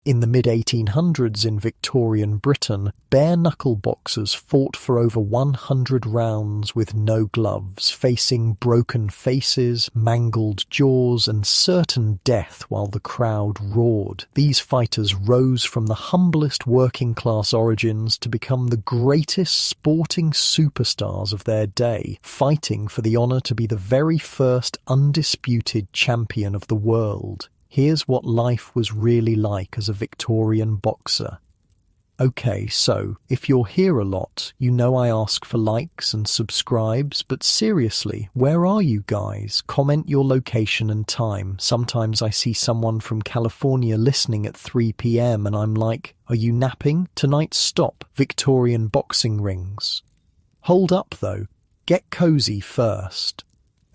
In the mid-1800s in Victorian Britain, bare-knuckle boxers fought for over 100 rounds with no gloves, facing broken faces, mangled jaws, and certain death while the crowd roared. These fighters rose from the humblest working-class origins to become the greatest sporting superstars of their day, fighting for the honour to be the very first undisputed champion of the world. Here's what life was really like as a Victorian boxer. Okay, so, if you're here a lot, you know I ask for likes and subscribes, but seriously, where are you guys? Comment your location and time. Sometimes I see someone from California listening at 3 p.m. and I'm like, are you napping? Tonight's stop, Victorian boxing rings. Hold up though. Get cozy first.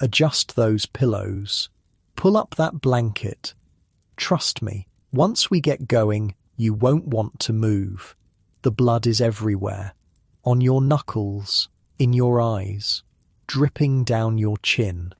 Adjust those pillows. Pull up that blanket. Trust me, once we get going, you won't want to move. The blood is everywhere. On your knuckles, in your eyes, dripping down your chin.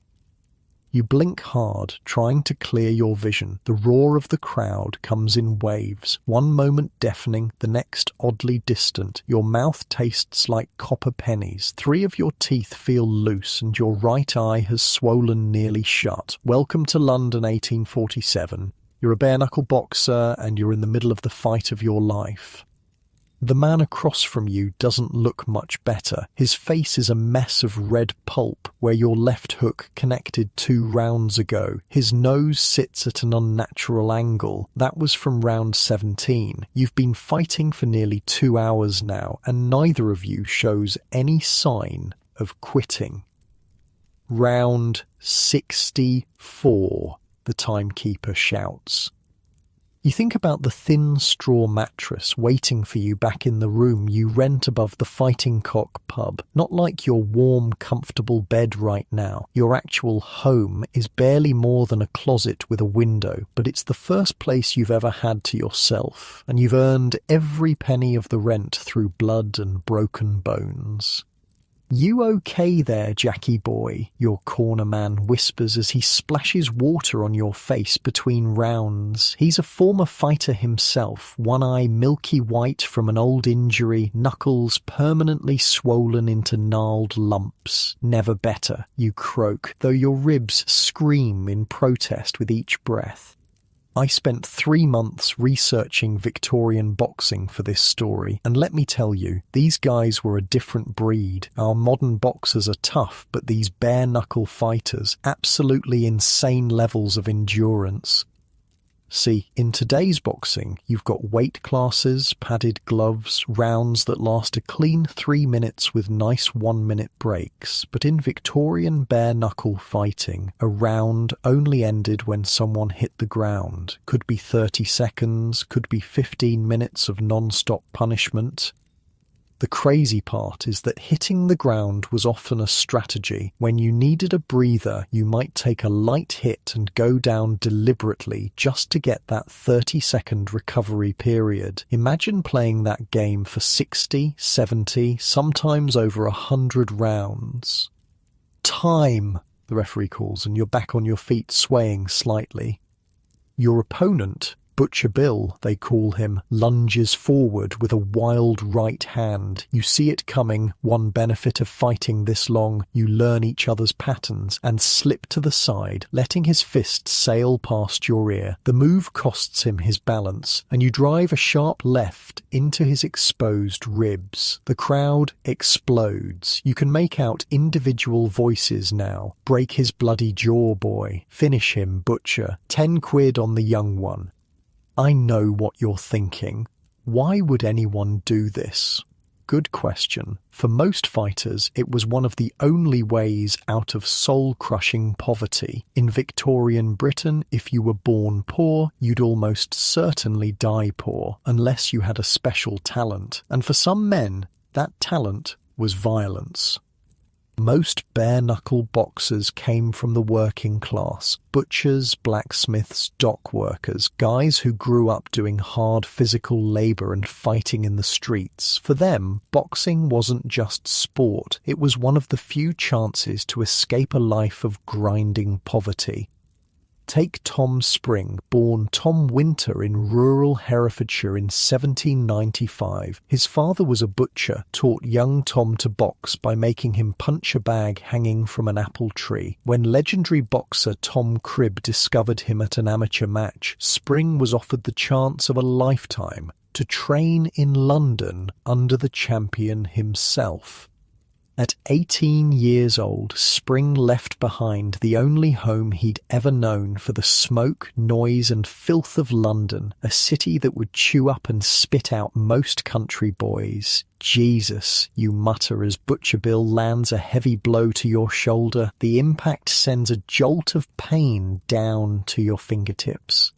You blink hard, trying to clear your vision. The roar of the crowd comes in waves, one moment deafening, the next oddly distant. Your mouth tastes like copper pennies. 3 of your teeth feel loose, and your right eye has swollen nearly shut. Welcome to London 1847. You're a bare-knuckle boxer, and you're in the middle of the fight of your life. The man across from you doesn't look much better. His face is a mess of red pulp where your left hook connected 2 rounds ago. His nose sits at an unnatural angle. That was from round 17. You've been fighting for nearly 2 hours now, and neither of you shows any sign of quitting. Round 64. The timekeeper shouts. You think about the thin straw mattress waiting for you back in the room you rent above the Fighting Cock pub. Not like your warm, comfortable bed right now. Your actual home is barely more than a closet with a window, but it's the first place you've ever had to yourself, and you've earned every penny of the rent through blood and broken bones. You okay there, Jackie boy? Your corner man whispers as he splashes water on your face between rounds. He's a former fighter himself, one eye milky white from an old injury, knuckles permanently swollen into gnarled lumps. Never better, you croak, though your ribs scream in protest with each breath. I spent 3 months researching Victorian boxing for this story, and let me tell you, these guys were a different breed. Our modern boxers are tough, but these bare-knuckle fighters, absolutely insane levels of endurance. See, in today's boxing, you've got weight classes, padded gloves, rounds that last a clean 3 minutes with nice 1-minute breaks. But in Victorian bare-knuckle fighting, a round only ended when someone hit the ground. Could be 30 seconds, could be 15 minutes of non-stop punishment. The crazy part is that hitting the ground was often a strategy. When you needed a breather, you might take a light hit and go down deliberately just to get that 30-second recovery period. Imagine playing that game for 60, 70, sometimes over 100 rounds. Time, the referee calls, and you're back on your feet swaying slightly. Your opponent, Butcher Bill, they call him, lunges forward with a wild right hand. You see it coming. One benefit of fighting this long, you learn each other's patterns and slip to the side, letting his fist sail past your ear. The move costs him his balance, and you drive a sharp left into his exposed ribs. The crowd explodes. You can make out individual voices now. Break his bloody jaw, boy. Finish him, Butcher. 10 quid on the young one. I know what you're thinking. Why would anyone do this? Good question. For most fighters, it was one of the only ways out of soul-crushing poverty. In Victorian Britain, if you were born poor, you'd almost certainly die poor, unless you had a special talent. And for some men, that talent was violence. Most bare-knuckle boxers came from the working class. Butchers, blacksmiths, dock workers, guys who grew up doing hard physical labour and fighting in the streets. For them, boxing wasn't just sport. It was one of the few chances to escape a life of grinding poverty. Take Tom Spring, born Tom Winter in rural Herefordshire in 1795. His father was a butcher, taught young Tom to box by making him punch a bag hanging from an apple tree. When legendary boxer Tom Cribb discovered him at an amateur match, Spring was offered the chance of a lifetime to train in London under the champion himself. At 18 years old, Spring left behind the only home he'd ever known for the smoke, noise and filth of London, a city that would chew up and spit out most country boys. Jesus, you mutter as Butcher Bill lands a heavy blow to your shoulder. The impact sends a jolt of pain down to your fingertips.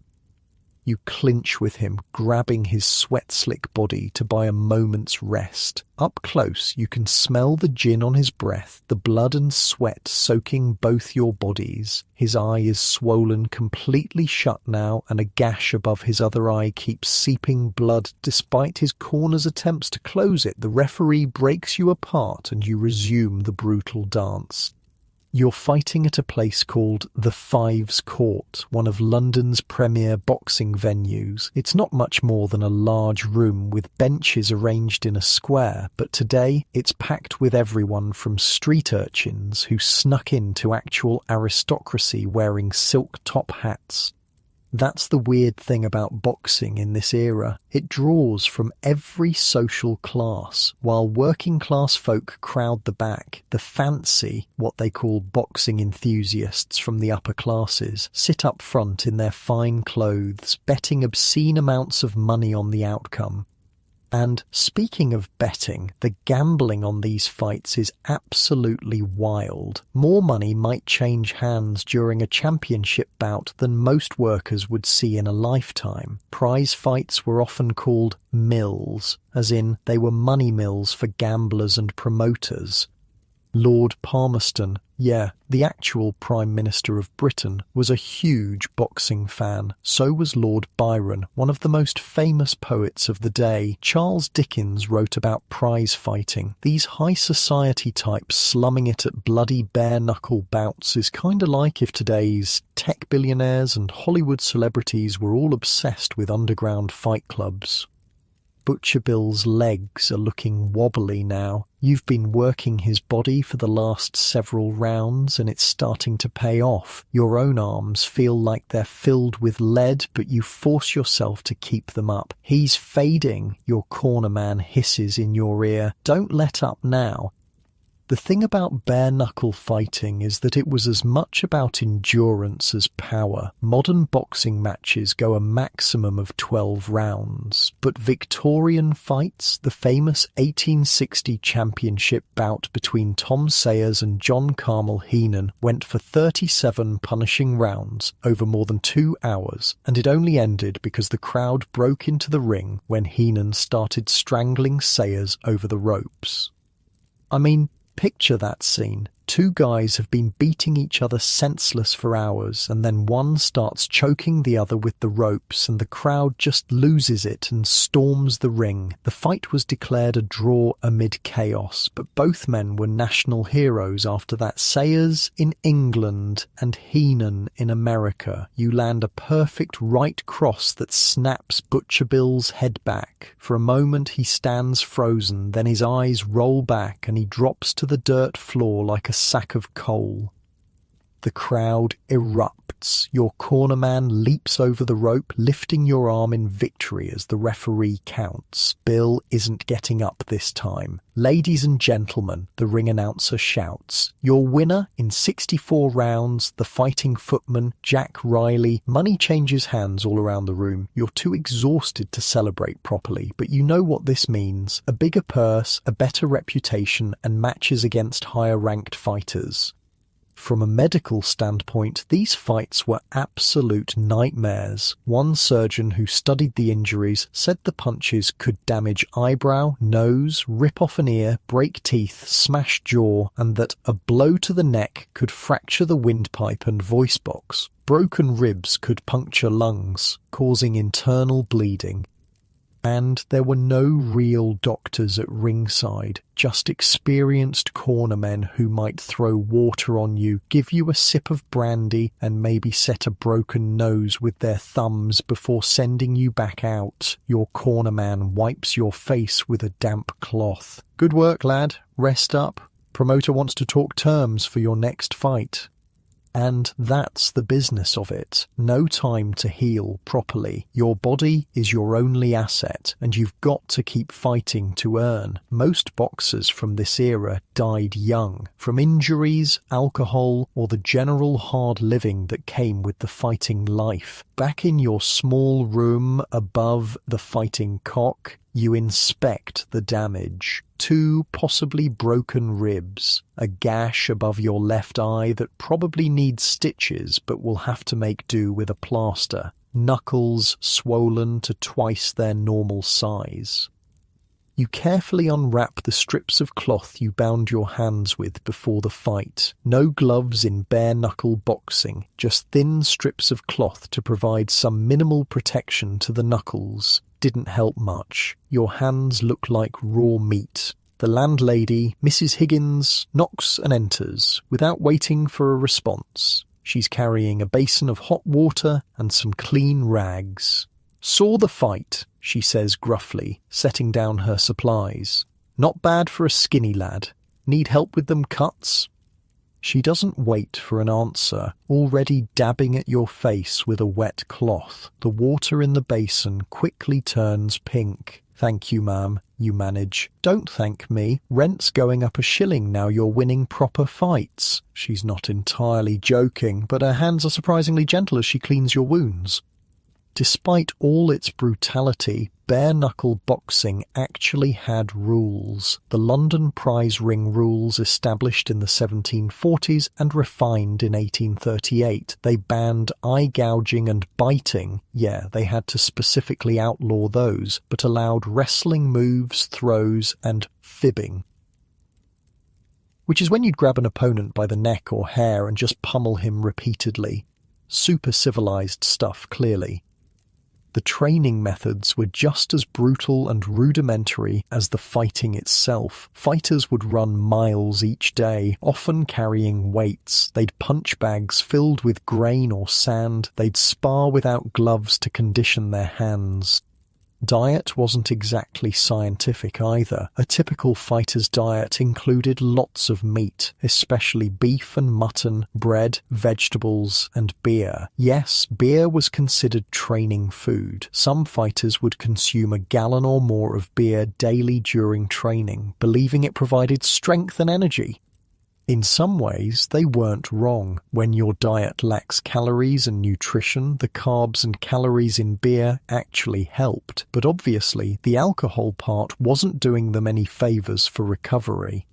You clinch with him, grabbing his sweat-slick body to buy a moment's rest. Up close, you can smell the gin on his breath, the blood and sweat soaking both your bodies. His eye is swollen completely shut now, and a gash above his other eye keeps seeping blood. Despite his corner's attempts to close it, the referee breaks you apart and you resume the brutal dance. You're fighting at a place called the Fives Court, one of London's premier boxing venues. It's not much more than a large room with benches arranged in a square, but today it's packed with everyone from street urchins who snuck into actual aristocracy wearing silk top hats. That's the weird thing about boxing in this era. It draws from every social class, while working class folk crowd the back. The fancy, what they call boxing enthusiasts from the upper classes, sit up front in their fine clothes, betting obscene amounts of money on the outcome. And speaking of betting, the gambling on these fights is absolutely wild. More money might change hands during a championship bout than most workers would see in a lifetime. Prize fights were often called mills, as in they were money mills for gamblers and promoters. Lord Palmerston, the actual Prime Minister of Britain, was a huge boxing fan. So was Lord Byron, one of the most famous poets of the day. Charles Dickens wrote about prize fighting. These high society types slumming it at bloody bare-knuckle bouts is kinda like if today's tech billionaires and Hollywood celebrities were all obsessed with underground fight clubs. Butcher Bill's legs are looking wobbly now. You've been working his body for the last several rounds and it's starting to pay off. Your own arms feel like they're filled with lead, but you force yourself to keep them up. He's fading, your corner man hisses in your ear. Don't let up now. The thing about bare-knuckle fighting is that it was as much about endurance as power. Modern boxing matches go a maximum of 12 rounds, but Victorian fights, the famous 1860 championship bout between Tom Sayers and John Carmel Heenan, went for 37 punishing rounds over more than 2 hours, and it only ended because the crowd broke into the ring when Heenan started strangling Sayers over the ropes. I mean, picture that scene. Two guys have been beating each other senseless for hours, and then one starts choking the other with the ropes, and the crowd just loses it and storms the ring. The fight was declared a draw amid chaos, but both men were national heroes after that. Sayers in England and Heenan in America. You land a perfect right cross that snaps Butcher Bill's head back. For a moment he stands frozen, then his eyes roll back and he drops to the dirt floor like a sack of coal. The crowd erupts. Your cornerman leaps over the rope, lifting your arm in victory as the referee counts. Bill isn't getting up this time. Ladies and gentlemen, the ring announcer shouts. Your winner in 64 rounds, the fighting footman, Jack Riley. Money changes hands all around the room. You're too exhausted to celebrate properly, but you know what this means. A bigger purse, a better reputation, and matches against higher-ranked fighters. From a medical standpoint, these fights were absolute nightmares. One surgeon who studied the injuries said the punches could damage eyebrow, nose, rip off an ear, break teeth, smash jaw, and that a blow to the neck could fracture the windpipe and voice box. Broken ribs could puncture lungs, causing internal bleeding. And there were no real doctors at ringside, just experienced cornermen who might throw water on you, give you a sip of brandy, and maybe set a broken nose with their thumbs before sending you back out. Your cornerman wipes your face with a damp cloth. Good work, lad. Rest up. Promoter wants to talk terms for your next fight. And that's the business of it. No time to heal properly. Your body is your only asset, and you've got to keep fighting to earn. Most boxers from this era died young, from injuries, alcohol, or the general hard living that came with the fighting life. Back in your small room above the fighting cock, you inspect the damage. 2 possibly broken ribs, a gash above your left eye that probably needs stitches but will have to make do with a plaster, knuckles swollen to twice their normal size. You carefully unwrap the strips of cloth you bound your hands with before the fight. No gloves in bare-knuckle boxing, just thin strips of cloth to provide some minimal protection to the knuckles. Didn't help much. Your hands look like raw meat. The landlady, Mrs. Higgins, knocks and enters, without waiting for a response. She's carrying a basin of hot water and some clean rags. "Saw the fight," she says gruffly, setting down her supplies. "Not bad for a skinny lad. Need help with them cuts?" She doesn't wait for an answer, already dabbing at your face with a wet cloth. The water in the basin quickly turns pink. "Thank you, ma'am," you manage. "Don't thank me. Rent's going up a shilling now you're winning proper fights." She's not entirely joking, but her hands are surprisingly gentle as she cleans your wounds. Despite all its brutality, bare-knuckle boxing actually had rules. The London prize ring rules, established in the 1740s and refined in 1838. They banned eye gouging and biting. Yeah, they had to specifically outlaw those, but allowed wrestling moves, throws, and fibbing. Which is when you'd grab an opponent by the neck or hair and just pummel him repeatedly. Super civilized stuff, clearly. The training methods were just as brutal and rudimentary as the fighting itself. Fighters would run miles each day, often carrying weights. They'd punch bags filled with grain or sand. They'd spar without gloves to condition their hands. Diet wasn't exactly scientific either. A typical fighter's diet included lots of meat, especially beef and mutton, bread, vegetables, and beer. Yes, beer was considered training food. Some fighters would consume a gallon or more of beer daily during training, believing it provided strength and energy. In some ways, they weren't wrong. When your diet lacks calories and nutrition, the carbs and calories in beer actually helped. But obviously, the alcohol part wasn't doing them any favours for recovery.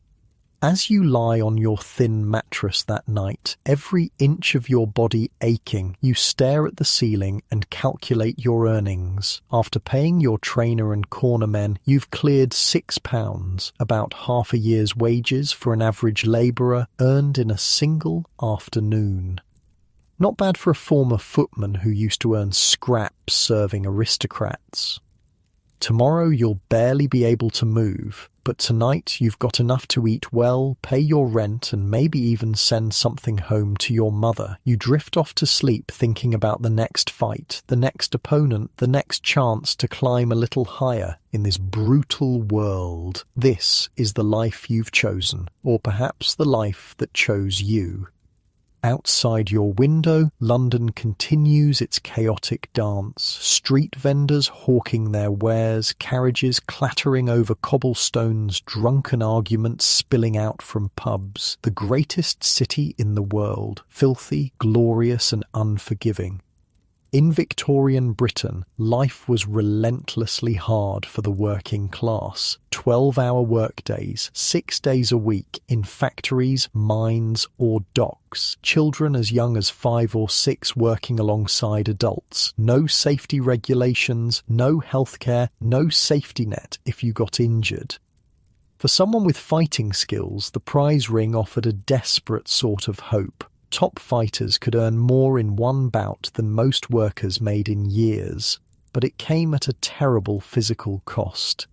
As you lie on your thin mattress that night, every inch of your body aching, you stare at the ceiling and calculate your earnings. After paying your trainer and cornermen, you've cleared £6, about half a year's wages for an average labourer, earned in a single afternoon. Not bad for a former footman who used to earn scraps serving aristocrats. Tomorrow you'll barely be able to move, but tonight you've got enough to eat well, pay your rent, and maybe even send something home to your mother. You drift off to sleep thinking about the next fight, the next opponent, the next chance to climb a little higher in this brutal world. This is the life you've chosen, or perhaps the life that chose you. Outside your window, London continues its chaotic dance. Street vendors hawking their wares, carriages clattering over cobblestones, drunken arguments spilling out from pubs. The greatest city in the world, filthy, glorious and unforgiving. In Victorian Britain, life was relentlessly hard for the working class. 12-hour workdays, 6 days a week, in factories, mines or docks. Children as young as 5 or 6 working alongside adults. No safety regulations, no healthcare, no safety net if you got injured. For someone with fighting skills, the prize ring offered a desperate sort of hope. Top fighters could earn more in one bout than most workers made in years. but it came at a terrible physical cost.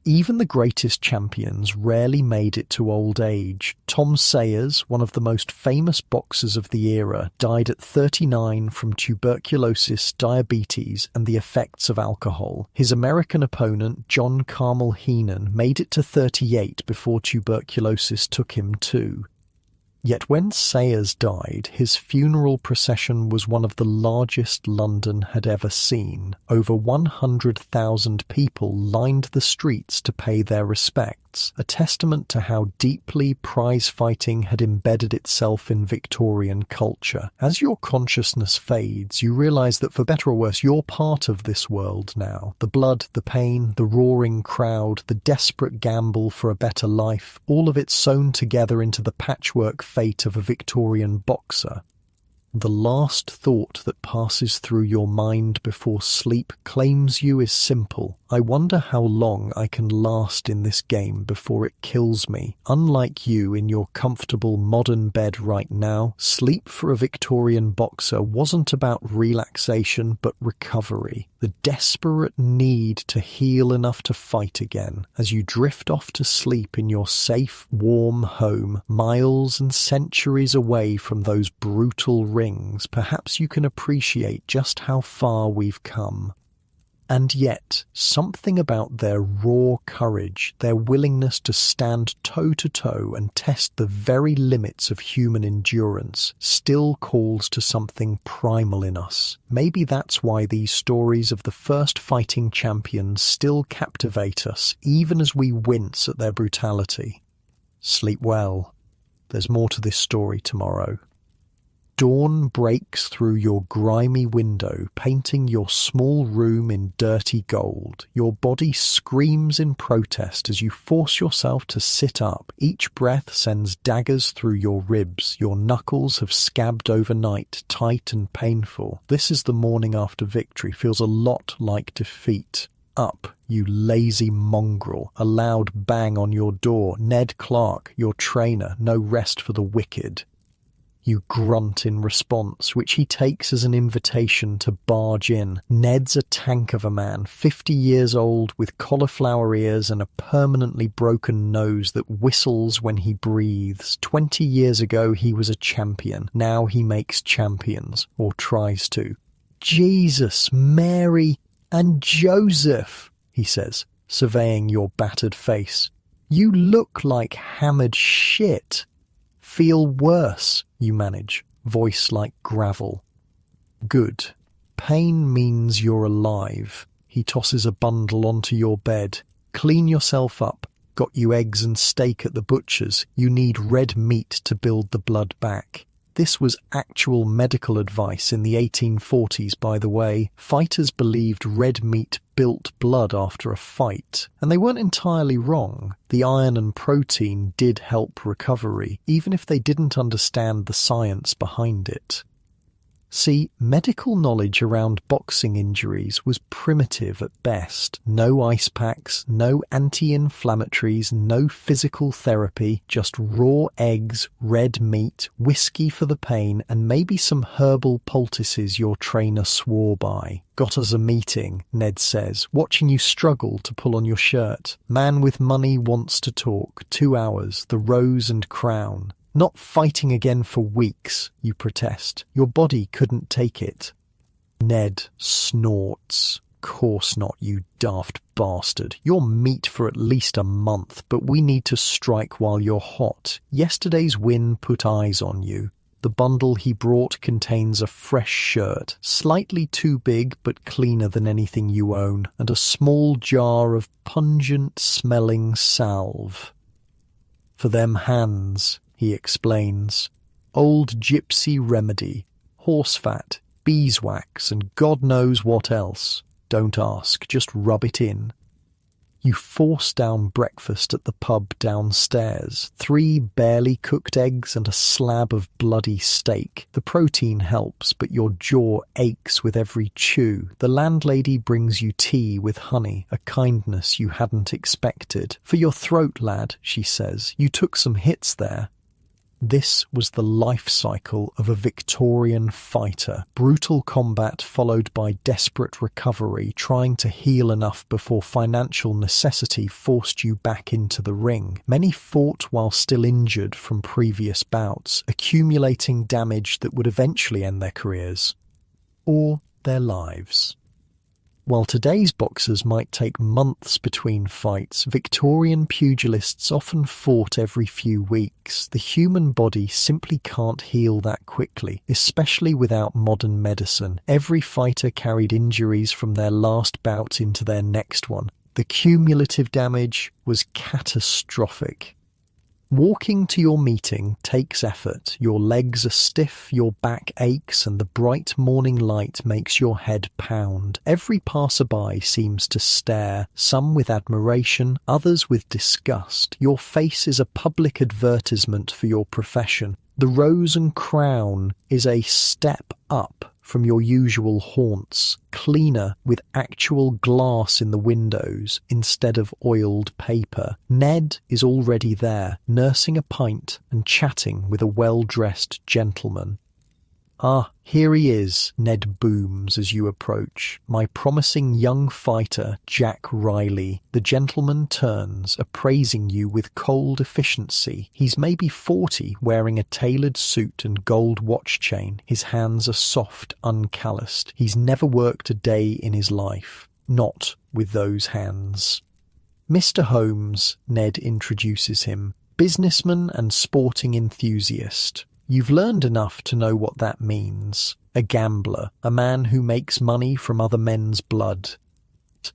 Even the greatest champions rarely made it to old age. Tom Sayers, one of the most famous boxers of the era, died at 39 from tuberculosis, diabetes, and the effects of alcohol. His American opponent, John Carmel Heenan, made it to 38 before tuberculosis took him too. Yet when Sayers died, his funeral procession was one of the largest London had ever seen. Over 100,000 people lined the streets to pay their respects, a testament to how deeply prize fighting had embedded itself in Victorian culture. As your consciousness fades, you realise that for better or worse, you're part of this world now. The blood, the pain, the roaring crowd, the desperate gamble for a better life, all of it sewn together into the patchwork fate of a Victorian boxer. The last thought that passes through your mind before sleep claims you is simple. I wonder how long I can last in this game before it kills me. Unlike you in your comfortable modern bed right now, sleep for a Victorian boxer wasn't about relaxation but recovery. The desperate need to heal enough to fight again. As you drift off to sleep in your safe, warm home, miles and centuries away from those brutal rings, perhaps you can appreciate just how far we've come. And yet, something about their raw courage, their willingness to stand toe-to-toe and test the very limits of human endurance, still calls to something primal in us. Maybe that's why these stories of the first fighting champions still captivate us, even as we wince at their brutality. Sleep well. There's more to this story tomorrow. Dawn breaks through your grimy window, painting your small room in dirty gold. Your body screams in protest as you force yourself to sit up. Each breath sends daggers through your ribs. Your knuckles have scabbed overnight, tight and painful. This is the morning after victory. Feels a lot like defeat. Up, you lazy mongrel. A loud bang on your door. Ned Clark, your trainer. No rest for the wicked. You grunt in response, which he takes as an invitation to barge in. Ned's a tank of a man, 50 years old, with cauliflower ears and a permanently broken nose that whistles when he breathes. 20 years ago he was a champion. Now he makes champions, or tries to. Jesus, Mary, and Joseph, he says, surveying your battered face. You look like hammered shit. Feel worse, you manage, voice like gravel. Good. Pain means you're alive. He tosses a bundle onto your bed. Clean yourself up. Got you eggs and steak at the butcher's. You need red meat to build the blood back. This was actual medical advice in the 1840s, by the way. Fighters believed red meat built blood after a fight, and they weren't entirely wrong. The iron and protein did help recovery, even if they didn't understand the science behind it. See, medical knowledge around boxing injuries was primitive at best. No ice packs, no anti-inflammatories, no physical therapy, just raw eggs, red meat, whiskey for the pain, and maybe some herbal poultices your trainer swore by. Got us a meeting, Ned says, watching you struggle to pull on your shirt. Man with money wants to talk. 2 hours, the rose and crown. Not fighting again for weeks, you protest. Your body couldn't take it. Ned snorts. Course not, you daft bastard. You're meat for at least a month, but we need to strike while you're hot. Yesterday's win put eyes on you. The bundle he brought contains a fresh shirt, slightly too big but cleaner than anything you own, and a small jar of pungent-smelling salve. For them hands, he explains. Old gypsy remedy, horse fat, beeswax, and God knows what else. Don't ask, just rub it in. You force down breakfast at the pub downstairs. 3 barely cooked eggs and a slab of bloody steak. The protein helps, but your jaw aches with every chew. The landlady brings you tea with honey, a kindness you hadn't expected. For your throat, lad, she says. You took some hits there. This was the life cycle of a Victorian fighter. Brutal combat followed by desperate recovery, trying to heal enough before financial necessity forced you back into the ring. Many fought while still injured from previous bouts, accumulating damage that would eventually end their careers or their lives. While today's boxers might take months between fights, Victorian pugilists often fought every few weeks. The human body simply can't heal that quickly, especially without modern medicine. Every fighter carried injuries from their last bout into their next one. The cumulative damage was catastrophic. Walking to your meeting takes effort. Your legs are stiff, your back aches, and the bright morning light makes your head pound. Every passerby seems to stare, some with admiration, others with disgust. Your face is a public advertisement for your profession. The Rose and Crown is a step up from your usual haunts, cleaner with actual glass in the windows instead of oiled paper. Ned is already there, nursing a pint and chatting with a well-dressed gentleman. "Ah, here he is," Ned booms as you approach. "My promising young fighter, Jack Riley." The gentleman turns, appraising you with cold efficiency. He's maybe 40, wearing a tailored suit and gold watch chain. His hands are soft, uncalloused. He's never worked a day in his life. Not with those hands. "Mr. Holmes," Ned introduces him, "businessman and sporting enthusiast. You've learned enough to know what that means. A gambler, a man who makes money from other men's blood."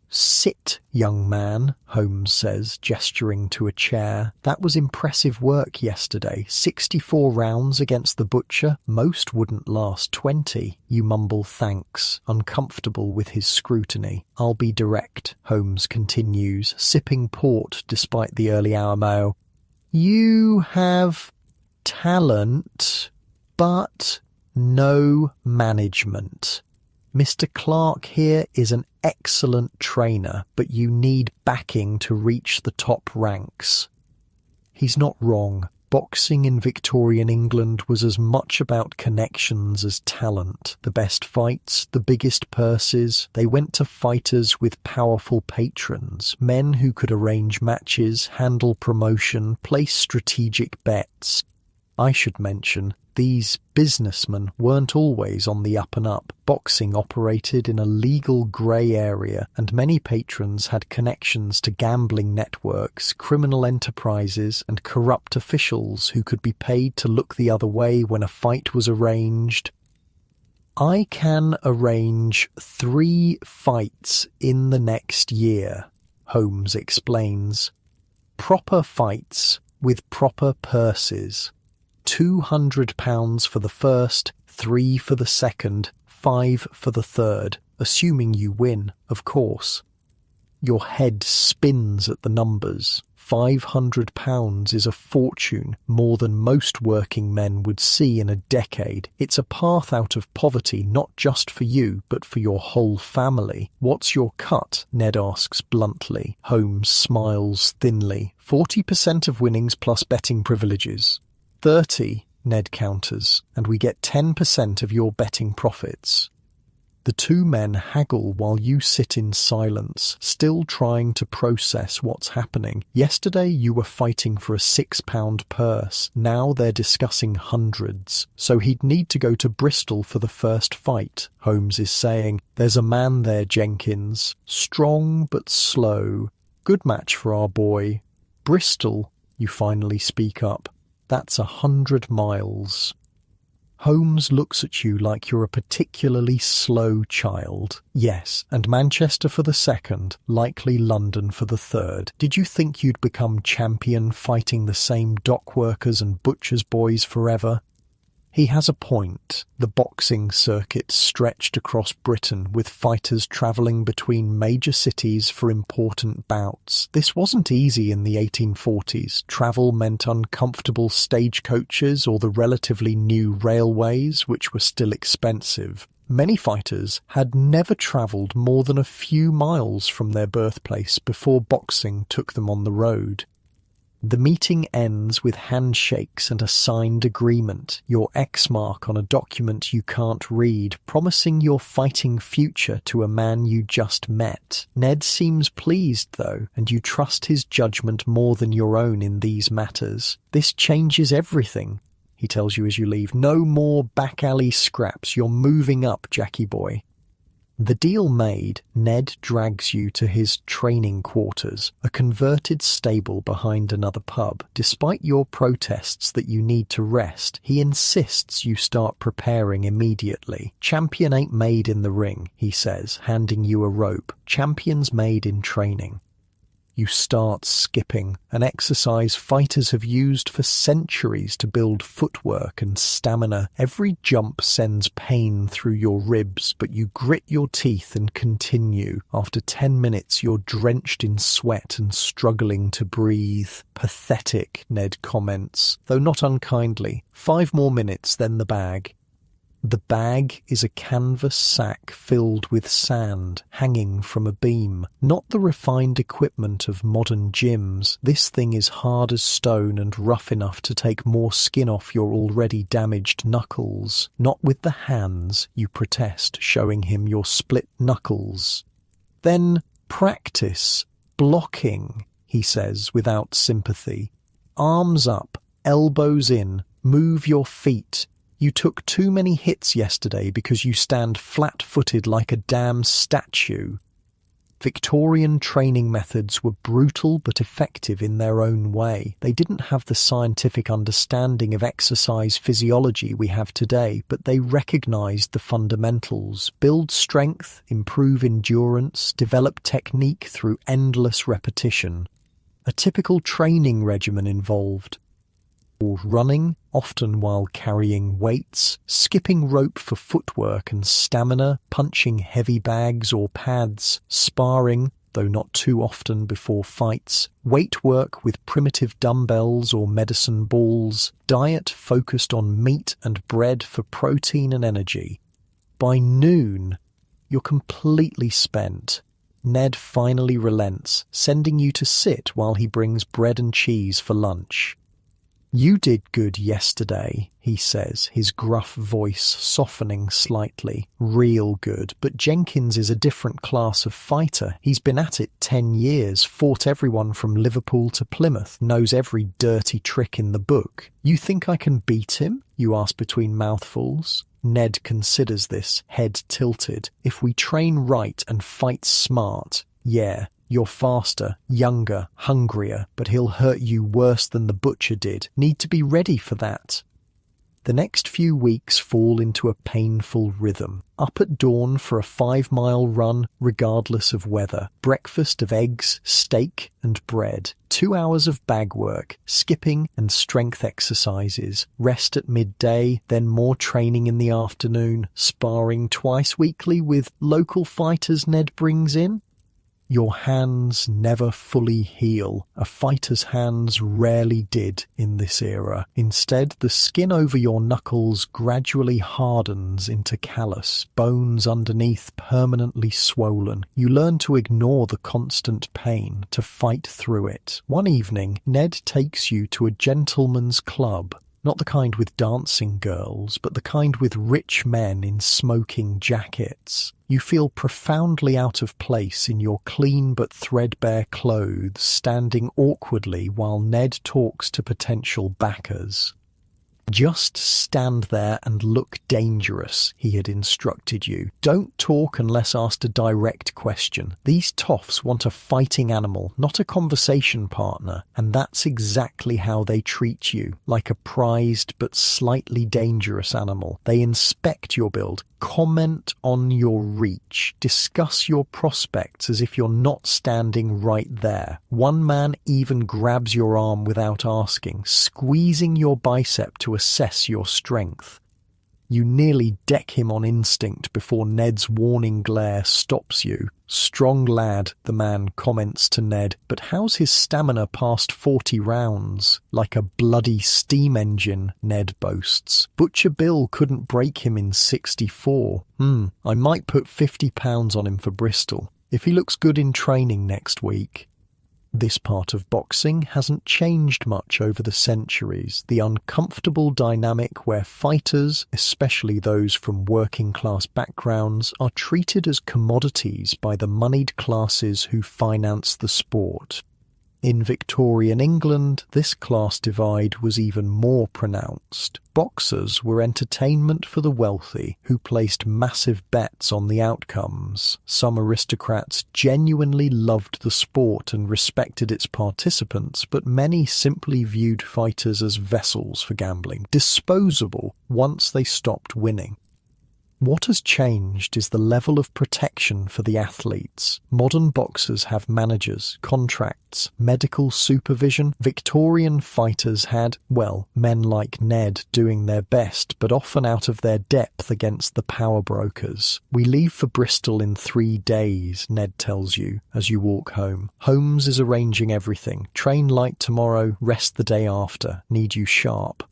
"Sit, young man," Holmes says, gesturing to a chair. "That was impressive work yesterday. 64 rounds against the butcher. Most wouldn't last 20. You mumble thanks, uncomfortable with his scrutiny. "I'll be direct," Holmes continues, sipping port despite the early hour mail. "You have talent, but no management. Mr. Clark here is an excellent trainer, but you need backing to reach the top ranks." He's not wrong. Boxing in Victorian England was as much about connections as talent. The best fights, the biggest purses, they went to fighters with powerful patrons, men who could arrange matches, handle promotion, place strategic bets. I should mention, these businessmen weren't always on the up and up. Boxing operated in a legal grey area, and many patrons had connections to gambling networks, criminal enterprises, and corrupt officials who could be paid to look the other way when a fight was arranged. "I can arrange 3 fights in the next year," Holmes explains. "Proper fights with proper purses. £200 for the first, 3 for the second, 5 for the third, assuming you win, of course." Your head spins at the numbers. £500 is a fortune, more than most working men would see in a decade. It's a path out of poverty, not just for you, but for your whole family. "What's your cut?" Ned asks bluntly. Holmes smiles thinly. 40% of winnings plus betting privileges. 30, Ned counters, and we get 10% of your betting profits. The two men haggle while you sit in silence, still trying to process what's happening. Yesterday you were fighting for a £6 purse, now they're discussing hundreds. "So he'd need to go to Bristol for the first fight," Holmes is saying. "There's a man there, Jenkins. Strong but slow. Good match for our boy." "Bristol," you finally speak up. "That's 100 miles. Holmes looks at you like you're a particularly slow child. "Yes, and Manchester for the second, likely London for the third. Did you think you'd become champion fighting the same dock workers and butchers' boys forever?" He has a point. The boxing circuit stretched across Britain, with fighters travelling between major cities for important bouts. This wasn't easy in the 1840s. Travel meant uncomfortable stagecoaches or the relatively new railways, which were still expensive. Many fighters had never travelled more than a few miles from their birthplace before boxing took them on the road. The meeting ends with handshakes and a signed agreement, your X mark on a document you can't read, promising your fighting future to a man you just met. Ned seems pleased, though, and you trust his judgment more than your own in these matters. This changes everything, he tells you as you leave. No more back alley scraps. You're moving up, Jackie boy. The deal made, Ned drags you to his training quarters, a converted stable behind another pub. Despite your protests that you need to rest, he insists you start preparing immediately. Champion ain't made in the ring, he says, handing you a rope. Champion's made in training. You start skipping, an exercise fighters have used for centuries to build footwork and stamina. Every jump sends pain through your ribs, but you grit your teeth and continue. After 10 minutes, you're drenched in sweat and struggling to breathe. Pathetic, Ned comments, though not unkindly. 5 more minutes, then the bag. The bag is a canvas sack filled with sand, hanging from a beam. Not the refined equipment of modern gyms. This thing is hard as stone and rough enough to take more skin off your already damaged knuckles. Not with the hands, you protest, showing him your split knuckles. Then practice blocking, he says without sympathy. Arms up, elbows in, move your feet. You took too many hits yesterday because you stand flat-footed like a damn statue. Victorian training methods were brutal but effective in their own way. They didn't have the scientific understanding of exercise physiology we have today, but they recognized the fundamentals: build strength, improve endurance, develop technique through endless repetition. A typical training regimen involved running, often while carrying weights, skipping rope for footwork and stamina, punching heavy bags or pads, sparring, though not too often before fights, weight work with primitive dumbbells or medicine balls, diet focused on meat and bread for protein and energy. By noon, you're completely spent. Ned finally relents, sending you to sit while he brings bread and cheese for lunch. You did good yesterday, he says, his gruff voice softening slightly. Real good, but Jenkins is a different class of fighter. He's been at it 10 years, fought everyone from Liverpool to Plymouth, knows every dirty trick in the book. You think I can beat him? You ask between mouthfuls. Ned considers this, head tilted. If we train right and fight smart, yeah. You're faster, younger, hungrier, but he'll hurt you worse than the butcher did. Need to be ready for that. The next few weeks fall into a painful rhythm. Up at dawn for a 5-mile run, regardless of weather. Breakfast of eggs, steak, and bread. 2 hours of bag work, skipping and strength exercises. Rest at midday, then more training in the afternoon. Sparring twice weekly with local fighters Ned brings in. Your hands never fully heal. A fighter's hands rarely did in this era. Instead, the skin over your knuckles gradually hardens into callus, bones underneath permanently swollen. You learn to ignore the constant pain, to fight through it. One evening, Ned takes you to a gentleman's club. Not the kind with dancing girls, but the kind with rich men in smoking jackets. You feel profoundly out of place in your clean but threadbare clothes, standing awkwardly while Ned talks to potential backers. Just stand there and look dangerous, he had instructed you. Don't talk unless asked a direct question. These toffs want a fighting animal, not a conversation partner, and that's exactly how they treat you, like a prized but slightly dangerous animal. They inspect your build, comment on your reach, discuss your prospects as if you're not standing right there. One man even grabs your arm without asking, squeezing your bicep to assess your strength. You nearly deck him on instinct before Ned's warning glare stops you. Strong lad, the man comments to Ned, but how's his stamina past 40 rounds? Like a bloody steam engine, Ned boasts. Butcher Bill couldn't break him in 64. I might put £50 on him for Bristol, if he looks good in training next week. This part of boxing hasn't changed much over the centuries. The uncomfortable dynamic where fighters, especially those from working-class backgrounds, are treated as commodities by the moneyed classes who finance the sport. In Victorian England, this class divide was even more pronounced. Boxers were entertainment for the wealthy, who placed massive bets on the outcomes. Some aristocrats genuinely loved the sport and respected its participants, but many simply viewed fighters as vessels for gambling, disposable once they stopped winning. What has changed is the level of protection for the athletes. Modern boxers have managers, contracts, medical supervision. Victorian fighters had, well, men like Ned doing their best, but often out of their depth against the power brokers. "We leave for Bristol in 3 days, Ned tells you as you walk home. Holmes is arranging everything. Train light tomorrow, rest the day after. Need you sharp.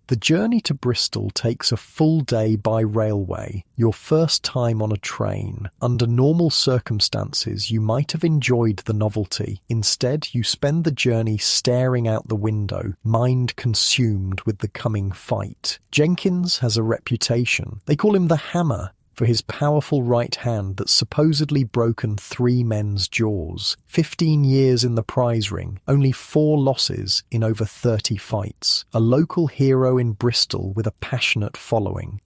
The journey to Bristol takes a full day by railway, your first time on a train. Under normal circumstances, you might have enjoyed the novelty. Instead, you spend the journey staring out the window, mind consumed with the coming fight. Jenkins has a reputation. They call him the Hammer, for his powerful right hand that's supposedly broken 3 men's jaws. 15 years in the prize ring, only 4 losses in over 30 fights. A local hero in Bristol with a passionate following.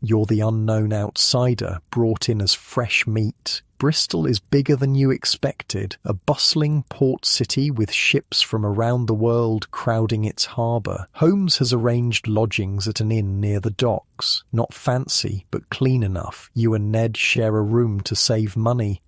You're the unknown outsider, brought in as fresh meat. Bristol is bigger than you expected, a bustling port city with ships from around the world crowding its harbour. Holmes has arranged lodgings at an inn near the docks. Not fancy, but clean enough. You and Ned share a room to save money.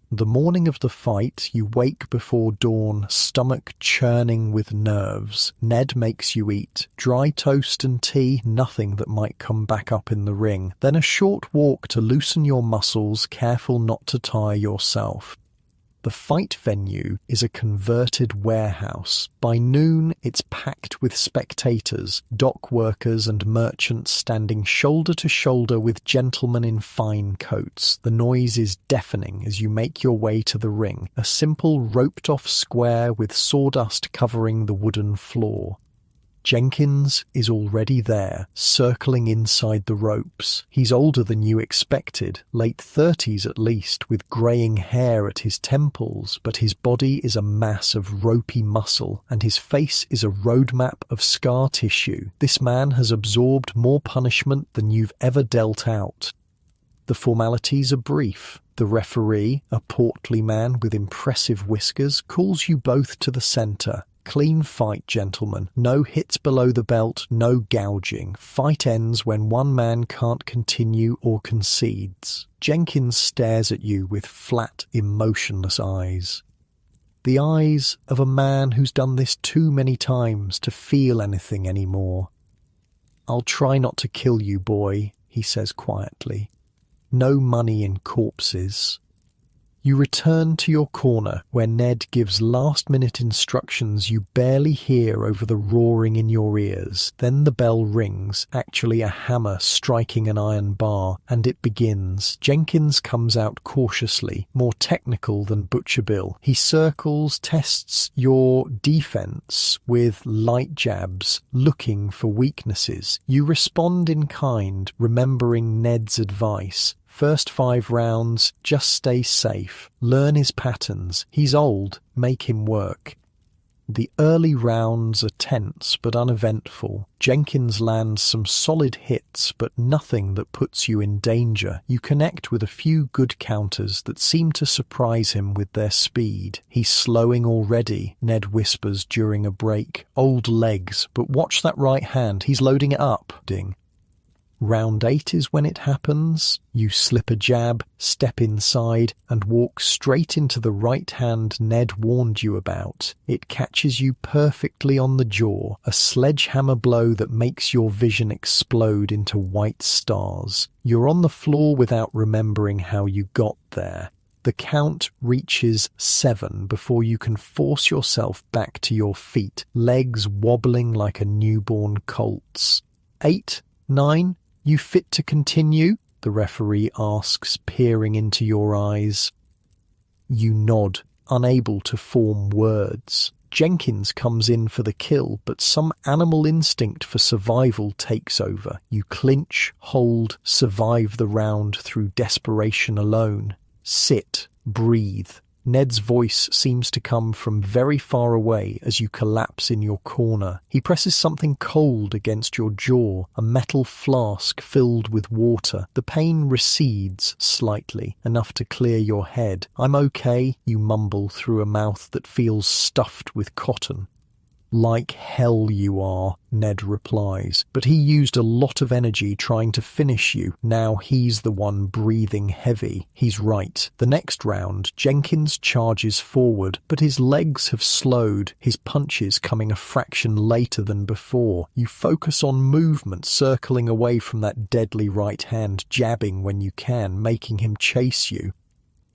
The morning of the fight, you wake before dawn, stomach churning with nerves. Ned makes you eat. Dry toast and tea, nothing that might come back up in the ring. Then a short walk to loosen your muscles, careful not to tire yourself. The fight venue is a converted warehouse. By noon, it's packed with spectators, dock workers and merchants standing shoulder to shoulder with gentlemen in fine coats. The noise is deafening as you make your way to the ring, a simple roped-off square with sawdust covering the wooden floor. Jenkins is already there, circling inside the ropes. He's older than you expected, late 30s at least, with greying hair at his temples, but his body is a mass of ropey muscle, and his face is a roadmap of scar tissue. This man has absorbed more punishment than you've ever dealt out. The formalities are brief. The referee, a portly man with impressive whiskers, calls you both to the centre. Clean fight, gentlemen. No hits below the belt, no gouging. Fight ends when one man can't continue or concedes. Jenkins stares at you with flat, emotionless eyes. The eyes of a man who's done this too many times to feel anything anymore. "I'll try not to kill you, boy," he says quietly. "No money in corpses." You return to your corner, where Ned gives last-minute instructions you barely hear over the roaring in your ears. Then the bell rings, actually a hammer striking an iron bar, and it begins. Jenkins comes out cautiously, more technical than Butcher Bill. He circles, tests your defense with light jabs, looking for weaknesses. You respond in kind, remembering Ned's advice. First 5 rounds, just stay safe. Learn his patterns. He's old, make him work. The early rounds are tense but uneventful. Jenkins lands some solid hits, but nothing that puts you in danger. You connect with a few good counters that seem to surprise him with their speed. "He's slowing already," Ned whispers during a break. "Old legs, but watch that right hand. He's loading it up." Ding. Round 8 is when it happens. You slip a jab, step inside, and walk straight into the right hand Ned warned you about. It catches you perfectly on the jaw, a sledgehammer blow that makes your vision explode into white stars. You're on the floor without remembering how you got there. The count reaches 7 before you can force yourself back to your feet, legs wobbling like a newborn colt's. 8, 9, you fit to continue? The referee asks, peering into your eyes. You nod. unable to form words. Jenkins comes in for the kill, but some animal instinct for survival takes over. You clinch, hold, survive the round through desperation alone. Sit, breathe. Ned's voice seems to come from very far away as you collapse in your corner. He presses something cold against your jaw, a metal flask filled with water. The pain recedes slightly, enough to clear your head. "I'm okay," you mumble through a mouth that feels stuffed with cotton. "Like hell you are," Ned replies, but he used a lot of energy trying to finish you. Now he's the one breathing heavy. He's right. The next round, Jenkins charges forward, but his legs have slowed, his punches coming a fraction later than before. You focus on movement, circling away from that deadly right hand, jabbing when you can, making him chase you.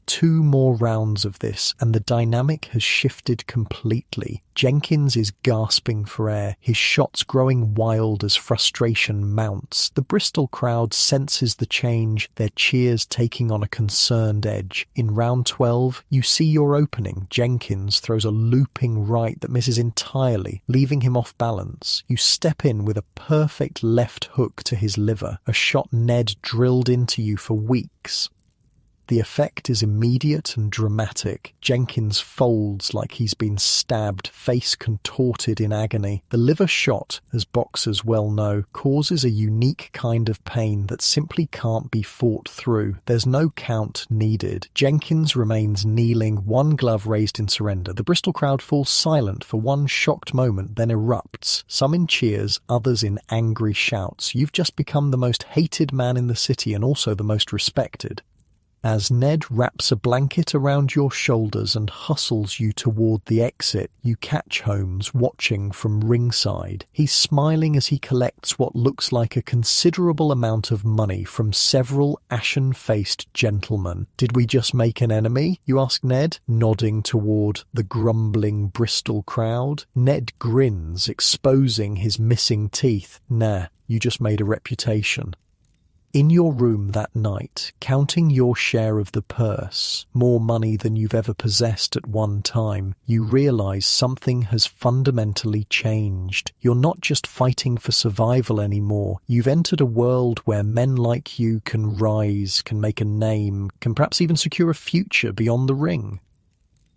2 more rounds of this, and the dynamic has shifted completely. Jenkins is gasping for air, his shots growing wild as frustration mounts. The Bristol crowd senses the change, their cheers taking on a concerned edge. In round 12, you see your opening. Jenkins throws a looping right that misses entirely, leaving him off balance. You step in with a perfect left hook to his liver, a shot Ned drilled into you for weeks. The effect is immediate and dramatic. Jenkins folds like he's been stabbed, face contorted in agony. The liver shot, as boxers well know, causes a unique kind of pain that simply can't be fought through. There's no count needed. Jenkins remains kneeling, one glove raised in surrender. The Bristol crowd falls silent for one shocked moment, then erupts, some in cheers, others in angry shouts. You've just become the most hated man in the city and also the most respected. As Ned wraps a blanket around your shoulders and hustles you toward the exit, you catch Holmes watching from ringside. He's smiling as he collects what looks like a considerable amount of money from several ashen-faced gentlemen. "Did we just make an enemy?" you ask Ned, nodding toward the grumbling Bristol crowd. Ned grins, exposing his missing teeth. "Nah, you just made a reputation." In your room that night, counting your share of the purse, more money than you've ever possessed at one time, you realize something has fundamentally changed. You're not just fighting for survival anymore. You've entered a world where men like you can rise, can make a name, can perhaps even secure a future beyond the ring.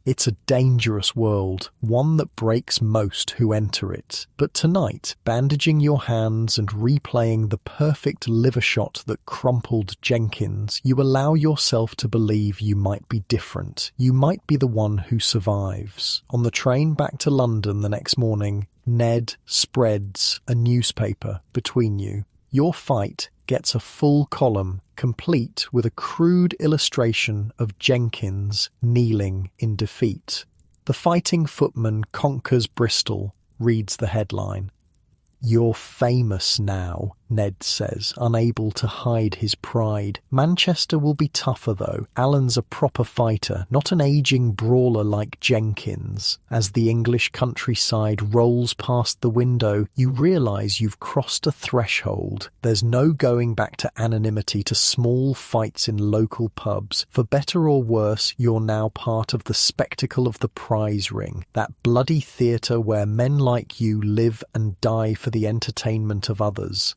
It's a dangerous world, one that breaks most who enter it. But tonight, bandaging your hands and replaying the perfect liver shot that crumpled Jenkins, you allow yourself to believe you might be different. You might be the one who survives. On the train back to London the next morning, Ned spreads a newspaper between you. Your fight gets a full column, complete with a crude illustration of Jenkins kneeling in defeat. "The Fighting Footman Conquers Bristol," reads the headline. "You're famous now," Ned says, unable to hide his pride. "Manchester will be tougher, though. Alan's a proper fighter, not an aging brawler like Jenkins." As the English countryside rolls past the window, you realise you've crossed a threshold. There's no going back to anonymity, to small fights in local pubs. For better or worse, you're now part of the spectacle of the prize ring, that bloody theatre where men like you live and die for the entertainment of others.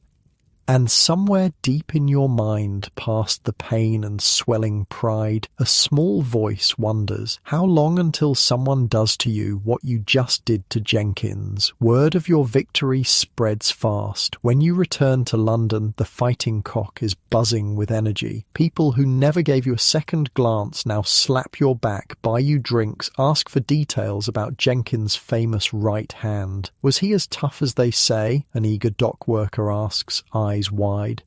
And somewhere deep in your mind, past the pain and swelling pride, a small voice wonders, how long until someone does to you what you just did to Jenkins? Word of your victory spreads fast. When you return to London, the fighting cock is buzzing with energy. People who never gave you a second glance now slap your back, buy you drinks, ask for details about Jenkins' famous right hand. "Was he as tough as they say?" an eager dock worker asks, eyes wide.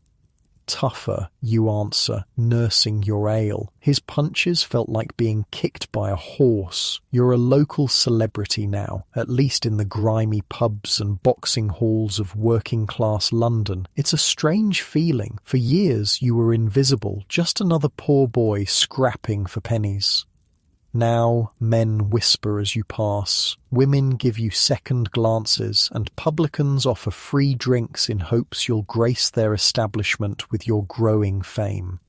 "Tougher," you answer, nursing your ale. His punches felt like being kicked by a horse. You're a local celebrity now, at least in the grimy pubs and boxing halls of working-class London. It's a strange feeling. For years you were invisible, just another poor boy scrapping for pennies. Now men whisper as you pass, women give you second glances, and publicans offer free drinks in hopes you'll grace their establishment with your growing fame.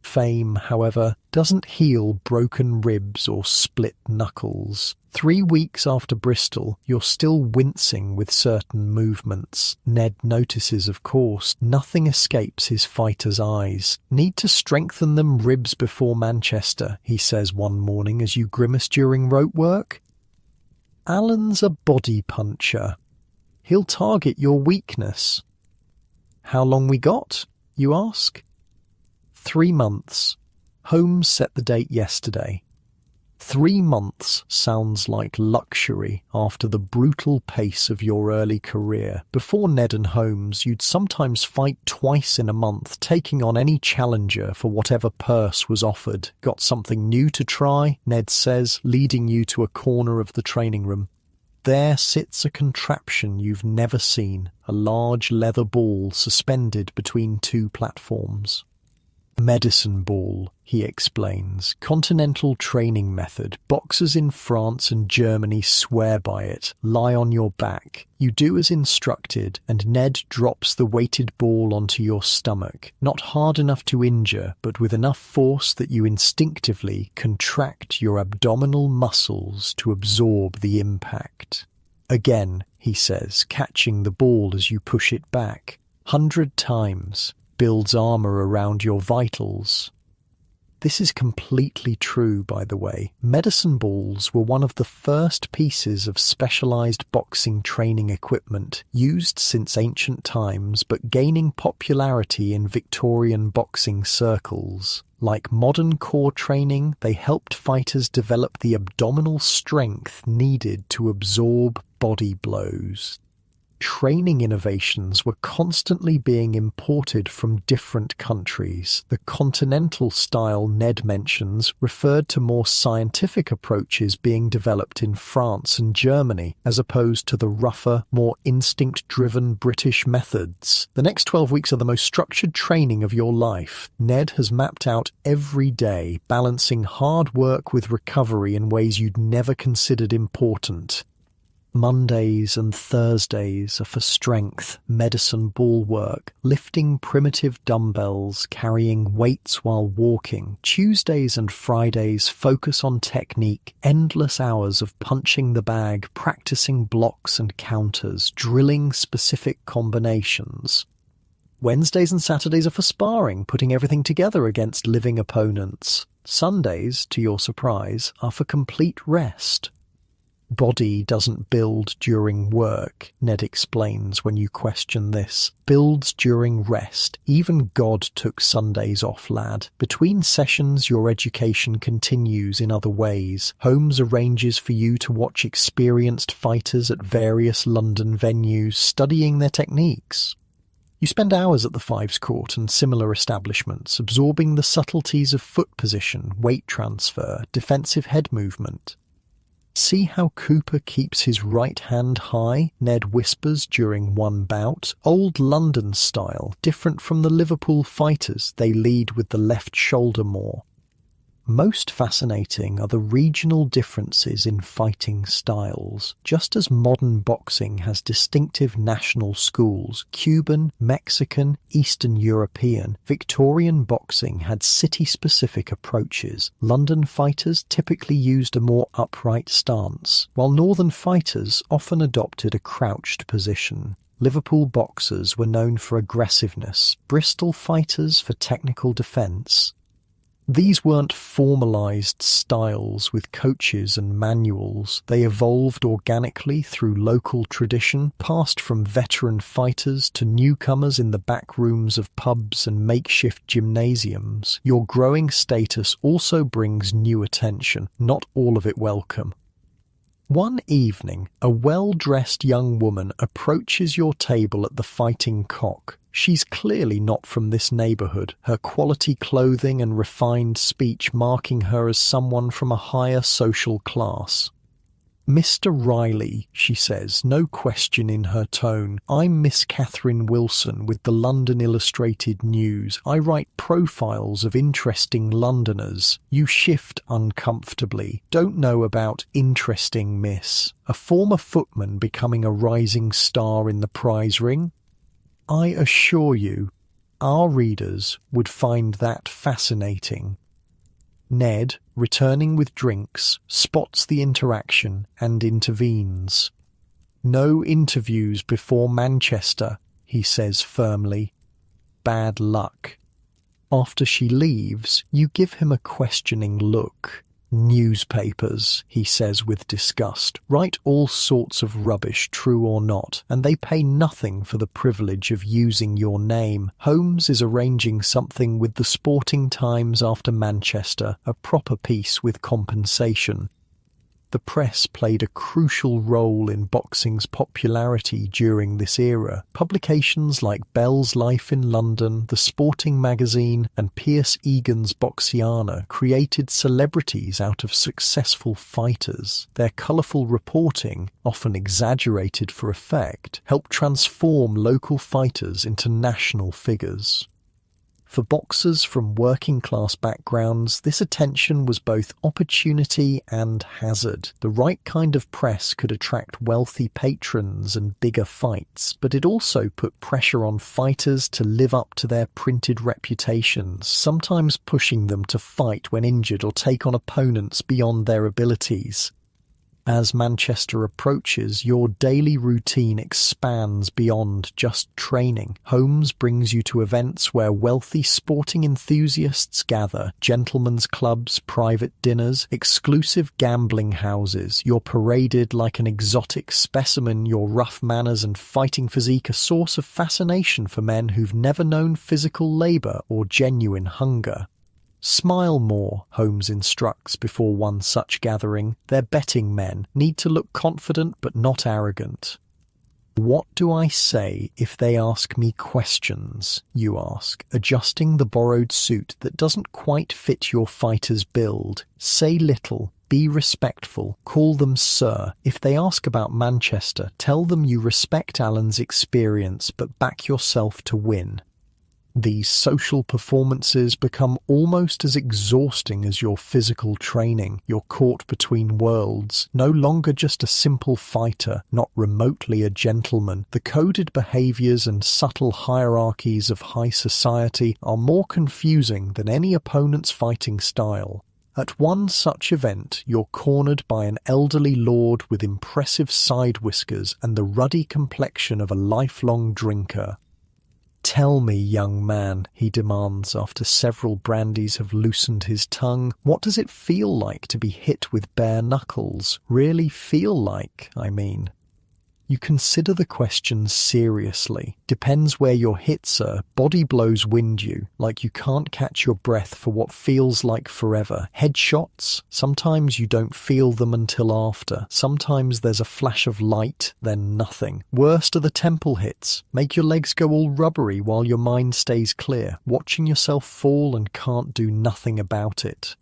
Fame, however, doesn't heal broken ribs or split knuckles. 3 weeks after Bristol, you're still wincing with certain movements. Ned notices, of course, nothing escapes his fighter's eyes. "Need to strengthen them ribs before Manchester," he says one morning as you grimace during rope work. Alan's a body puncher. He'll target your weakness. How long we got, you ask? 3 months. Holmes set the date yesterday. 3 months sounds like luxury after the brutal pace of your early career. Before Ned and Holmes, you'd sometimes fight twice in a month, taking on any challenger for whatever purse was offered. "Got something new to try?" Ned says, leading you to a corner of the training room. There sits a contraption you've never seen, a large leather ball suspended between 2 platforms. "Medicine ball," he explains. "Continental training method. Boxers in France and Germany swear by it. Lie on your back. You do as instructed, and Ned drops the weighted ball onto your stomach. Not hard enough to injure, but with enough force that you instinctively contract your abdominal muscles to absorb the impact. Again," he says, catching the ball as you push it back. 100 times. Builds armour around your vitals." This is completely true, by the way. Medicine balls were one of the first pieces of specialised boxing training equipment used since ancient times, but gaining popularity in Victorian boxing circles. Like modern core training, they helped fighters develop the abdominal strength needed to absorb body blows. Training innovations were constantly being imported from different countries. The continental style Ned mentions referred to more scientific approaches being developed in France and Germany, as opposed to the rougher, more instinct-driven British methods. The next 12 weeks are the most structured training of your life. Ned has mapped out every day, balancing hard work with recovery in ways you'd never considered important. Mondays and Thursdays are for strength, medicine ball work, lifting primitive dumbbells, carrying weights while walking. Tuesdays and Fridays focus on technique, endless hours of punching the bag, practicing blocks and counters, drilling specific combinations. Wednesdays and Saturdays are for sparring, putting everything together against living opponents. Sundays, to your surprise, are for complete rest. Body doesn't build during work, Ned explains when you question this. Builds during rest. Even God took Sundays off, lad. Between sessions, your education continues in other ways. Holmes arranges for you to watch experienced fighters at various London venues, studying their techniques. You spend hours at the Fives Court and similar establishments, absorbing the subtleties of foot position, weight transfer, defensive head movement. "See how Cooper keeps his right hand high?" Ned whispers during one bout. "Old London style, different from the Liverpool fighters. They lead with the left shoulder more." Most fascinating are the regional differences in fighting styles. Just as modern boxing has distinctive national schools, Cuban, Mexican, Eastern European, Victorian boxing had city-specific approaches. London fighters typically used a more upright stance, while northern fighters often adopted a crouched position. Liverpool boxers were known for aggressiveness, Bristol fighters for technical defence. These weren't formalised styles with coaches and manuals. They evolved organically through local tradition, passed from veteran fighters to newcomers in the back rooms of pubs and makeshift gymnasiums. Your growing status also brings new attention, not all of it welcome. One evening, a well-dressed young woman approaches your table at the Fighting Cock. She's clearly not from this neighbourhood, her quality clothing and refined speech marking her as someone from a higher social class. "Mr. Riley," she says, no question in her tone. "I'm Miss Catherine Wilson with the London Illustrated News. I write profiles of interesting Londoners." You shift uncomfortably. "Don't know about interesting, miss. A former footman becoming a rising star in the prize ring?" "I assure you." Our readers would find that fascinating. Ned, returning with drinks, spots the interaction and intervenes. "No interviews before Manchester," he says firmly. "Bad luck." After she leaves, you give him a questioning look. "Newspapers," he says with disgust, "write all sorts of rubbish, true or not, and they pay nothing for the privilege of using your name. Holmes is arranging something with the Sporting Times after Manchester, a proper piece with compensation." The press played a crucial role in boxing's popularity during this era. Publications like Bell's Life in London, The Sporting Magazine, and Pierce Egan's Boxiana created celebrities out of successful fighters. Their colourful reporting, often exaggerated for effect, helped transform local fighters into national figures. For boxers from working-class backgrounds, this attention was both opportunity and hazard. The right kind of press could attract wealthy patrons and bigger fights, but it also put pressure on fighters to live up to their printed reputations, sometimes pushing them to fight when injured or take on opponents beyond their abilities. As Manchester approaches, your daily routine expands beyond just training. Holmes brings you to events where wealthy sporting enthusiasts gather, gentlemen's clubs, private dinners, exclusive gambling houses. You're paraded like an exotic specimen, your rough manners and fighting physique a source of fascination for men who've never known physical labour or genuine hunger. "Smile more," Holmes instructs before one such gathering. "They're betting men, need to look confident but not arrogant." "What do I say if they ask me questions?" you ask, adjusting the borrowed suit that doesn't quite fit your fighter's build. Say little, be respectful, call them sir. If they ask about Manchester, tell them you respect Alan's experience but back yourself to win. These social performances become almost as exhausting as your physical training. You're caught between worlds, no longer just a simple fighter, not remotely a gentleman. The coded behaviours and subtle hierarchies of high society are more confusing than any opponent's fighting style. At one such event, you're cornered by an elderly lord with impressive side whiskers and the ruddy complexion of a lifelong drinker. "Tell me, young man," he demands after several brandies have loosened his tongue, "what does it feel like to be hit with bare knuckles? Really feel like, I mean." You consider the question seriously. Depends where you're hit, sir. Body blows wind you, like you can't catch your breath for what feels like forever. Headshots? Sometimes you don't feel them until after. Sometimes there's a flash of light, then nothing. Worst are the temple hits. Make your legs go all rubbery while your mind stays clear, watching yourself fall and can't do nothing about it.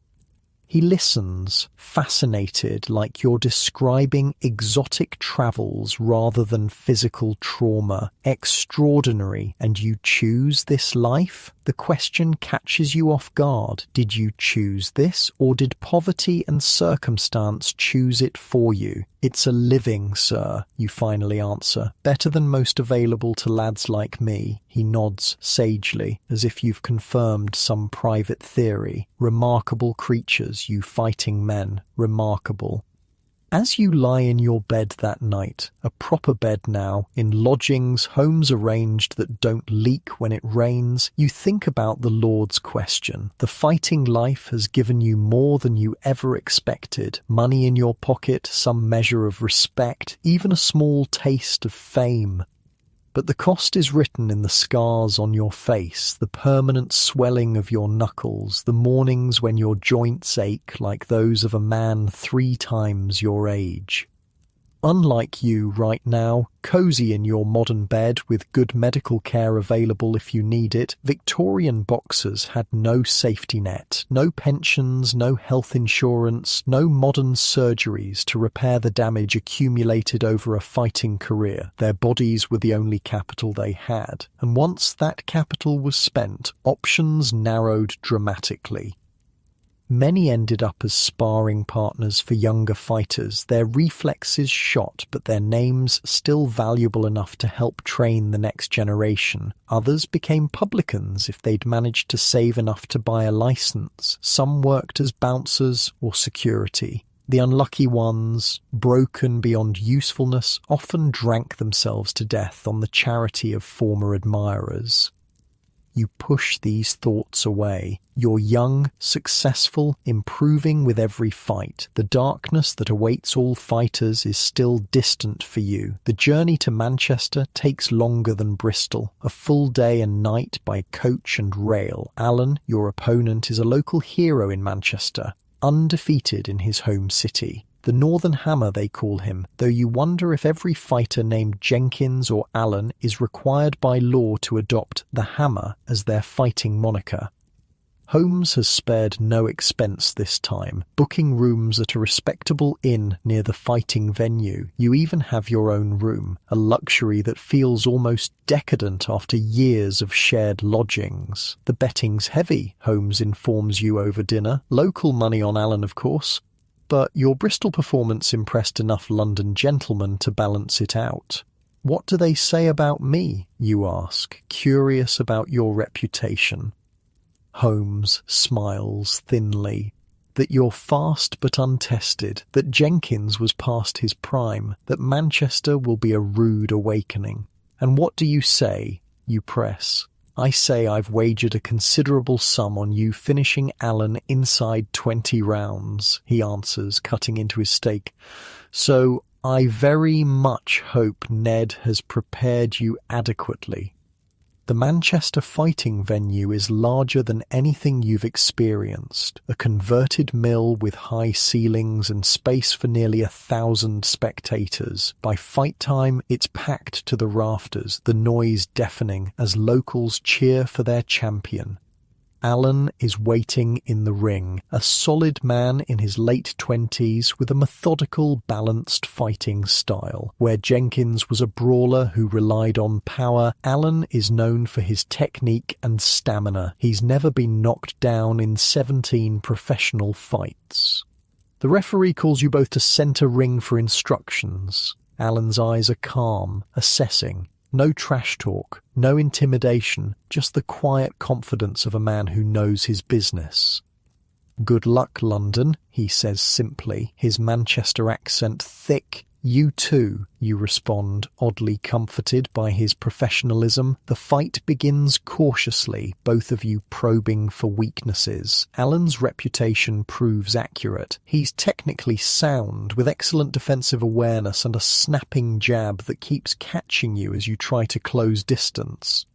He listens, fascinated, like you're describing exotic travels rather than physical trauma. Extraordinary, and you choose this life? The question catches you off guard. Did you choose this, or did poverty and circumstance choose it for you? "It's a living, sir," you finally answer. "Better than most available to lads like me." He nods sagely, as if you've confirmed some private theory. Remarkable creatures, you fighting men. Remarkable. As you lie in your bed that night, a proper bed now, in lodgings, homes arranged that don't leak when it rains, you think about the Lord's question. The fighting life has given you more than you ever expected. Money in your pocket, some measure of respect, even a small taste of fame. But the cost is written in the scars on your face, the permanent swelling of your knuckles, the mornings when your joints ache like those of a man 3 times your age. Unlike you right now, cosy in your modern bed with good medical care available if you need it, Victorian boxers had no safety net, no pensions, no health insurance, no modern surgeries to repair the damage accumulated over a fighting career. Their bodies were the only capital they had, and once that capital was spent, options narrowed dramatically. Many ended up as sparring partners for younger fighters, their reflexes shot but their names still valuable enough to help train the next generation. Others became publicans if they'd managed to save enough to buy a license. Some worked as bouncers or security. The unlucky ones, broken beyond usefulness, often drank themselves to death on the charity of former admirers. You push these thoughts away. You're young, successful, improving with every fight. The darkness that awaits all fighters is still distant for you. The journey to Manchester takes longer than Bristol. A full day and night by coach and rail. Alan, your opponent, is a local hero in Manchester, undefeated in his home city. The Northern Hammer, they call him, though you wonder if every fighter named Jenkins or Allen is required by law to adopt the Hammer as their fighting moniker. Holmes has spared no expense this time, booking rooms at a respectable inn near the fighting venue. You even have your own room, a luxury that feels almost decadent after years of shared lodgings. The betting's heavy, Holmes informs you over dinner. Local money on Allen, of course. But your Bristol performance impressed enough London gentlemen to balance it out. What do they say about me, you ask, curious about your reputation? Holmes smiles thinly. That you're fast but untested, that Jenkins was past his prime, that Manchester will be a rude awakening. And what do you say? You press. I say I've wagered a considerable sum on you finishing Allen inside 20 rounds, he answers, cutting into his steak. So I very much hope Ned has prepared you adequately. The Manchester fighting venue is larger than anything you've experienced, a converted mill with high ceilings and space for nearly 1,000 spectators. By fight time, it's packed to the rafters, the noise deafening as locals cheer for their champion. Allen is waiting in the ring, a solid man in his late 20s with a methodical, balanced fighting style. Where Jenkins was a brawler who relied on power, Allen is known for his technique and stamina. He's never been knocked down in 17 professional fights. The referee calls you both to centre ring for instructions. Allen's eyes are calm, assessing. No trash talk, no intimidation, just the quiet confidence of a man who knows his business. Good luck, London, he says simply, his Manchester accent thick. You too, you respond, oddly comforted by his professionalism. The fight begins cautiously, both of you probing for weaknesses. Allen's reputation proves accurate. He's technically sound, with excellent defensive awareness and a snapping jab that keeps catching you as you try to close distance.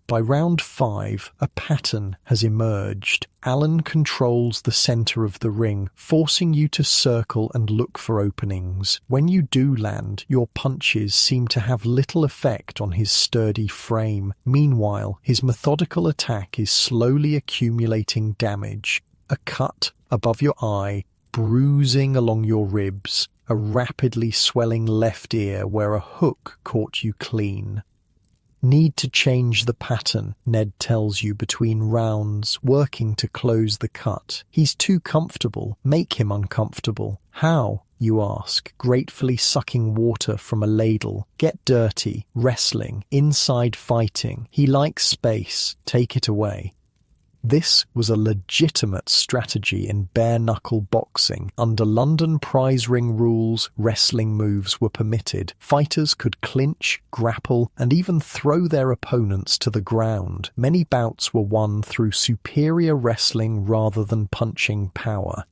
By round 5, a pattern has emerged. Allen controls the centre of the ring, forcing you to circle and look for openings. When you do land, your punches seem to have little effect on his sturdy frame. Meanwhile, his methodical attack is slowly accumulating damage. A cut above your eye, bruising along your ribs, a rapidly swelling left ear where a hook caught you clean. Need to change the pattern, Ned tells you between rounds, working to close the cut. He's too comfortable. Make him uncomfortable. How? You ask, gratefully sucking water from a ladle. Get dirty, wrestling, inside fighting. He likes space. Take it away. This was a legitimate strategy in bare-knuckle boxing. Under London prize ring rules, wrestling moves were permitted. Fighters could clinch, grapple, and even throw their opponents to the ground. Many bouts were won through superior wrestling rather than punching power.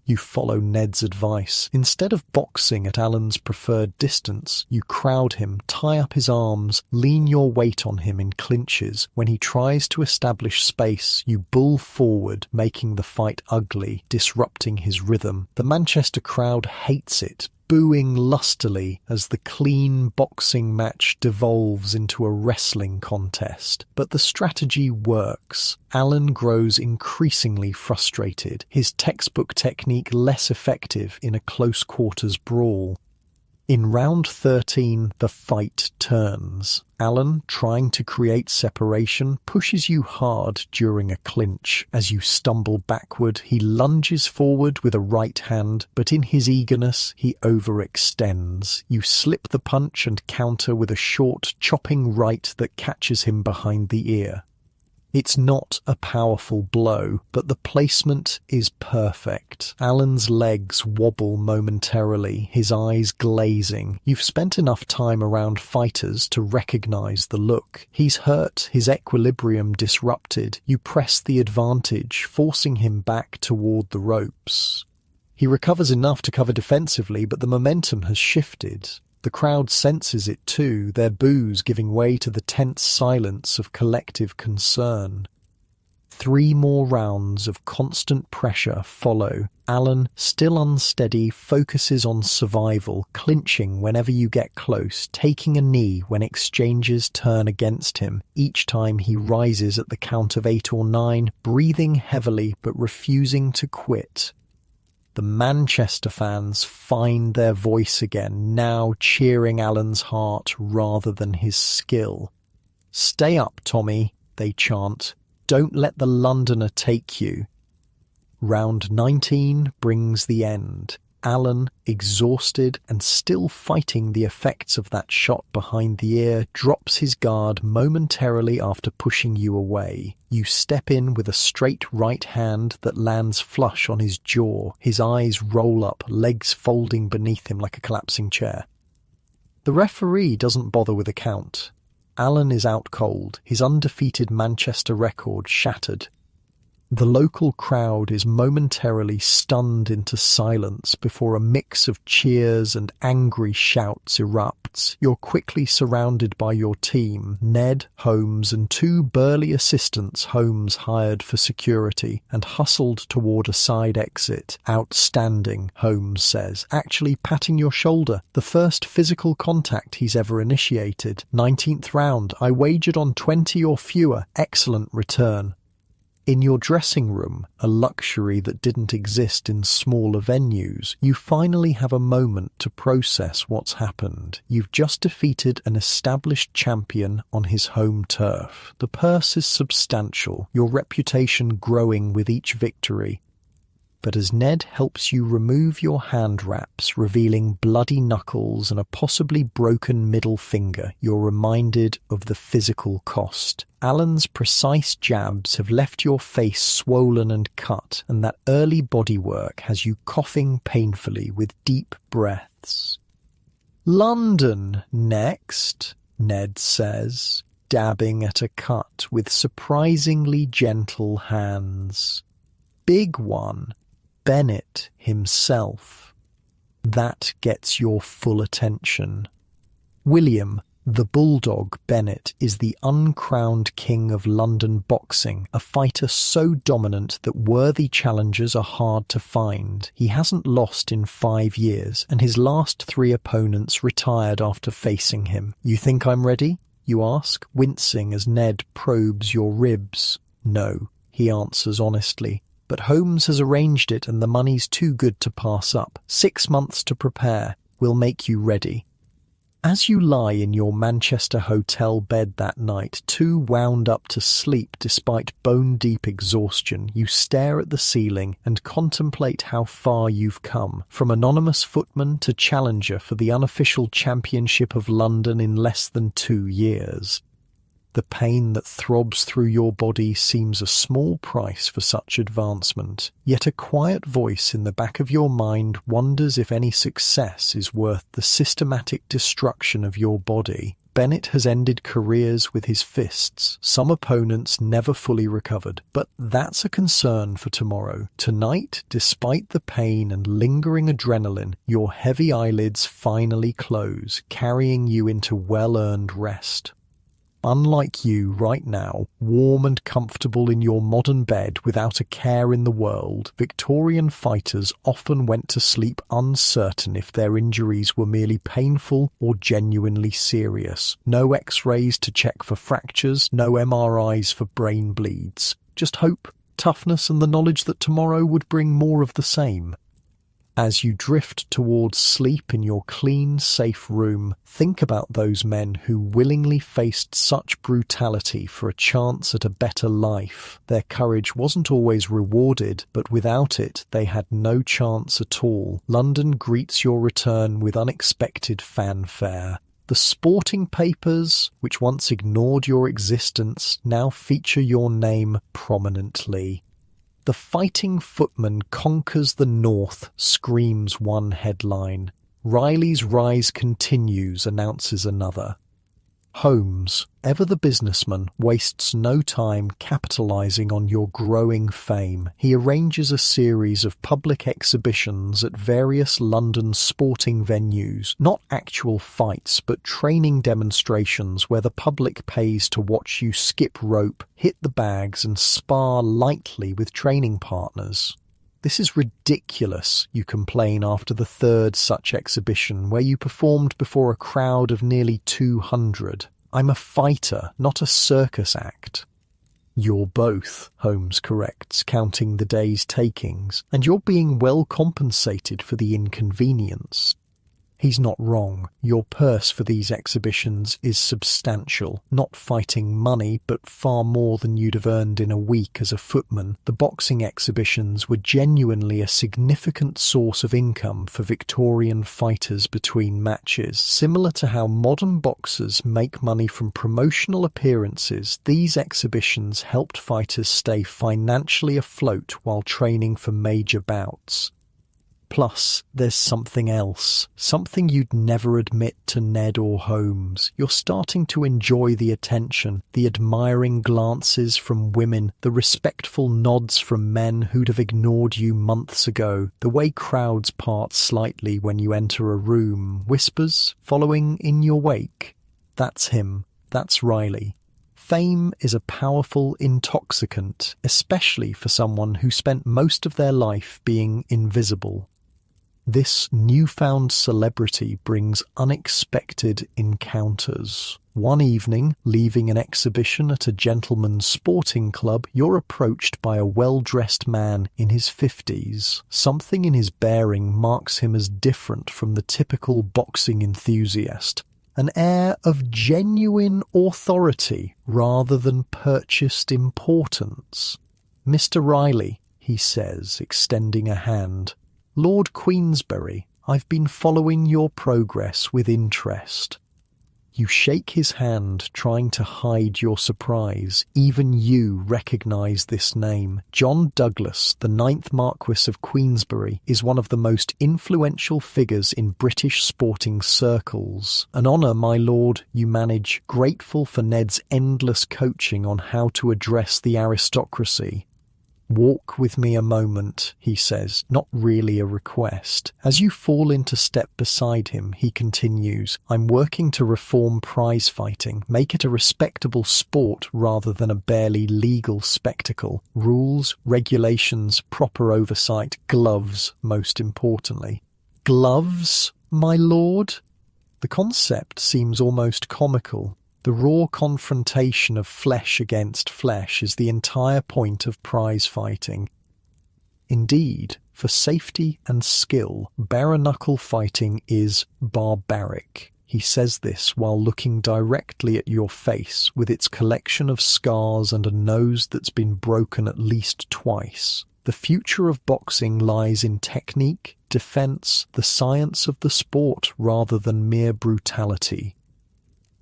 You follow Ned's advice. Instead of boxing at Allen's preferred distance, you crowd him, tie up his arms, lean your weight on him in clinches. When he tries to establish space, you bull forward, making the fight ugly, disrupting his rhythm. The Manchester crowd hates it, booing lustily as the clean boxing match devolves into a wrestling contest. But the strategy works. Allen grows increasingly frustrated, his textbook technique less effective in a close-quarters brawl. In round 13, the fight turns. Alan, trying to create separation, pushes you hard during a clinch. As you stumble backward, he lunges forward with a right hand, but in his eagerness, he overextends. You slip the punch and counter with a short, chopping right that catches him behind the ear. It's not a powerful blow, but the placement is perfect. Alan's legs wobble momentarily, his eyes glazing. You've spent enough time around fighters to recognize the look. He's hurt, his equilibrium disrupted. You press the advantage, forcing him back toward the ropes. He recovers enough to cover defensively, but the momentum has shifted. The crowd senses it too, their boos giving way to the tense silence of collective concern. 3 more rounds of constant pressure follow. Alan, still unsteady, focuses on survival, clinching whenever you get close, taking a knee when exchanges turn against him. Each time he rises at the count of 8 or 9, breathing heavily but refusing to quit. The Manchester fans find their voice again, now cheering Alan's heart rather than his skill. "Stay up, Tommy," they chant. "Don't let the Londoner take you." Round 19 brings the end. Alan, exhausted and still fighting the effects of that shot behind the ear, drops his guard momentarily after pushing you away. You step in with a straight right hand that lands flush on his jaw. His eyes roll up, legs folding beneath him like a collapsing chair. The referee doesn't bother with a count. Alan is out cold, his undefeated Manchester record shattered. The local crowd is momentarily stunned into silence before a mix of cheers and angry shouts erupts. You're quickly surrounded by your team, Ned, Holmes, and 2 burly assistants Holmes hired for security, and hustled toward a side exit. "Outstanding," Holmes says, actually patting your shoulder. "The first physical contact he's ever initiated. 19th round. I wagered on 20 or fewer. Excellent return." In your dressing room, a luxury that didn't exist in smaller venues, you finally have a moment to process what's happened. You've just defeated an established champion on his home turf. The purse is substantial, your reputation growing with each victory. But as Ned helps you remove your hand wraps, revealing bloody knuckles and a possibly broken middle finger, you're reminded of the physical cost. Alan's precise jabs have left your face swollen and cut, and that early bodywork has you coughing painfully with deep breaths. "London next," Ned says, dabbing at a cut with surprisingly gentle hands. "Big one. Bennett himself." That gets your full attention. William, the Bulldog Bennett, is the uncrowned king of London boxing, a fighter so dominant that worthy challengers are hard to find. He hasn't lost in 5 years, and his last 3 opponents retired after facing him. "You think I'm ready?" you ask, wincing as Ned probes your ribs. "No," he answers honestly. "But Holmes has arranged it and the money's too good to pass up. 6 months to prepare. We'll make you ready." As you lie in your Manchester hotel bed that night, too wound up to sleep despite bone-deep exhaustion, you stare at the ceiling and contemplate how far you've come, from anonymous footman to challenger for the unofficial championship of London in less than 2 years. The pain that throbs through your body seems a small price for such advancement, yet a quiet voice in the back of your mind wonders if any success is worth the systematic destruction of your body. Bennett has ended careers with his fists, some opponents never fully recovered, but that's a concern for tomorrow. Tonight, despite the pain and lingering adrenaline, your heavy eyelids finally close, carrying you into well-earned rest. Unlike you right now, warm and comfortable in your modern bed without a care in the world, Victorian fighters often went to sleep uncertain if their injuries were merely painful or genuinely serious. No X-rays to check for fractures, no MRIs for brain bleeds. Just hope, toughness, and the knowledge that tomorrow would bring more of the same. As you drift towards sleep in your clean, safe room, think about those men who willingly faced such brutality for a chance at a better life. Their courage wasn't always rewarded, but without it, they had no chance at all. London greets your return with unexpected fanfare. The sporting papers, which once ignored your existence, now feature your name prominently. The fighting footman conquers the north, screams one headline. Riley's rise continues, announces another. Holmes, ever the businessman, wastes no time capitalizing on your growing fame. He arranges a series of public exhibitions at various London sporting venues, not actual fights, but training demonstrations where the public pays to watch you skip rope, hit the bags, and spar lightly with training partners. This is ridiculous, you complain after the third such exhibition, where you performed before a crowd of nearly 200. I'm a fighter, not a circus act. You're both, Holmes corrects, counting the day's takings, and you're being well compensated for the inconvenience. He's not wrong. Your purse for these exhibitions is substantial, not fighting money, but far more than you'd have earned in a week as a footman. The boxing exhibitions were genuinely a significant source of income for Victorian fighters between matches. Similar to how modern boxers make money from promotional appearances, these exhibitions helped fighters stay financially afloat while training for major bouts. Plus, there's something else, something you'd never admit to Ned or Holmes. You're starting to enjoy the attention, the admiring glances from women, the respectful nods from men who'd have ignored you months ago, the way crowds part slightly when you enter a room, whispers following in your wake. That's him, that's Riley. Fame is a powerful intoxicant, especially for someone who spent most of their life being invisible. This newfound celebrity brings unexpected encounters. One evening, leaving an exhibition at a gentleman's sporting club, you're approached by a well-dressed man in his 50s. Something in his bearing marks him as different from the typical boxing enthusiast. An air of genuine authority rather than purchased importance. "Mr. Riley," he says, extending a hand. "Lord Queensberry, I've been following your progress with interest." You shake his hand, trying to hide your surprise. Even you recognise this name. John Douglas, the 9th Marquess of Queensberry, is one of the most influential figures in British sporting circles. An honour, my lord, you manage, grateful for Ned's endless coaching on how to address the aristocracy. "Walk with me a moment," he says, not really a request. As you fall into step beside him, he continues, "I'm working to reform prize fighting, make it a respectable sport rather than a barely legal spectacle. Rules, regulations, proper oversight, gloves, most importantly." "Gloves, my lord?" The concept seems almost comical. The raw confrontation of flesh against flesh is the entire point of prize fighting. Indeed, for safety and skill, bare-knuckle fighting is barbaric. He says this while looking directly at your face, with its collection of scars and a nose that's been broken at least twice. The future of boxing lies in technique, defense, the science of the sport rather than mere brutality.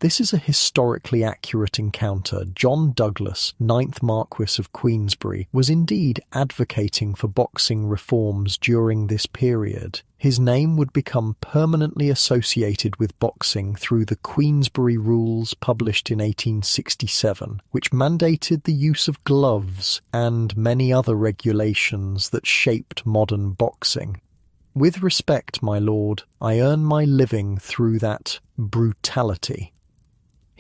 This is a historically accurate encounter. John Douglas, 9th Marquess of Queensberry, was indeed advocating for boxing reforms during this period. His name would become permanently associated with boxing through the Queensberry Rules published in 1867, which mandated the use of gloves and many other regulations that shaped modern boxing. "With respect, my lord, I earn my living through that brutality."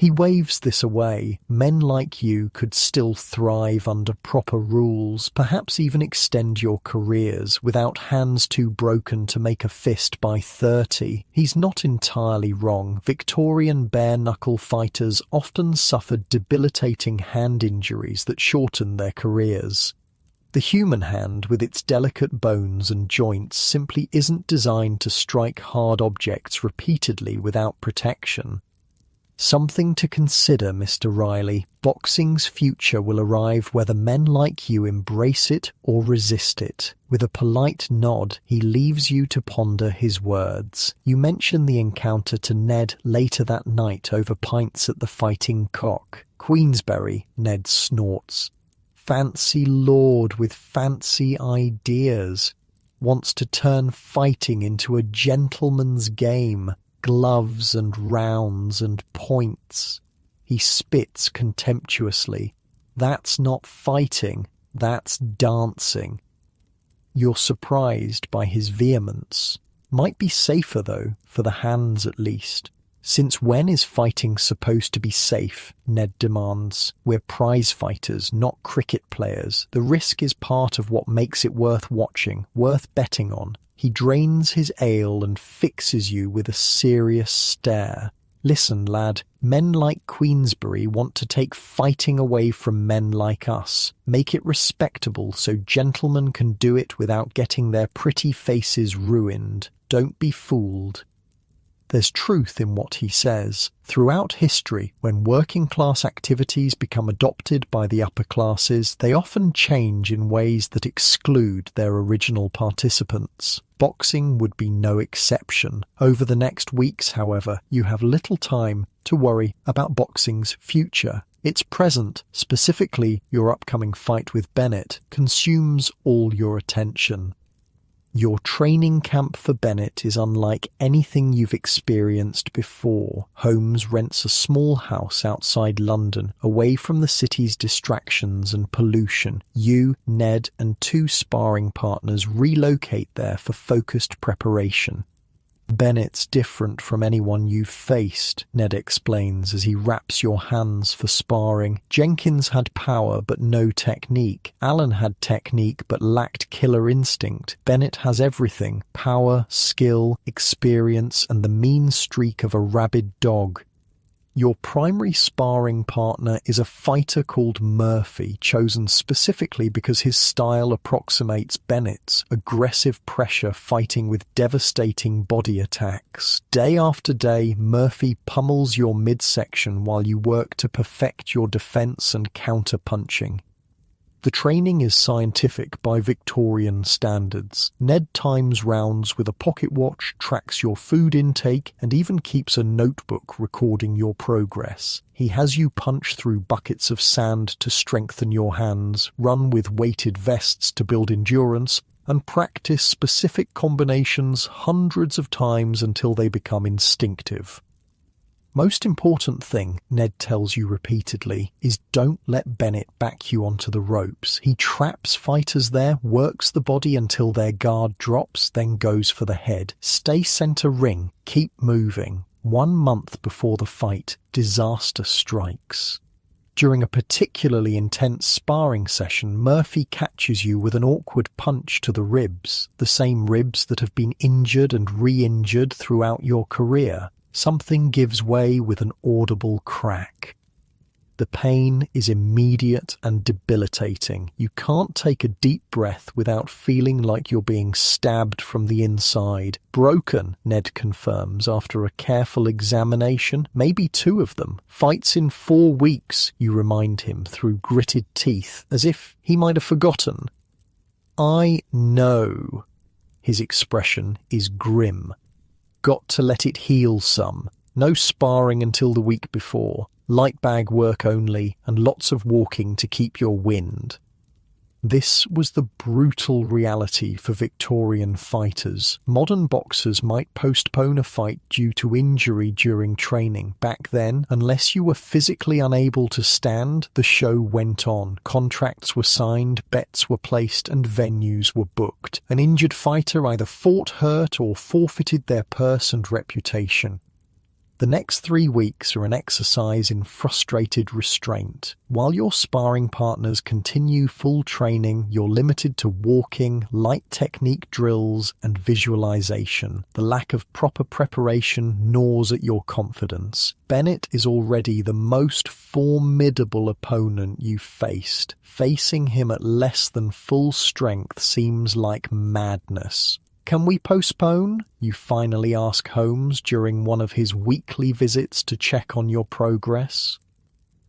He waves this away. Men like you could still thrive under proper rules, perhaps even extend your careers without hands too broken to make a fist by 30. He's not entirely wrong. Victorian bare-knuckle fighters often suffered debilitating hand injuries that shortened their careers. The human hand, with its delicate bones and joints, simply isn't designed to strike hard objects repeatedly without protection. Something to consider, Mr. Riley. Boxing's future will arrive whether men like you embrace it or resist it. With a polite nod, he leaves you to ponder his words. You mention the encounter to Ned later that night over pints at the Fighting Cock. Queensberry, Ned snorts. Fancy lord with fancy ideas. Wants to turn fighting into a gentleman's game. Gloves and rounds and points. He spits contemptuously. That's not fighting, that's dancing. You're surprised by his vehemence. Might be safer, though, for the hands at least. Since when is fighting supposed to be safe? Ned demands. We're prize fighters, not cricket players. The risk is part of what makes it worth watching, worth betting on. He drains his ale and fixes you with a serious stare. Listen, lad, men like Queensberry want to take fighting away from men like us. Make it respectable so gentlemen can do it without getting their pretty faces ruined. Don't be fooled. There's truth in what he says. Throughout history, when working-class activities become adopted by the upper classes, they often change in ways that exclude their original participants. Boxing would be no exception. Over the next weeks, however, you have little time to worry about boxing's future. Its present, specifically your upcoming fight with Bennett, consumes all your attention. Your training camp for Bennett is unlike anything you've experienced before. Holmes rents a small house outside London, away from the city's distractions and pollution. You, Ned, and 2 sparring partners relocate there for focused preparation. Bennett's different from anyone you've faced, Ned explains as he wraps your hands for sparring. Jenkins had power but no technique. Allen had technique but lacked killer instinct. Bennett has everything: power, skill, experience, and the mean streak of a rabid dog. Your primary sparring partner is a fighter called Murphy, chosen specifically because his style approximates Bennett's: aggressive pressure fighting with devastating body attacks. Day after day, Murphy pummels your midsection while you work to perfect your defense and counter-punching. The training is scientific by Victorian standards. Ned times rounds with a pocket watch, tracks your food intake, and even keeps a notebook recording your progress. He has you punch through buckets of sand to strengthen your hands, run with weighted vests to build endurance, and practice specific combinations hundreds of times until they become instinctive. Most important thing, Ned tells you repeatedly, is don't let Bennett back you onto the ropes. He traps fighters there, works the body until their guard drops, then goes for the head. Stay center ring, keep moving. 1 month before the fight, disaster strikes. During a particularly intense sparring session, Murphy catches you with an awkward punch to the ribs, the same ribs that have been injured and re-injured throughout your career. Something gives way with an audible crack. The pain is immediate and debilitating. You can't take a deep breath without feeling like you're being stabbed from the inside. Broken, Ned confirms after a careful examination, maybe 2 of them. Fights in 4 weeks, you remind him through gritted teeth, as if he might have forgotten. I know. His expression is grim. Got to let it heal some. No sparring until the week before. Light bag work only, and lots of walking to keep your wind. This was the brutal reality for Victorian fighters. Modern boxers might postpone a fight due to injury during training. Back then, unless you were physically unable to stand, the show went on. Contracts were signed, bets were placed, and venues were booked. An injured fighter either fought hurt or forfeited their purse and reputation. The next 3 weeks are an exercise in frustrated restraint. While your sparring partners continue full training, you're limited to walking, light technique drills, and visualization. The lack of proper preparation gnaws at your confidence. Bennett is already the most formidable opponent you've faced. Facing him at less than full strength seems like madness. "Can we postpone?" you finally ask Holmes during one of his weekly visits to check on your progress.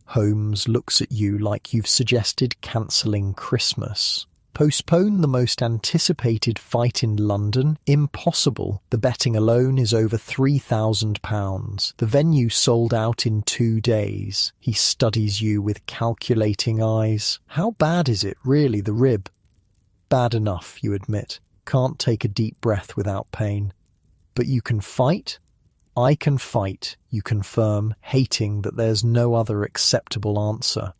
Holmes looks at you like you've suggested cancelling Christmas. "Postpone the most anticipated fight in London? Impossible. The betting alone is over £3,000. The venue sold out in 2 days. He studies you with calculating eyes. "How bad is it, really, the rib?" "Bad enough," you admit. "Can't take a deep breath without pain." "But you can fight?" "I can fight," you confirm, hating that there's no other acceptable answer.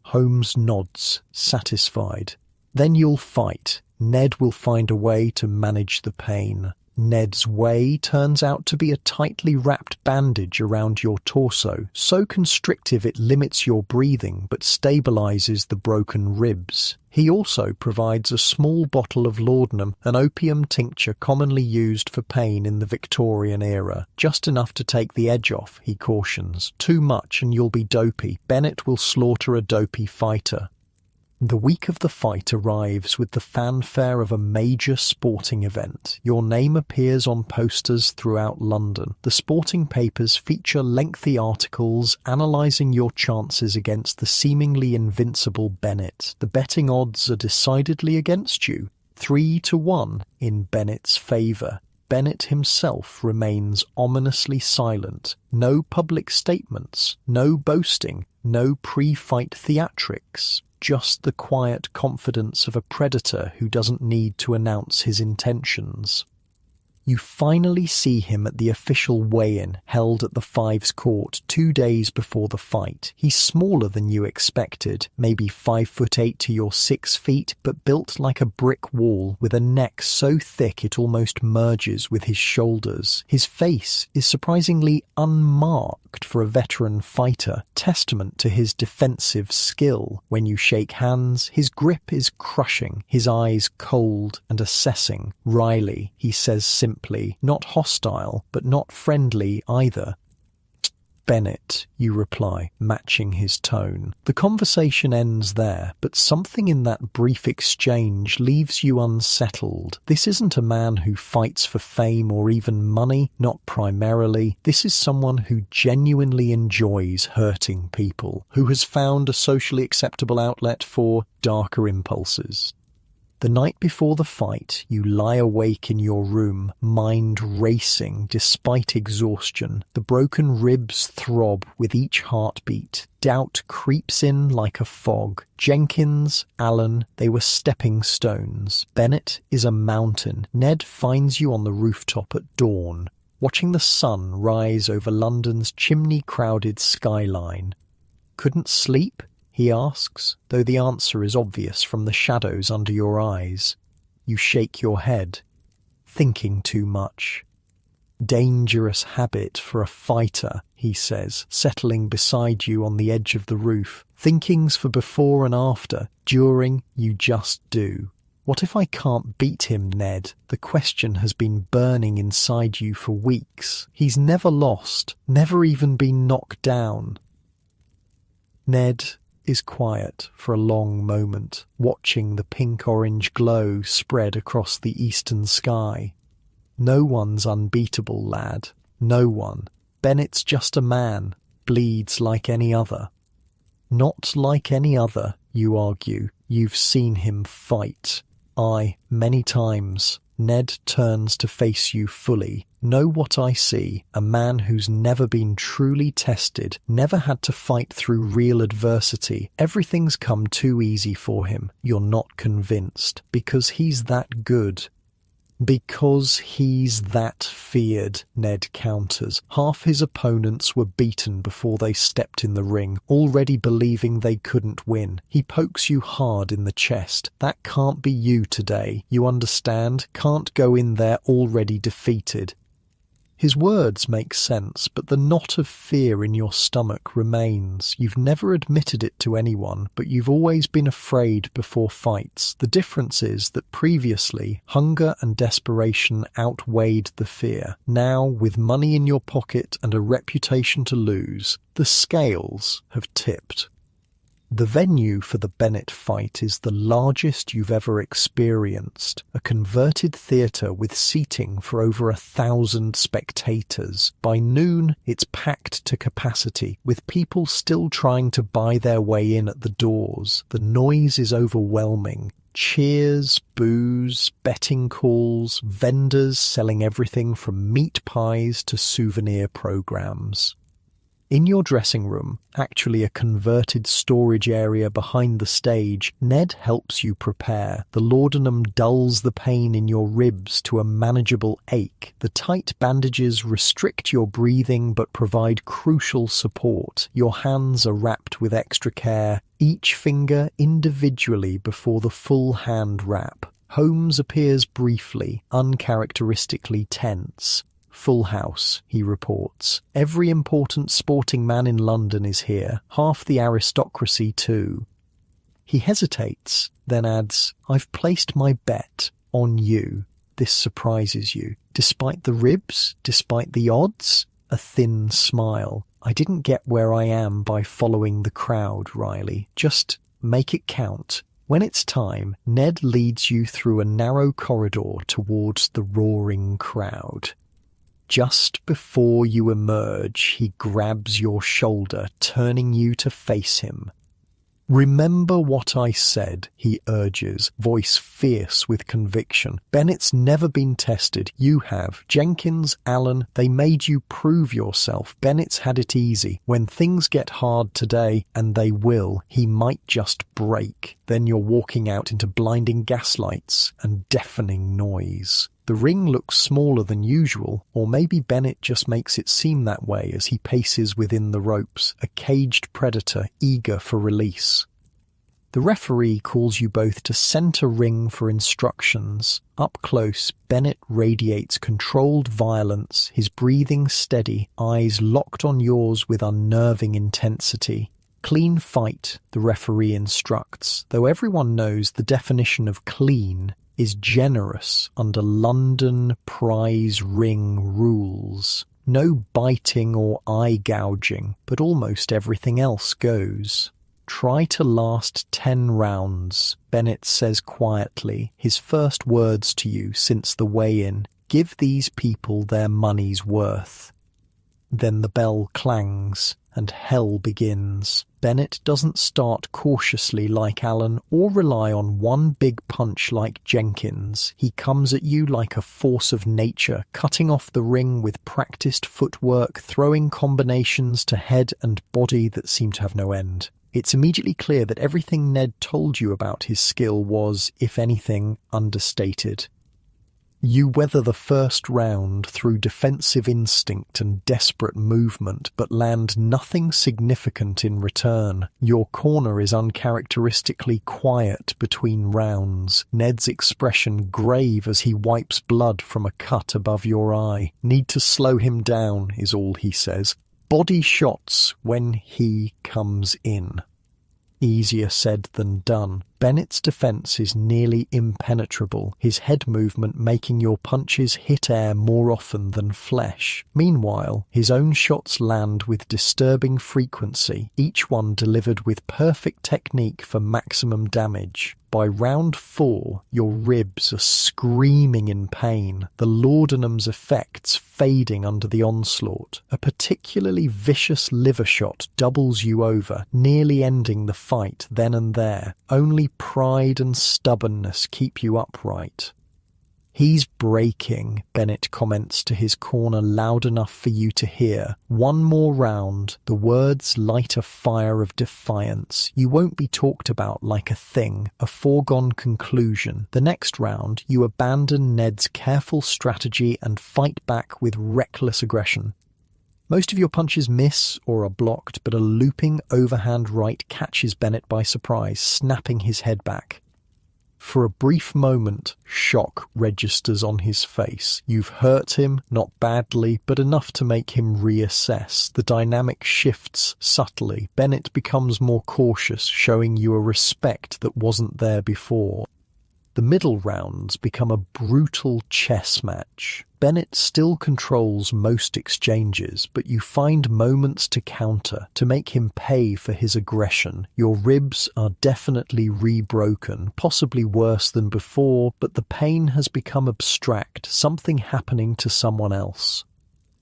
Holmes nods, satisfied. "Then you'll fight. Ned will find a way to manage the pain." Ned's way turns out to be a tightly wrapped bandage around your torso, so constrictive it limits your breathing but stabilizes the broken ribs. He also provides a small bottle of laudanum, an opium tincture commonly used for pain in the Victorian era. "Just enough to take the edge off," he cautions. "Too much and you'll be dopey. Bennett will slaughter a dopey fighter." The week of the fight arrives with the fanfare of a major sporting event. Your name appears on posters throughout London. The sporting papers feature lengthy articles analysing your chances against the seemingly invincible Bennett. The betting odds are decidedly against you, 3-1 in Bennett's favour. Bennett himself remains ominously silent. No public statements, no boasting, no pre-fight theatrics. Just the quiet confidence of a predator who doesn't need to announce his intentions. You finally see him at the official weigh-in held at the Fives Court 2 days before the fight. He's smaller than you expected, maybe 5'8" to your 6 feet, but built like a brick wall with a neck so thick it almost merges with his shoulders. His face is surprisingly unmarked for a veteran fighter, testament to his defensive skill. When you shake hands, his grip is crushing, his eyes cold and assessing. "Riley," he says simply, not hostile, but not friendly either. "Bennett," you reply, matching his tone. The conversation ends there, but something in that brief exchange leaves you unsettled. This isn't a man who fights for fame or even money, not primarily. This is someone who genuinely enjoys hurting people, who has found a socially acceptable outlet for darker impulses. The night before the fight, you lie awake in your room, mind racing despite exhaustion. The broken ribs throb with each heartbeat. Doubt creeps in like a fog. Jenkins, Allen, they were stepping stones. Bennett is a mountain. Ned finds you on the rooftop at dawn, watching the sun rise over London's chimney-crowded skyline. "Couldn't sleep?" he asks, though the answer is obvious from the shadows under your eyes. You shake your head. "Thinking too much." "Dangerous habit for a fighter," he says, settling beside you on the edge of the roof. "Thinking's for before and after. During, you just do." "What if I can't beat him, Ned?" The question has been burning inside you for weeks. He's never lost, never even been knocked down. Ned is quiet for a long moment, watching the pink-orange glow spread across the eastern sky. "No one's unbeatable, lad. No one. Bennett's just a man, bleeds like any other." "Not like any other," you argue. "You've seen him fight." "Aye, many times." Ned turns to face you fully. "Know what I see, a man who's never been truly tested, never had to fight through real adversity. Everything's come too easy for him." You're not convinced, because he's that good. "Because he's that feared," Ned counters. "Half his opponents were beaten before they stepped in the ring, already believing they couldn't win." He pokes you hard in the chest. "That can't be you today. You understand? Can't go in there already defeated." His words make sense, but the knot of fear in your stomach remains. You've never admitted it to anyone, but you've always been afraid before fights. The difference is that previously, hunger and desperation outweighed the fear. Now, with money in your pocket and a reputation to lose, the scales have tipped. The venue for the Bennett fight is the largest you've ever experienced, a converted theatre with seating for over 1,000 spectators. By noon, it's packed to capacity, with people still trying to buy their way in at the doors. The noise is overwhelming. Cheers, booze, betting calls, vendors selling everything from meat pies to souvenir programs. In your dressing room, actually a converted storage area behind the stage, Ned helps you prepare. The laudanum dulls the pain in your ribs to a manageable ache. The tight bandages restrict your breathing but provide crucial support. Your hands are wrapped with extra care, each finger individually before the full hand wrap. Holmes appears briefly, uncharacteristically tense. "Full house," he reports. "Every important sporting man in London is here, half the aristocracy too." He hesitates, then adds, "I've placed my bet on you. This surprises you. Despite the ribs, despite the odds?" A thin smile. "I didn't get where I am by following the crowd, Riley. Just make it count." When it's time, Ned leads you through a narrow corridor towards the roaring crowd. Just before you emerge, he grabs your shoulder, turning you to face him. "Remember what I said," he urges, voice fierce with conviction. "Bennett's never been tested. You have. Jenkins, Allen, they made you prove yourself. Bennett's had it easy. When things get hard today, and they will, he might just break. Then you're walking out into blinding gaslights and deafening noise." The ring looks smaller than usual, or maybe Bennett just makes it seem that way as he paces within the ropes, a caged predator eager for release. The referee calls you both to center ring for instructions. Up close, Bennett radiates controlled violence, his breathing steady, eyes locked on yours with unnerving intensity. "Clean fight," the referee instructs, though everyone knows the definition of clean is generous under London prize ring rules. No biting or eye gouging, but almost everything else goes. "Try to last 10 rounds, Bennett says quietly, his first words to you since the weigh-in. "Give these people their money's worth." Then the bell clangs, and hell begins. Bennett doesn't start cautiously like Allen or rely on one big punch like Jenkins. He comes at you like a force of nature, cutting off the ring with practiced footwork, throwing combinations to head and body that seem to have no end. It's immediately clear that everything Ned told you about his skill was, if anything, understated. You weather the first round through defensive instinct and desperate movement, but land nothing significant in return. Your corner is uncharacteristically quiet between rounds, Ned's expression grave as he wipes blood from a cut above your eye. "Need to slow him down," is all he says. "Body shots when he comes in." Easier said than done. Bennett's defense is nearly impenetrable, his head movement making your punches hit air more often than flesh. Meanwhile, his own shots land with disturbing frequency, each one delivered with perfect technique for maximum damage. By round 4, your ribs are screaming in pain, the laudanum's effects fading under the onslaught. A particularly vicious liver shot doubles you over, nearly ending the fight then and there. Only pride and stubbornness keep you upright. "He's breaking," Bennett comments to his corner loud enough for you to hear. "One more round." The words light a fire of defiance. You won't be talked about like a thing, a foregone conclusion. The next round, you abandon Ned's careful strategy and fight back with reckless aggression. Most of your punches miss or are blocked, but a looping overhand right catches Bennett by surprise, snapping his head back. For a brief moment, shock registers on his face. You've hurt him, not badly, but enough to make him reassess. The dynamic shifts subtly. Bennett becomes more cautious, showing you a respect that wasn't there before. The middle rounds become a brutal chess match. Bennett still controls most exchanges, but you find moments to counter, to make him pay for his aggression. Your ribs are definitely rebroken, possibly worse than before, but the pain has become abstract, something happening to someone else.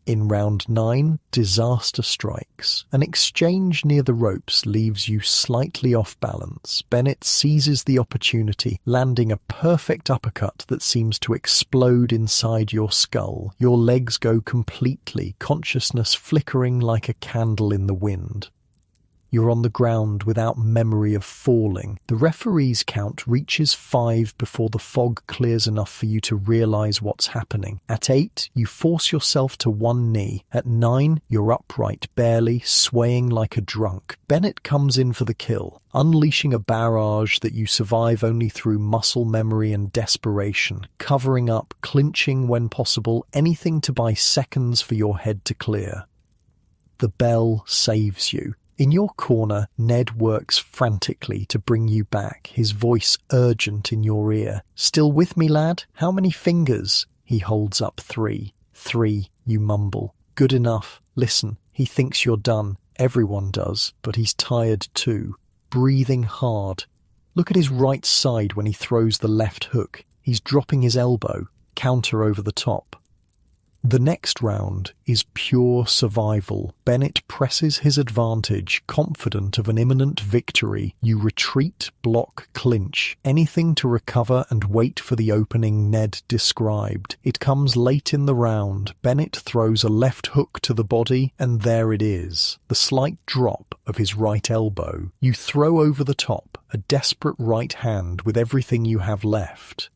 In round 9, disaster strikes. An exchange near the ropes leaves you slightly off balance. Bennett seizes the opportunity, landing a perfect uppercut that seems to explode inside your skull. Your legs go completely, consciousness flickering like a candle in the wind. You're on the ground without memory of falling. The referee's count reaches 5 before the fog clears enough for you to realize what's happening. At 8, you force yourself to one knee. At 9, you're upright, barely, swaying like a drunk. Bennett comes in for the kill, unleashing a barrage that you survive only through muscle memory and desperation, covering up, clinching when possible, anything to buy seconds for your head to clear. The bell saves you. In your corner, Ned works frantically to bring you back, his voice urgent in your ear. "Still with me, lad? How many fingers?" He holds up 3. 3, you mumble. "Good enough. Listen, he thinks you're done. Everyone does, but he's tired too. Breathing hard. Look at his right side when he throws the left hook. He's dropping his elbow. Counter over the top." The next round is pure survival. Bennett presses his advantage, confident of an imminent victory. You retreat, block, clinch, anything to recover and wait for the opening Ned described. It comes late in the round. Bennett throws a left hook to the body, and there it is, the slight drop of his right elbow. You throw over the top, a desperate right hand with everything you have left.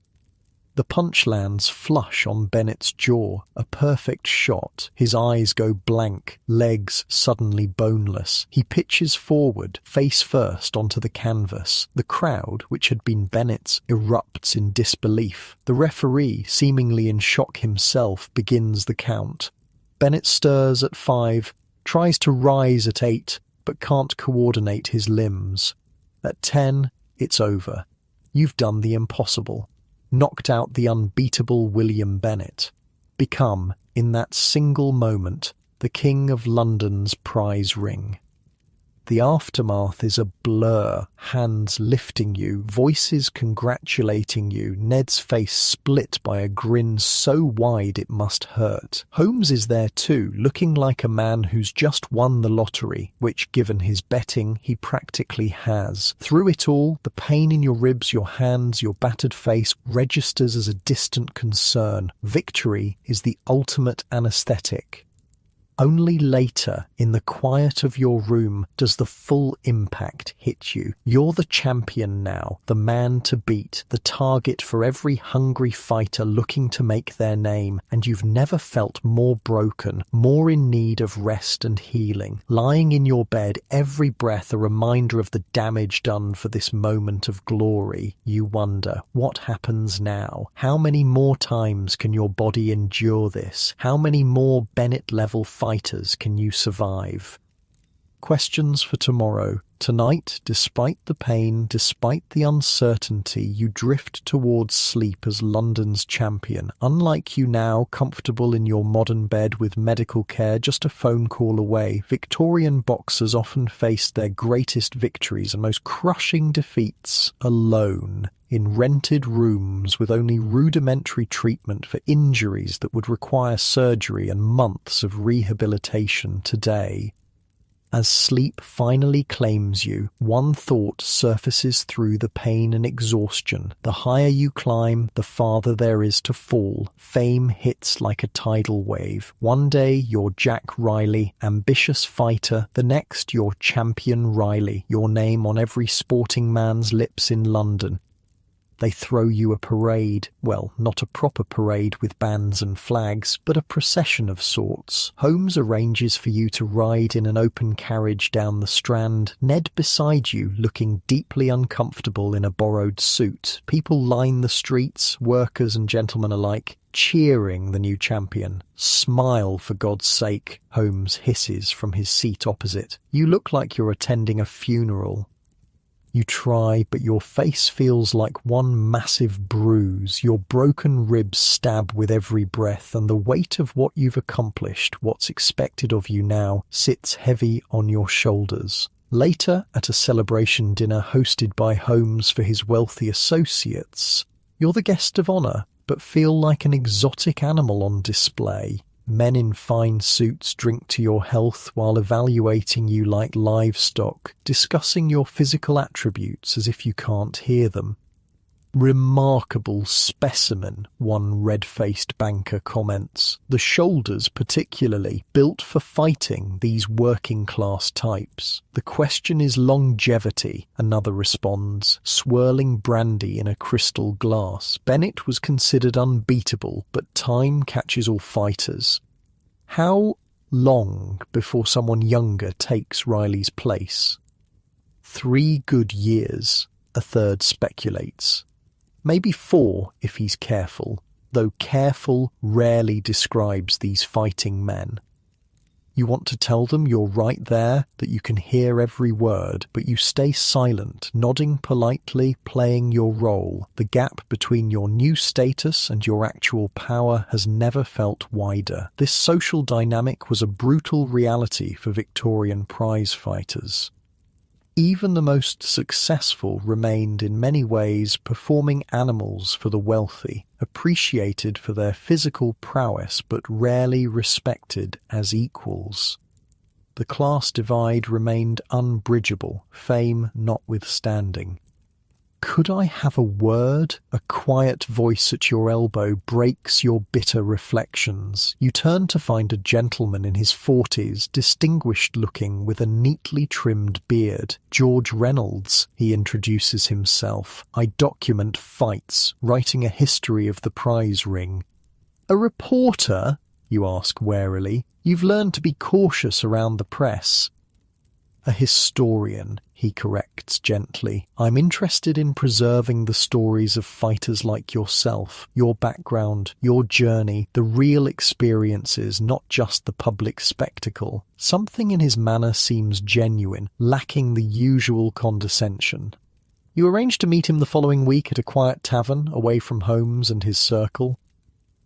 The punch lands flush on Bennett's jaw, a perfect shot. His eyes go blank, legs suddenly boneless. He pitches forward, face first onto the canvas. The crowd, which had been Bennett's, erupts in disbelief. The referee, seemingly in shock himself, begins the count. Bennett stirs at 5, tries to rise at 8, but can't coordinate his limbs. At 10, it's over. You've done the impossible. Knocked out the unbeatable William Bennett. Become, in that single moment, the King of London's prize ring. The aftermath is a blur, hands lifting you, voices congratulating you, Ned's face split by a grin so wide it must hurt. Holmes is there too, looking like a man who's just won the lottery, which, given his betting, he practically has. Through it all, the pain in your ribs, your hands, your battered face registers as a distant concern. Victory is the ultimate anesthetic. Only later, in the quiet of your room, does the full impact hit you. You're the champion now, the man to beat, the target for every hungry fighter looking to make their name, and you've never felt more broken, more in need of rest and healing. Lying in your bed, every breath a reminder of the damage done for this moment of glory. You wonder, what happens now? How many more times can your body endure this? How many more Bennett-level fighters can you survive? Questions for tomorrow. Tonight, despite the pain, despite the uncertainty, you drift towards sleep as London's champion. Unlike you now, comfortable in your modern bed with medical care just a phone call away, Victorian boxers often faced their greatest victories and most crushing defeats alone, in rented rooms with only rudimentary treatment for injuries that would require surgery and months of rehabilitation today. As sleep finally claims you, one thought surfaces through the pain and exhaustion. The higher you climb, the farther there is to fall. Fame hits like a tidal wave. One day you're Jack Riley, ambitious fighter. The next you're Champion Riley, your name on every sporting man's lips in London. They throw you a parade. Well, not a proper parade with bands and flags, but a procession of sorts. Holmes arranges for you to ride in an open carriage down the Strand, Ned beside you looking deeply uncomfortable in a borrowed suit. People line the streets, workers and gentlemen alike, cheering the new champion. "Smile, for God's sake," Holmes hisses from his seat opposite. "You look like you're attending a funeral." You try, but your face feels like one massive bruise. Your broken ribs stab with every breath, and the weight of what you've accomplished, what's expected of you now, sits heavy on your shoulders. Later, at a celebration dinner hosted by Holmes for his wealthy associates, you're the guest of honour, but feel like an exotic animal on display. Men in fine suits drink to your health while evaluating you like livestock, discussing your physical attributes as if you can't hear them. "Remarkable specimen," one red-faced banker comments. "The shoulders particularly, built for fighting these working-class types." "The question is longevity," another responds, swirling brandy in a crystal glass. "Bennett was considered unbeatable, but time catches all fighters." How long before someone younger takes Riley's place? 3 good years, a third speculates. Maybe 4 if he's careful, though careful rarely describes these fighting men. You want to tell them you're right there, that you can hear every word, but you stay silent, nodding politely, playing your role. The gap between your new status and your actual power has never felt wider. This social dynamic was a brutal reality for Victorian prize fighters. Even the most successful remained in many ways performing animals for the wealthy, appreciated for their physical prowess but rarely respected as equals. The class divide remained unbridgeable, fame notwithstanding. "Could I have a word?" A quiet voice at your elbow breaks your bitter reflections. You turn to find a gentleman in his 40s, distinguished-looking with a neatly trimmed beard. "George Reynolds," he introduces himself. "I document fights, writing a history of the prize ring." "A reporter?" you ask warily. "You've learned to be cautious around the press." "A historian," he corrects gently. "I'm interested in preserving the stories of fighters like yourself, your background, your journey, the real experiences, not just the public spectacle." Something in his manner seems genuine, lacking the usual condescension. You arrange to meet him the following week at a quiet tavern, away from Holmes and his circle.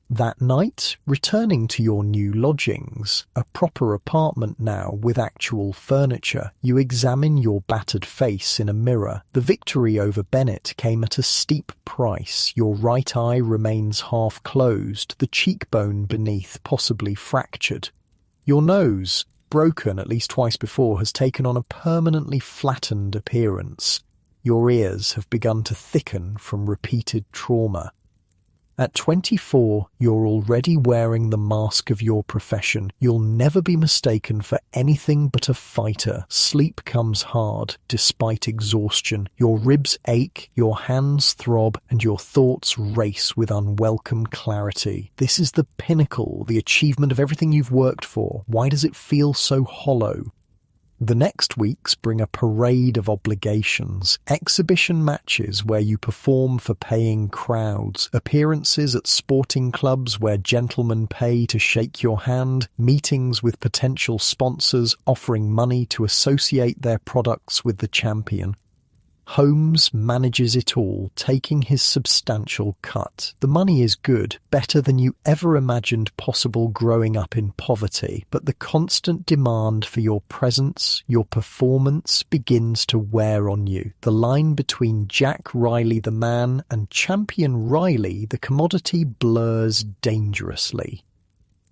That night, returning to your new lodgings, a proper apartment now with actual furniture, you examine your battered face in a mirror. The victory over Bennett came at a steep price. Your right eye remains half closed, the cheekbone beneath possibly fractured. Your nose, broken at least twice before, has taken on a permanently flattened appearance. Your ears have begun to thicken from repeated trauma. At 24, you're already wearing the mask of your profession. You'll never be mistaken for anything but a fighter. Sleep comes hard, despite exhaustion. Your ribs ache, your hands throb, and your thoughts race with unwelcome clarity. This is the pinnacle, the achievement of everything you've worked for. Why does it feel so hollow? The next weeks bring a parade of obligations, exhibition matches where you perform for paying crowds, appearances at sporting clubs where gentlemen pay to shake your hand, meetings with potential sponsors offering money to associate their products with the champion. Holmes manages it all, taking his substantial cut. The money is good, better than you ever imagined possible growing up in poverty, but the constant demand for your presence, your performance, begins to wear on you. The line between Jack Riley the man and Champion Riley the commodity blurs dangerously.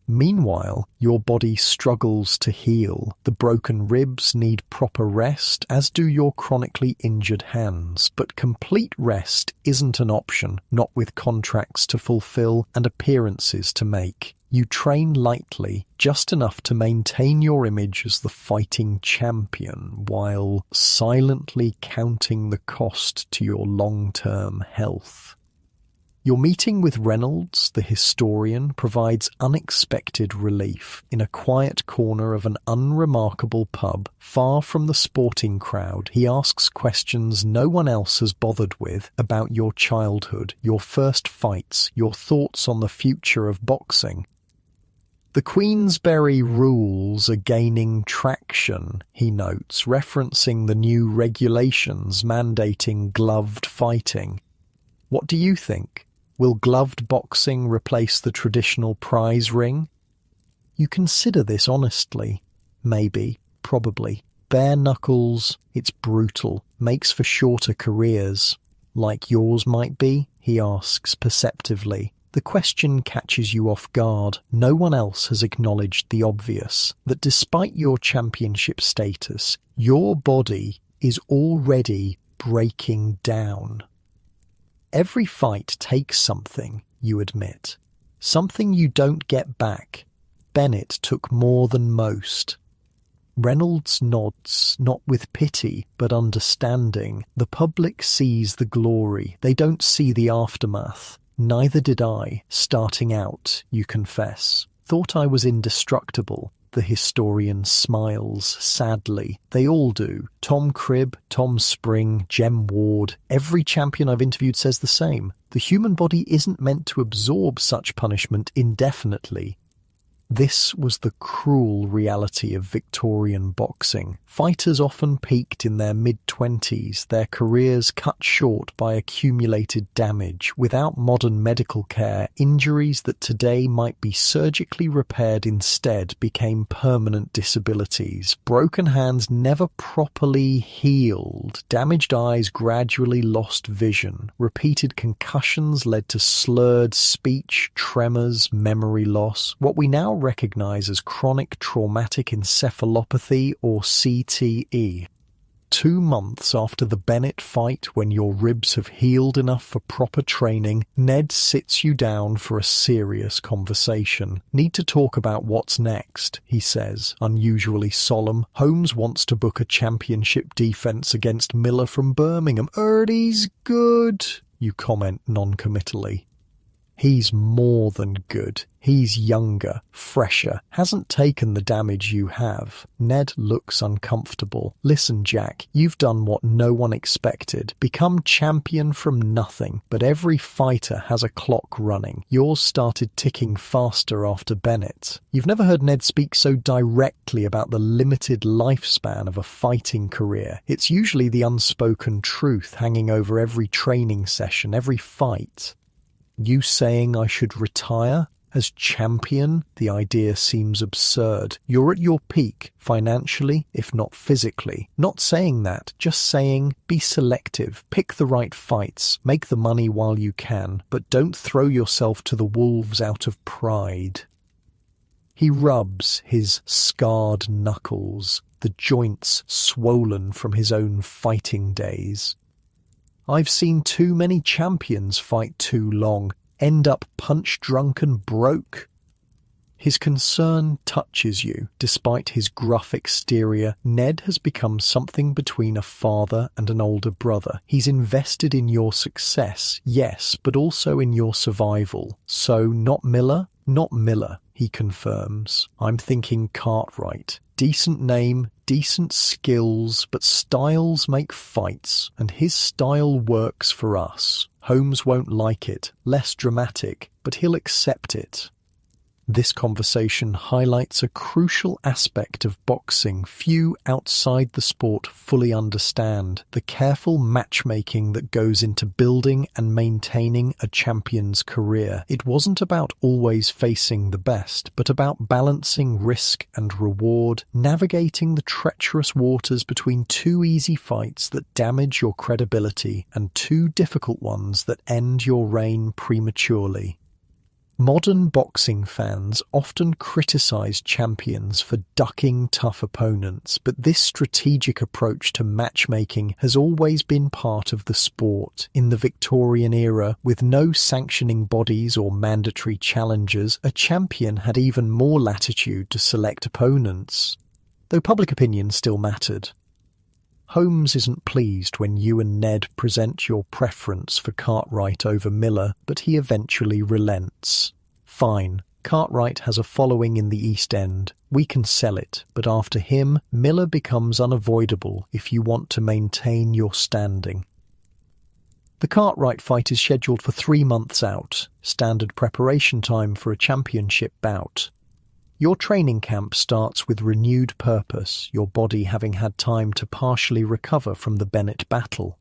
Meanwhile, your body struggles to heal. The broken ribs need proper rest, as do your chronically injured hands. But complete rest isn't an option, not with contracts to fulfill and appearances to make. You train lightly, just enough to maintain your image as the fighting champion, while silently counting the cost to your long-term health. Your meeting with Reynolds, the historian, provides unexpected relief. In a quiet corner of an unremarkable pub, far from the sporting crowd, he asks questions no one else has bothered with about your childhood, your first fights, your thoughts on the future of boxing. The Queensberry Rules are gaining traction, he notes, referencing the new regulations mandating gloved fighting. What do you think? Will gloved boxing replace the traditional prize ring? You consider this honestly. Maybe, probably. Bare knuckles, it's brutal, makes for shorter careers. Like yours might be, he asks perceptively. The question catches you off guard. No one else has acknowledged the obvious, that despite your championship status, your body is already breaking down. Every fight takes something, you admit. Something you don't get back. Bennett took more than most. Reynolds nods, not with pity, but understanding. The public sees the glory. They don't see the aftermath. Neither did I, starting out, you confess. Thought I was indestructible. The historian smiles sadly. They all do. Tom Cribb, Tom Spring, Jem Ward. Every champion I've interviewed says the same. The human body isn't meant to absorb such punishment indefinitely. This was the cruel reality of Victorian boxing. Fighters often peaked in their mid-20s, their careers cut short by accumulated damage. Without modern medical care, injuries that today might be surgically repaired instead became permanent disabilities. Broken hands never properly healed. Damaged eyes gradually lost vision. Repeated concussions led to slurred speech, tremors, memory loss. What we now recognize as chronic traumatic encephalopathy, or CTE. 2 months after the Bennett fight, when your ribs have healed enough for proper training, Ned sits you down for a serious conversation. Need to talk about what's next, he says, unusually solemn. Holmes wants to book a championship defense against Miller from Birmingham. He's good, you comment non-committally. He's more than good. He's younger, fresher, hasn't taken the damage you have. Ned looks uncomfortable. Listen, Jack, you've done what no one expected. Become champion from nothing. But every fighter has a clock running. Yours started ticking faster after Bennett. You've never heard Ned speak so directly about the limited lifespan of a fighting career. It's usually the unspoken truth hanging over every training session, every fight. You saying I should retire? As champion, the idea seems absurd. You're at your peak, financially, if not physically. Not saying that, just saying be selective, pick the right fights, make the money while you can, but don't throw yourself to the wolves out of pride. He rubs his scarred knuckles, the joints swollen from his own fighting days. I've seen too many champions fight too long, end up punch-drunk and broke. His concern touches you. Despite his gruff exterior, Ned has become something between a father and an older brother. He's invested in your success, yes, but also in your survival. So, not Miller? Not Miller, he confirms. I'm thinking Cartwright. Decent name, decent skills, but styles make fights, and his style works for us. Holmes won't like it, less dramatic, but he'll accept it. This conversation highlights a crucial aspect of boxing few outside the sport fully understand: the careful matchmaking that goes into building and maintaining a champion's career. It wasn't about always facing the best, but about balancing risk and reward, navigating the treacherous waters between 2 easy fights that damage your credibility and 2 difficult ones that end your reign prematurely. Modern boxing fans often criticize champions for ducking tough opponents, but this strategic approach to matchmaking has always been part of the sport. In the Victorian era, with no sanctioning bodies or mandatory challengers, a champion had even more latitude to select opponents, though public opinion still mattered. Holmes isn't pleased when you and Ned present your preference for Cartwright over Miller, but he eventually relents. Fine, Cartwright has a following in the East End. We can sell it, but after him, Miller becomes unavoidable if you want to maintain your standing. The Cartwright fight is scheduled for 3 months out, standard preparation time for a championship bout. Your training camp starts with renewed purpose, your body having had time to partially recover from the Bennett battle.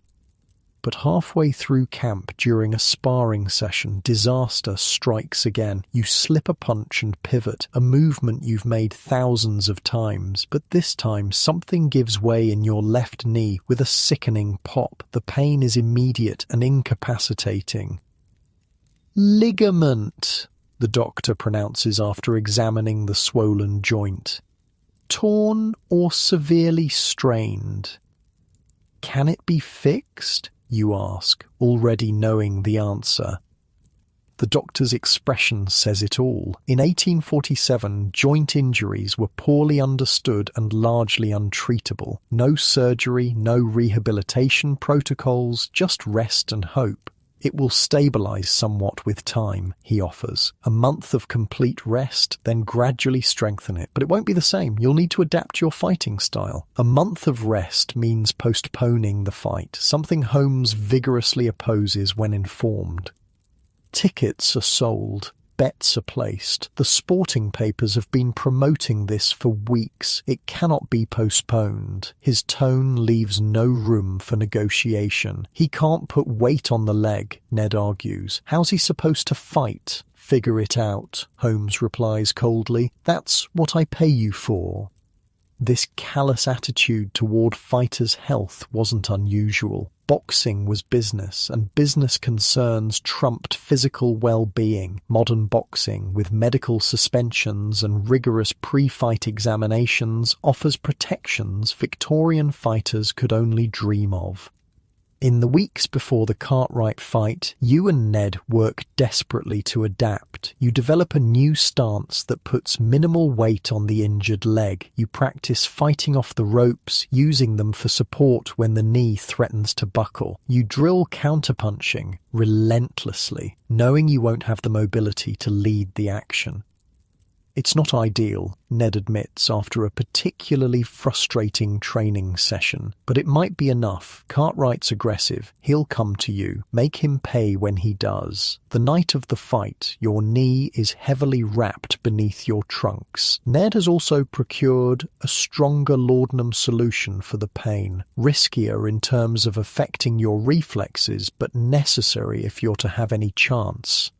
But halfway through camp during a sparring session, disaster strikes again. You slip a punch and pivot, a movement you've made thousands of times, but this time something gives way in your left knee with a sickening pop. The pain is immediate and incapacitating. Ligament, the doctor pronounces after examining the swollen joint. Torn or severely strained? Can it be fixed? You ask, already knowing the answer. The doctor's expression says it all. In 1847, joint injuries were poorly understood and largely untreatable. No surgery, no rehabilitation protocols, just rest and hope. It will stabilise somewhat with time, he offers. A month of complete rest, then gradually strengthen it. But it won't be the same. You'll need to adapt your fighting style. A month of rest means postponing the fight, something Holmes vigorously opposes when informed. Tickets are sold. Bets are placed. The sporting papers have been promoting this for weeks. It cannot be postponed. His tone leaves no room for negotiation. He can't put weight on the leg, Ned argues. How's he supposed to fight? Figure it out, Holmes replies coldly. That's what I pay you for. This callous attitude toward fighters' health wasn't unusual. Boxing was business, and business concerns trumped physical well-being. Modern boxing, with medical suspensions and rigorous pre-fight examinations, offers protections Victorian fighters could only dream of. In the weeks before the Cartwright fight, you and Ned work desperately to adapt. You develop a new stance that puts minimal weight on the injured leg. You practice fighting off the ropes, using them for support when the knee threatens to buckle. You drill counterpunching relentlessly, knowing you won't have the mobility to lead the action. It's not ideal, Ned admits after a particularly frustrating training session, but it might be enough. Cartwright's aggressive. He'll come to you. Make him pay when he does. The night of the fight, your knee is heavily wrapped beneath your trunks. Ned has also procured a stronger laudanum solution for the pain, riskier in terms of affecting your reflexes, but necessary if you're to have any chance.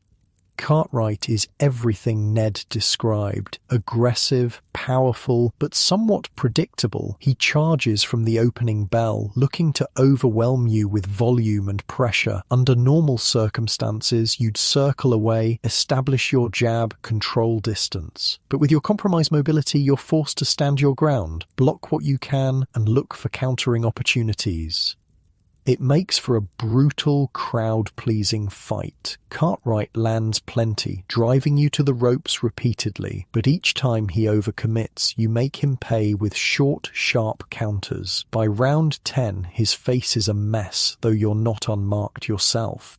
Cartwright is everything Ned described. Aggressive, powerful, but somewhat predictable. He charges from the opening bell, looking to overwhelm you with volume and pressure. Under normal circumstances, you'd circle away, establish your jab, control distance. But with your compromised mobility, you're forced to stand your ground, block what you can, and look for countering opportunities. It makes for a brutal, crowd-pleasing fight. Cartwright lands plenty, driving you to the ropes repeatedly, but each time he overcommits, you make him pay with short, sharp counters. By round 10, his face is a mess, though you're not unmarked yourself.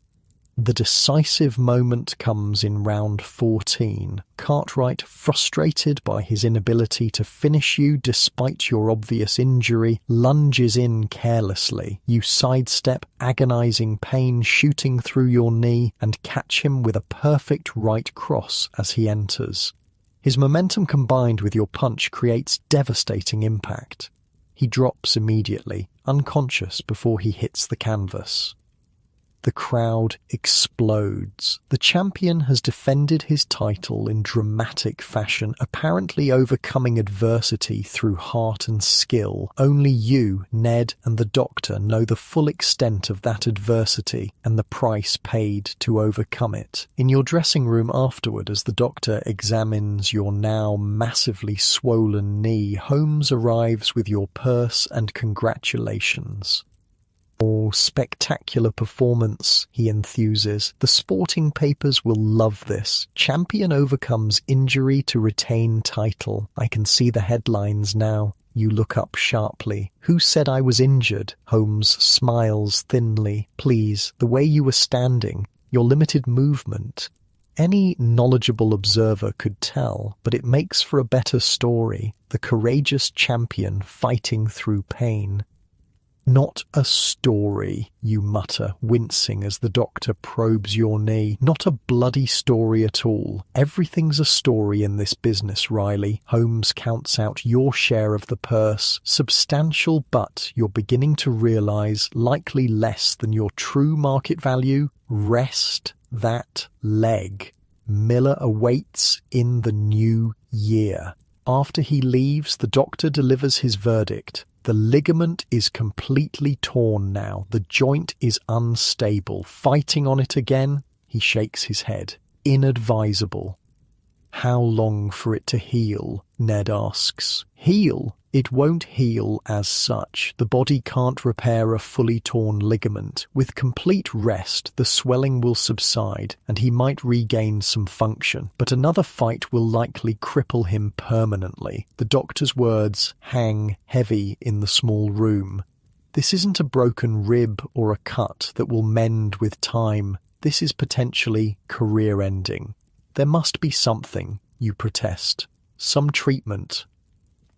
The decisive moment comes in round 14. Cartwright, frustrated by his inability to finish you despite your obvious injury, lunges in carelessly. You sidestep, agonizing pain shooting through your knee, and catch him with a perfect right cross as he enters. His momentum combined with your punch creates devastating impact. He drops immediately, unconscious before he hits the canvas. The crowd explodes. The champion has defended his title in dramatic fashion, apparently overcoming adversity through heart and skill. Only you, Ned, and the doctor know the full extent of that adversity and the price paid to overcome it. In your dressing room afterward, as the doctor examines your now massively swollen knee, Holmes arrives with your purse and congratulations. "Oh, spectacular performance," he enthuses. "The sporting papers will love this. Champion overcomes injury to retain title. I can see the headlines now." You look up sharply. "Who said I was injured?" Holmes smiles thinly. "Please, the way you were standing, your limited movement." Any knowledgeable observer could tell, but it makes for a better story. The courageous champion fighting through pain. "Not a story," you mutter, wincing as the doctor probes your knee. "Not a bloody story at all. Everything's a story in this business, Riley." Holmes counts out your share of the purse. Substantial, but you're beginning to realize likely less than your true market value. Rest that leg. Miller awaits in the new year. After he leaves, the doctor delivers his verdict. The ligament is completely torn now. The joint is unstable. Fighting on it again? He shakes his head. Inadvisable. "How long for it to heal?" Ned asks. "Heal? It won't heal as such. The body can't repair a fully torn ligament. With complete rest, the swelling will subside, and he might regain some function. But another fight will likely cripple him permanently." The doctor's words hang heavy in the small room. "This isn't a broken rib or a cut that will mend with time. This is potentially career-ending. There must be something," you protest. "Some treatment."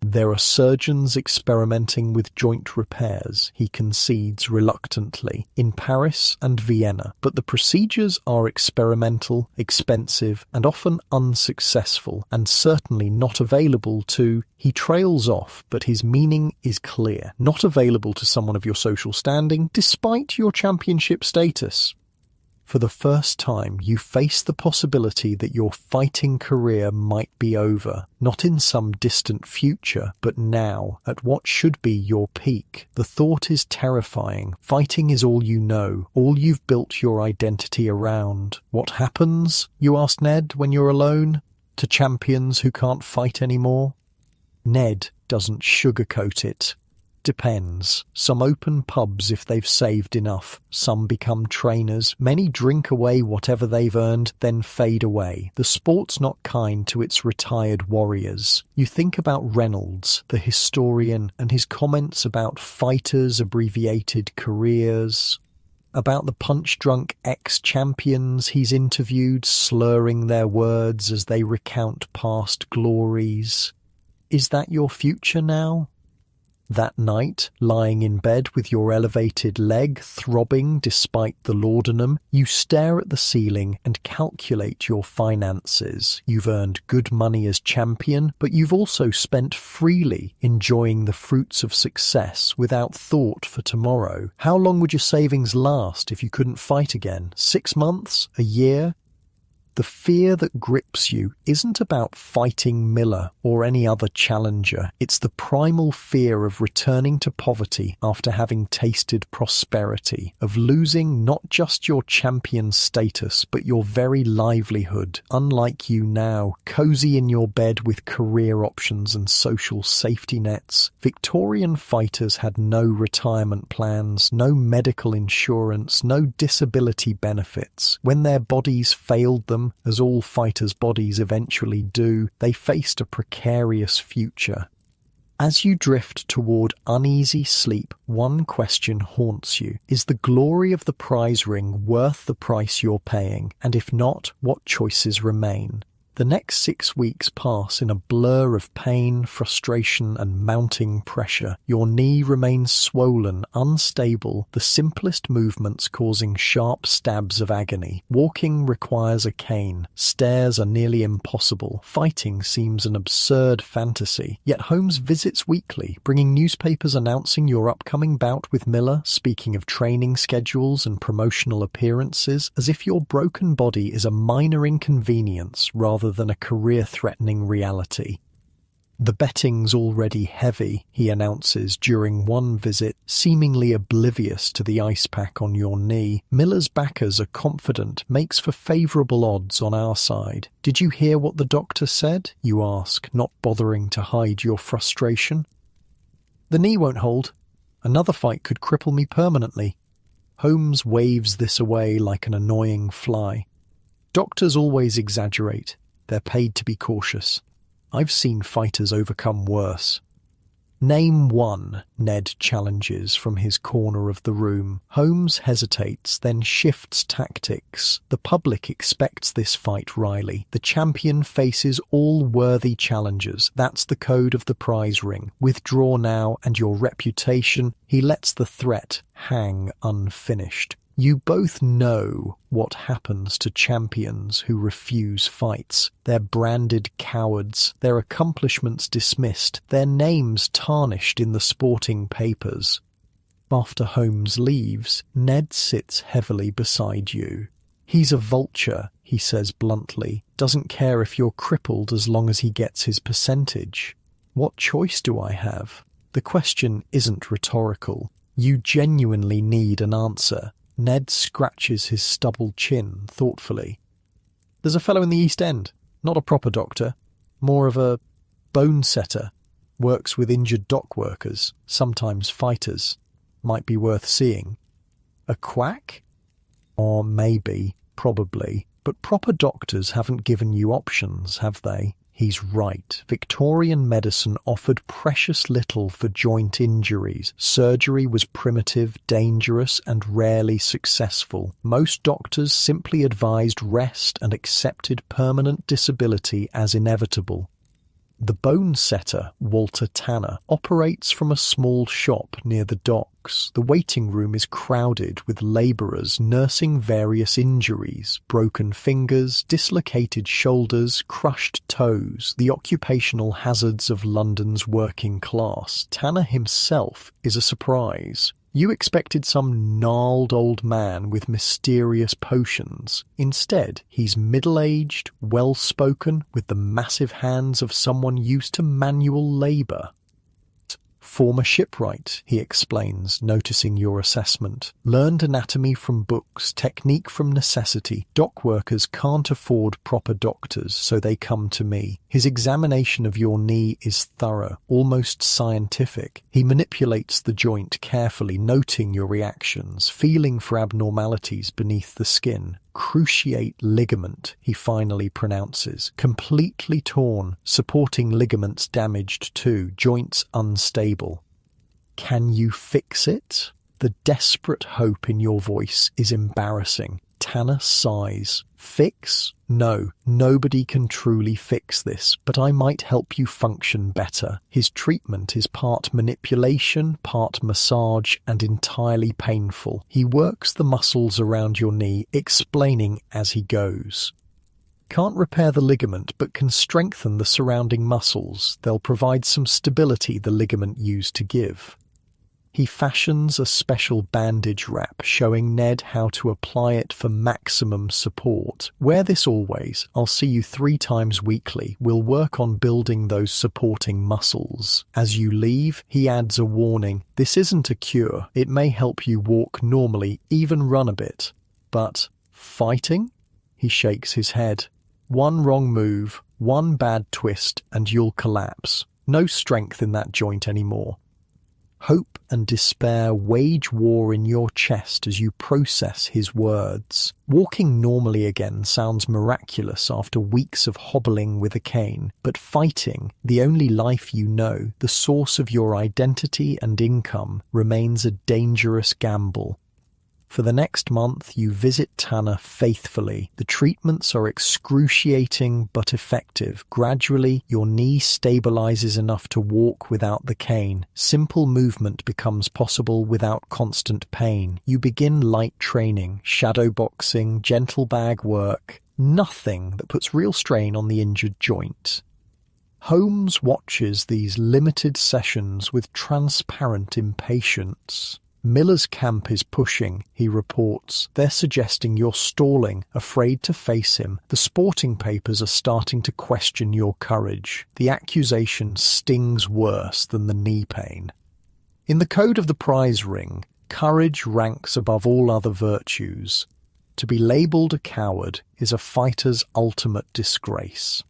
"There are surgeons experimenting with joint repairs," he concedes reluctantly, "in Paris and Vienna, but the procedures are experimental, expensive, and often unsuccessful, and certainly not available to—" He trails off, but his meaning is clear. "Not available to someone of your social standing, despite your championship status." For the first time, you face the possibility that your fighting career might be over, not in some distant future, but now, at what should be your peak. The thought is terrifying. Fighting is all you know, all you've built your identity around. What happens, you ask Ned, when you're alone? To champions who can't fight anymore? Ned doesn't sugarcoat it. Depends. Some open pubs if they've saved enough. Some become trainers. Many drink away whatever they've earned, then fade away. The sport's not kind to its retired warriors. You think about Reynolds, the historian, and his comments about fighters' abbreviated careers, about the punch-drunk ex-champions he's interviewed slurring their words as they recount past glories. Is that your future now? That night, lying in bed with your elevated leg throbbing despite the laudanum, you stare at the ceiling and calculate your finances. You've earned good money as champion, but you've also spent freely enjoying the fruits of success without thought for tomorrow. How long would your savings last if you couldn't fight again? 6 months? A year? The fear that grips you isn't about fighting Miller or any other challenger. It's the primal fear of returning to poverty after having tasted prosperity, of losing not just your champion status, but your very livelihood. Unlike you now, cozy in your bed with career options and social safety nets, Victorian fighters had no retirement plans, no medical insurance, no disability benefits. When their bodies failed them, as all fighters' bodies eventually do, they faced a precarious future. As you drift toward uneasy sleep, one question haunts you. Is the glory of the prize ring worth the price you're paying? And if not, what choices remain? The next 6 weeks pass in a blur of pain, frustration, and mounting pressure. Your knee remains swollen, unstable, the simplest movements causing sharp stabs of agony. Walking requires a cane. Stairs are nearly impossible. Fighting seems an absurd fantasy. Yet Holmes visits weekly, bringing newspapers announcing your upcoming bout with Miller, speaking of training schedules and promotional appearances, as if your broken body is a minor inconvenience rather than a career-threatening reality. The betting's already heavy, he announces during one visit, seemingly oblivious to the ice pack on your knee. Miller's backers are confident, makes for favourable odds on our side. Did you hear what the doctor said? You ask, not bothering to hide your frustration. The knee won't hold. Another fight could cripple me permanently. Holmes waves this away like an annoying fly. Doctors always exaggerate. They're paid to be cautious. I've seen fighters overcome worse. Name one, Ned challenges from his corner of the room. Holmes hesitates, then shifts tactics. The public expects this fight, Riley. The champion faces all worthy challengers. That's the code of the prize ring. Withdraw now, and your reputation. He lets the threat hang unfinished. You both know what happens to champions who refuse fights. They're branded cowards, their accomplishments dismissed, their names tarnished in the sporting papers. After Holmes leaves, Ned sits heavily beside you. He's a vulture, he says bluntly, doesn't care if you're crippled as long as he gets his percentage. What choice do I have? The question isn't rhetorical. You genuinely need an answer. Ned scratches his stubbled chin thoughtfully. There's a fellow in the East End, not a proper doctor, more of a bone setter, works with injured dock workers, sometimes fighters. Might be worth seeing. A quack? Or maybe, probably, but proper doctors haven't given you options, have they? He's right. Victorian medicine offered precious little for joint injuries. Surgery was primitive, dangerous, and rarely successful. Most doctors simply advised rest and accepted permanent disability as inevitable. The bone setter, Walter Tanner, operates from a small shop near the docks. The waiting room is crowded with labourers nursing various injuries, broken fingers, dislocated shoulders, crushed toes, the occupational hazards of London's working class. Tanner himself is a surprise. You expected some gnarled old man with mysterious potions. Instead, he's middle-aged, well-spoken, with the massive hands of someone used to manual labour. Former shipwright, he explains, noticing your assessment. Learned anatomy from books, technique from necessity. Dock workers can't afford proper doctors, so they come to me. His examination of your knee is thorough, almost scientific. He manipulates the joint carefully, noting your reactions, feeling for abnormalities beneath the skin. Cruciate ligament, he finally pronounces. Completely torn, supporting ligaments damaged too, joints unstable. Can you fix it? The desperate hope in your voice is embarrassing. Tanner sighs. Fix? No, nobody can truly fix this, but I might help you function better. His treatment is part manipulation, part massage, and entirely painful. He works the muscles around your knee, explaining as he goes. Can't repair the ligament, but can strengthen the surrounding muscles. They'll provide some stability the ligament used to give. He fashions a special bandage wrap, showing Ned how to apply it for maximum support. Wear this always. I'll see you 3 times weekly. We'll work on building those supporting muscles. As you leave, he adds a warning. This isn't a cure. It may help you walk normally, even run a bit. But fighting? He shakes his head. One wrong move, one bad twist, and you'll collapse. No strength in that joint anymore. Hope and despair wage war in your chest as you process his words. Walking normally again sounds miraculous after weeks of hobbling with a cane, but fighting, the only life you know, the source of your identity and income, remains a dangerous gamble. For the next month, you visit Tanner faithfully. The treatments are excruciating but effective. Gradually, your knee stabilizes enough to walk without the cane. Simple movement becomes possible without constant pain. You begin light training, shadow boxing, gentle bag work. Nothing that puts real strain on the injured joint. Holmes watches these limited sessions with transparent impatience. Miller's camp is pushing, he reports. They're suggesting you're stalling, afraid to face him. The sporting papers are starting to question your courage. The accusation stings worse than the knee pain. In the code of the prize ring, courage ranks above all other virtues. To be labelled a coward is a fighter's ultimate disgrace.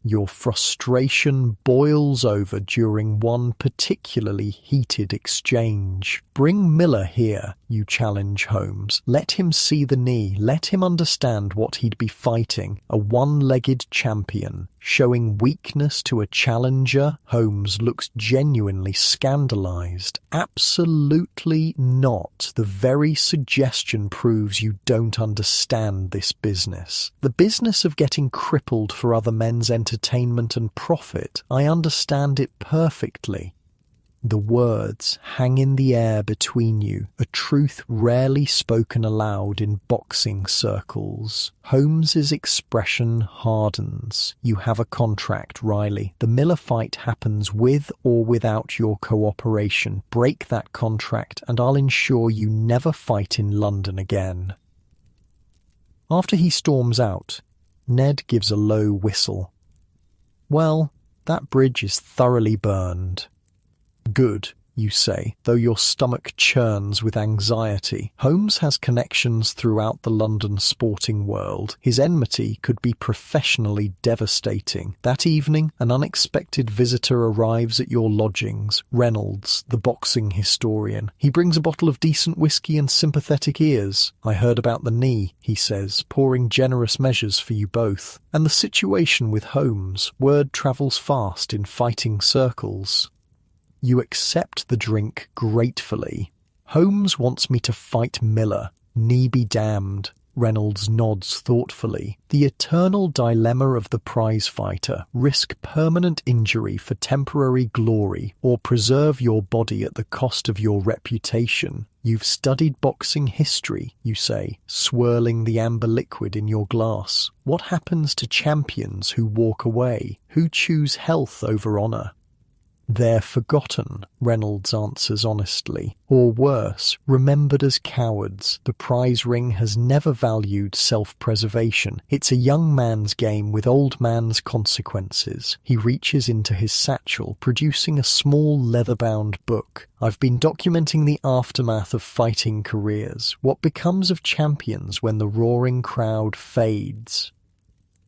Your frustration boils over during one particularly heated exchange. Bring Miller here, you challenge Holmes. Let him see the knee. Let him understand what he'd be fighting. A one-legged champion. Showing weakness to a challenger, Holmes looks genuinely scandalized. Absolutely not. The very suggestion proves you don't understand this business. The business of getting crippled for other men's entertainment and profit. I understand it perfectly. The words hang in the air between you, a truth rarely spoken aloud in boxing circles. Holmes's expression hardens. You have a contract, Riley. The Miller fight happens with or without your cooperation. Break that contract and I'll ensure you never fight in London again. After he storms out, Ned gives a low whistle. Well, that bridge is thoroughly burned. Good, you say, though your stomach churns with anxiety. Holmes has connections throughout the London sporting world. His enmity could be professionally devastating. That evening, an unexpected visitor arrives at your lodgings. Reynolds, the boxing historian. He brings a bottle of decent whiskey and sympathetic ears. I heard about the knee, he says, pouring generous measures for you both. And the situation with Holmes. Word travels fast in fighting circles. You accept the drink gratefully. Holmes wants me to fight Miller. Knee be damned. Reynolds nods thoughtfully. The eternal dilemma of the prize fighter. Risk permanent injury for temporary glory, or preserve your body at the cost of your reputation. You've studied boxing history, you say, swirling the amber liquid in your glass. What happens to champions who walk away, who choose health over honour? They're forgotten, Reynolds answers honestly. Or worse, remembered as cowards. The prize ring has never valued self-preservation. It's a young man's game with old man's consequences. He reaches into his satchel, producing a small leather-bound book. I've been documenting the aftermath of fighting careers. What becomes of champions when the roaring crowd fades?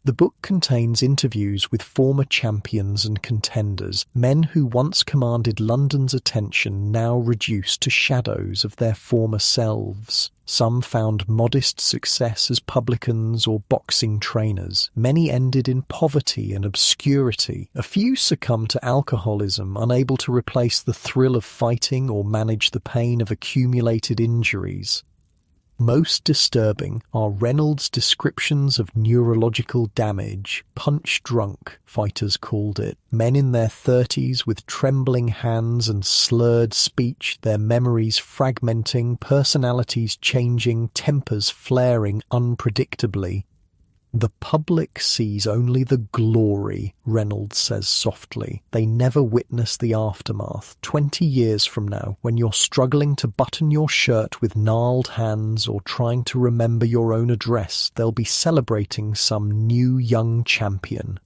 The book contains interviews with former champions and contenders, men who once commanded London's attention, now reduced to shadows of their former selves. Some found modest success as publicans or boxing trainers. Many ended in poverty and obscurity. A few succumbed to alcoholism, unable to replace the thrill of fighting or manage the pain of accumulated injuries. Most disturbing are Reynolds' descriptions of neurological damage. Punch-drunk, fighters called it. Men in their 30s with trembling hands and slurred speech, their memories fragmenting, personalities changing, tempers flaring unpredictably. The public sees only the glory, Reynolds says softly. They never witness the aftermath. 20 years from now, when you're struggling to button your shirt with gnarled hands or trying to remember your own address, they'll be celebrating some new young champion.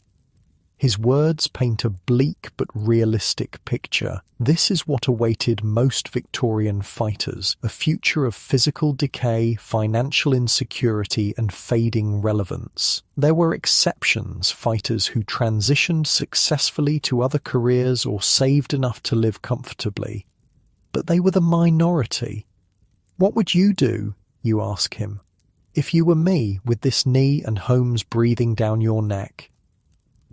His words paint a bleak but realistic picture. This is what awaited most Victorian fighters, a future of physical decay, financial insecurity and fading relevance. There were exceptions, fighters who transitioned successfully to other careers or saved enough to live comfortably. But they were the minority. What would you do, you ask him, if you were me with this knee and Holmes breathing down your neck?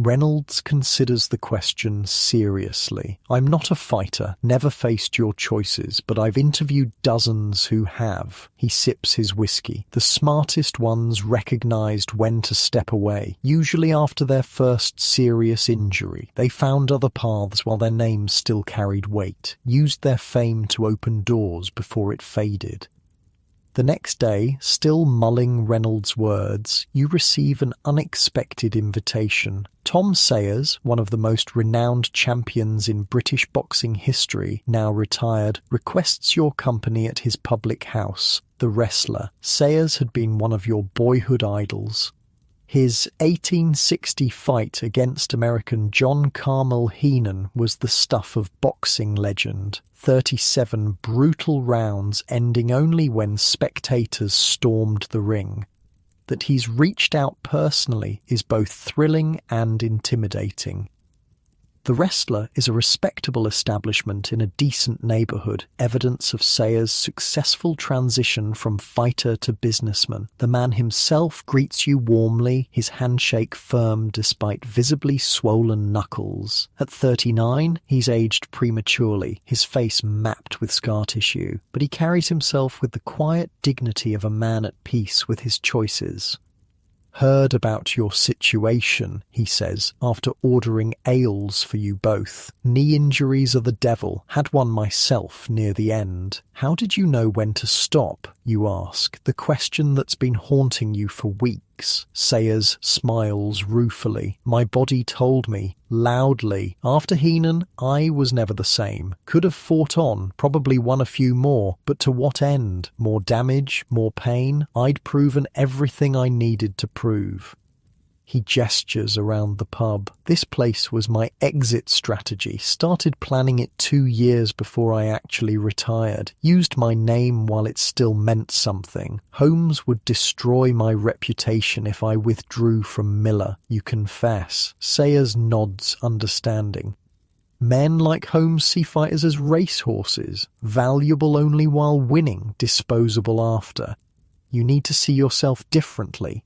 Reynolds considers the question seriously. "I'm not a fighter, never faced your choices, but I've interviewed dozens who have." He sips his whiskey. "The smartest ones recognized when to step away, usually after their first serious injury. They found other paths while their names still carried weight, used their fame to open doors before it faded." The next day, still mulling Reynolds' words, you receive an unexpected invitation. Tom Sayers, one of the most renowned champions in British boxing history, now retired, requests your company at his public house, The Wrestler. Sayers had been one of your boyhood idols. His 1860 fight against American John Carmel Heenan was the stuff of boxing legend. 37 brutal rounds ending only when spectators stormed the ring. That he's reached out personally is both thrilling and intimidating. The Wrestler is a respectable establishment in a decent neighbourhood, evidence of Sayers' successful transition from fighter to businessman. The man himself greets you warmly, his handshake firm despite visibly swollen knuckles. At 39, he's aged prematurely, his face mapped with scar tissue, but he carries himself with the quiet dignity of a man at peace with his choices. "Heard about your situation," he says, after ordering ales for you both. "Knee injuries are the devil. Had one myself near the end." "How did you know when to stop?" you ask, the question that's been haunting you for weeks. Sayers smiles ruefully. "My body told me, loudly. After Heenan, I was never the same. Could have fought on, probably won a few more, but to what end? More damage, more pain? I'd proven everything I needed to prove." He gestures around the pub. "This place was my exit strategy. Started planning it 2 years before I actually retired. Used my name while it still meant something. Holmes would destroy my reputation if I withdrew from Miller, you confess." Sayers nods understanding. "Men like Holmes see fighters as racehorses, valuable only while winning, disposable after. You need to see yourself differently."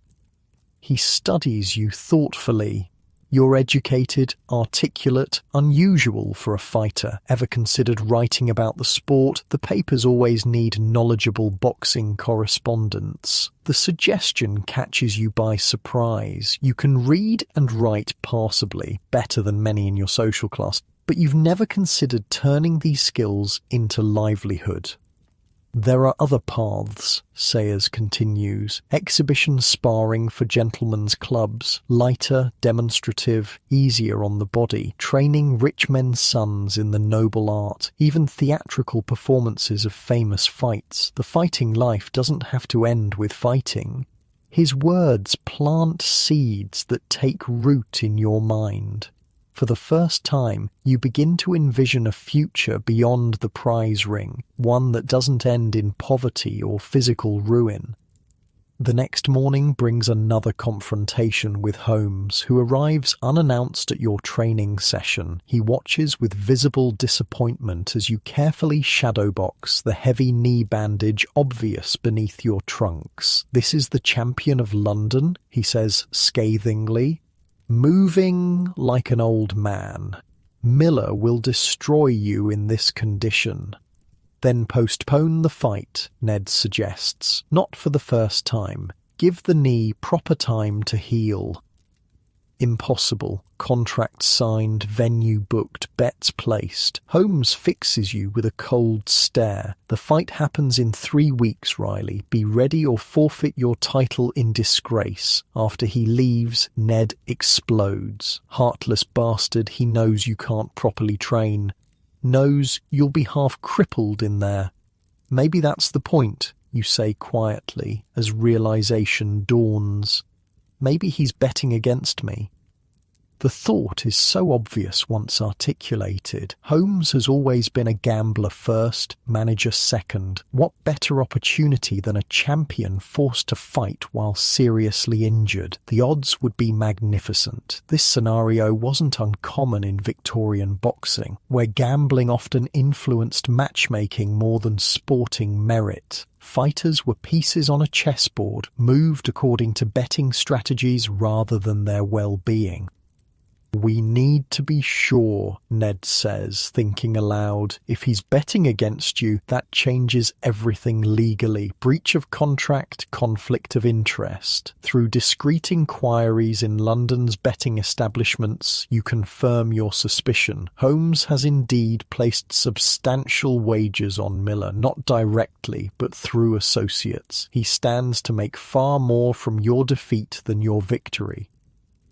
He studies you thoughtfully. "You're educated, articulate, unusual for a fighter. Ever considered writing about the sport? The papers always need knowledgeable boxing correspondents." The suggestion catches you by surprise. You can read and write passably, better than many in your social class, but you've never considered turning these skills into livelihood. "There are other paths," Sayers continues. "Exhibition sparring for gentlemen's clubs, lighter, demonstrative, easier on the body, training rich men's sons in the noble art, even theatrical performances of famous fights. The fighting life doesn't have to end with fighting." His words plant seeds that take root in your mind. For the first time, you begin to envision a future beyond the prize ring, one that doesn't end in poverty or physical ruin. The next morning brings another confrontation with Holmes, who arrives unannounced at your training session. He watches with visible disappointment as you carefully shadowbox, the heavy knee bandage obvious beneath your trunks. "This is the champion of London," he says scathingly. "Moving like an old man. Miller will destroy you in this condition." "Then postpone the fight," Ned suggests. "Not for the first time. Give the knee proper time to heal." Impossible. Contract signed, venue booked, bets placed. Holmes fixes you with a cold stare. "The fight happens in 3 weeks, Riley. Be ready or forfeit your title in disgrace." After he leaves, Ned explodes. Heartless bastard, he knows you can't properly train. Knows you'll be half crippled in there. "Maybe that's the point," you say quietly, as realization dawns. Maybe he's betting against me. The thought is so obvious once articulated. Holmes has always been a gambler first, manager second. What better opportunity than a champion forced to fight while seriously injured? The odds would be magnificent. This scenario wasn't uncommon in Victorian boxing, where gambling often influenced matchmaking more than sporting merit. Fighters were pieces on a chessboard, moved according to betting strategies rather than their well-being. We need to be sure, Ned says, thinking aloud. If he's betting against you, that changes everything legally. Breach of contract, conflict of interest. Through discreet inquiries in London's betting establishments, you confirm your suspicion. Holmes has indeed placed substantial wagers on Miller, not directly, but through associates. He stands to make far more from your defeat than your victory.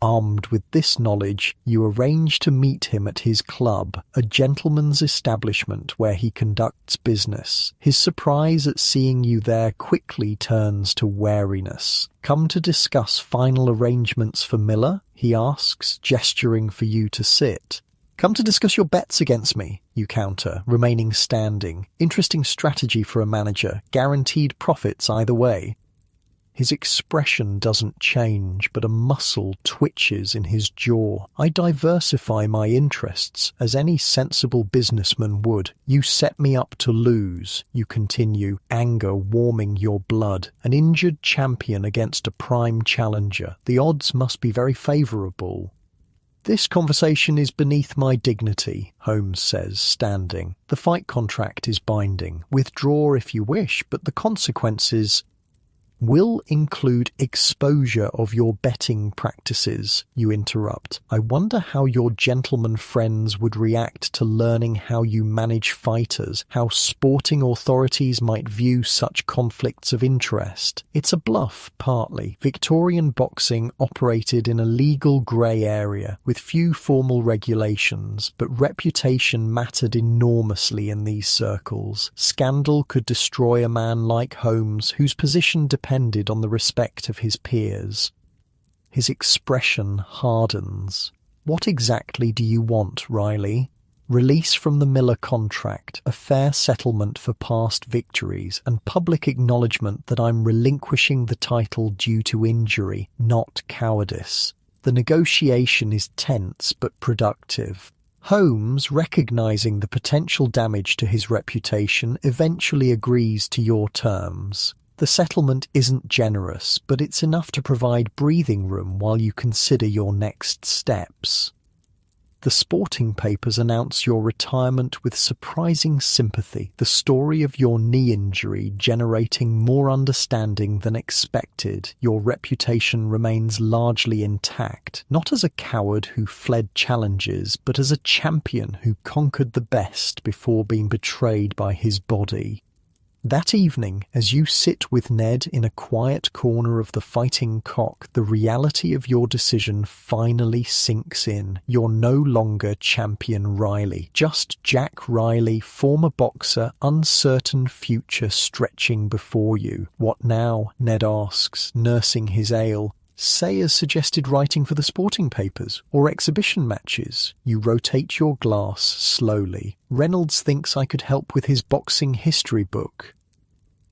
Armed with this knowledge, you arrange to meet him at his club, a gentleman's establishment where he conducts business. His surprise at seeing you there quickly turns to wariness. "Come to discuss final arrangements for Miller?" he asks, gesturing for you to sit. "Come to discuss your bets against me," you counter, remaining standing. "Interesting strategy for a manager, guaranteed profits either way." His expression doesn't change, but a muscle twitches in his jaw. "I diversify my interests, as any sensible businessman would. You set me up to lose," you continue, anger warming your blood. "An injured champion against a prime challenger. The odds must be very favourable." "This conversation is beneath my dignity," Holmes says, standing. "The fight contract is binding. Withdraw if you wish, but the consequences will include exposure of your betting practices," you interrupt. "I wonder how your gentleman friends would react to learning how you manage fighters, how sporting authorities might view such conflicts of interest." It's a bluff, partly. Victorian boxing operated in a legal grey area, with few formal regulations, but reputation mattered enormously in these circles. Scandal could destroy a man like Holmes, whose position depended on the respect of his peers. His expression hardens. "What exactly do you want, Riley?" "Release from the Miller contract, a fair settlement for past victories, and public acknowledgement that I'm relinquishing the title due to injury, not cowardice." The negotiation is tense but productive. Holmes, recognizing the potential damage to his reputation, eventually agrees to your terms. The settlement isn't generous, but it's enough to provide breathing room while you consider your next steps. The sporting papers announce your retirement with surprising sympathy, the story of your knee injury generating more understanding than expected. Your reputation remains largely intact, not as a coward who fled challenges, but as a champion who conquered the best before being betrayed by his body. That evening, as you sit with Ned in a quiet corner of the Fighting Cock, the reality of your decision finally sinks in. You're no longer Champion Riley, just Jack Riley, former boxer, uncertain future stretching before you. "What now?" Ned asks, nursing his ale. "Say as suggested writing for the sporting papers, or exhibition matches." You rotate your glass slowly. "Reynolds thinks I could help with his boxing history book."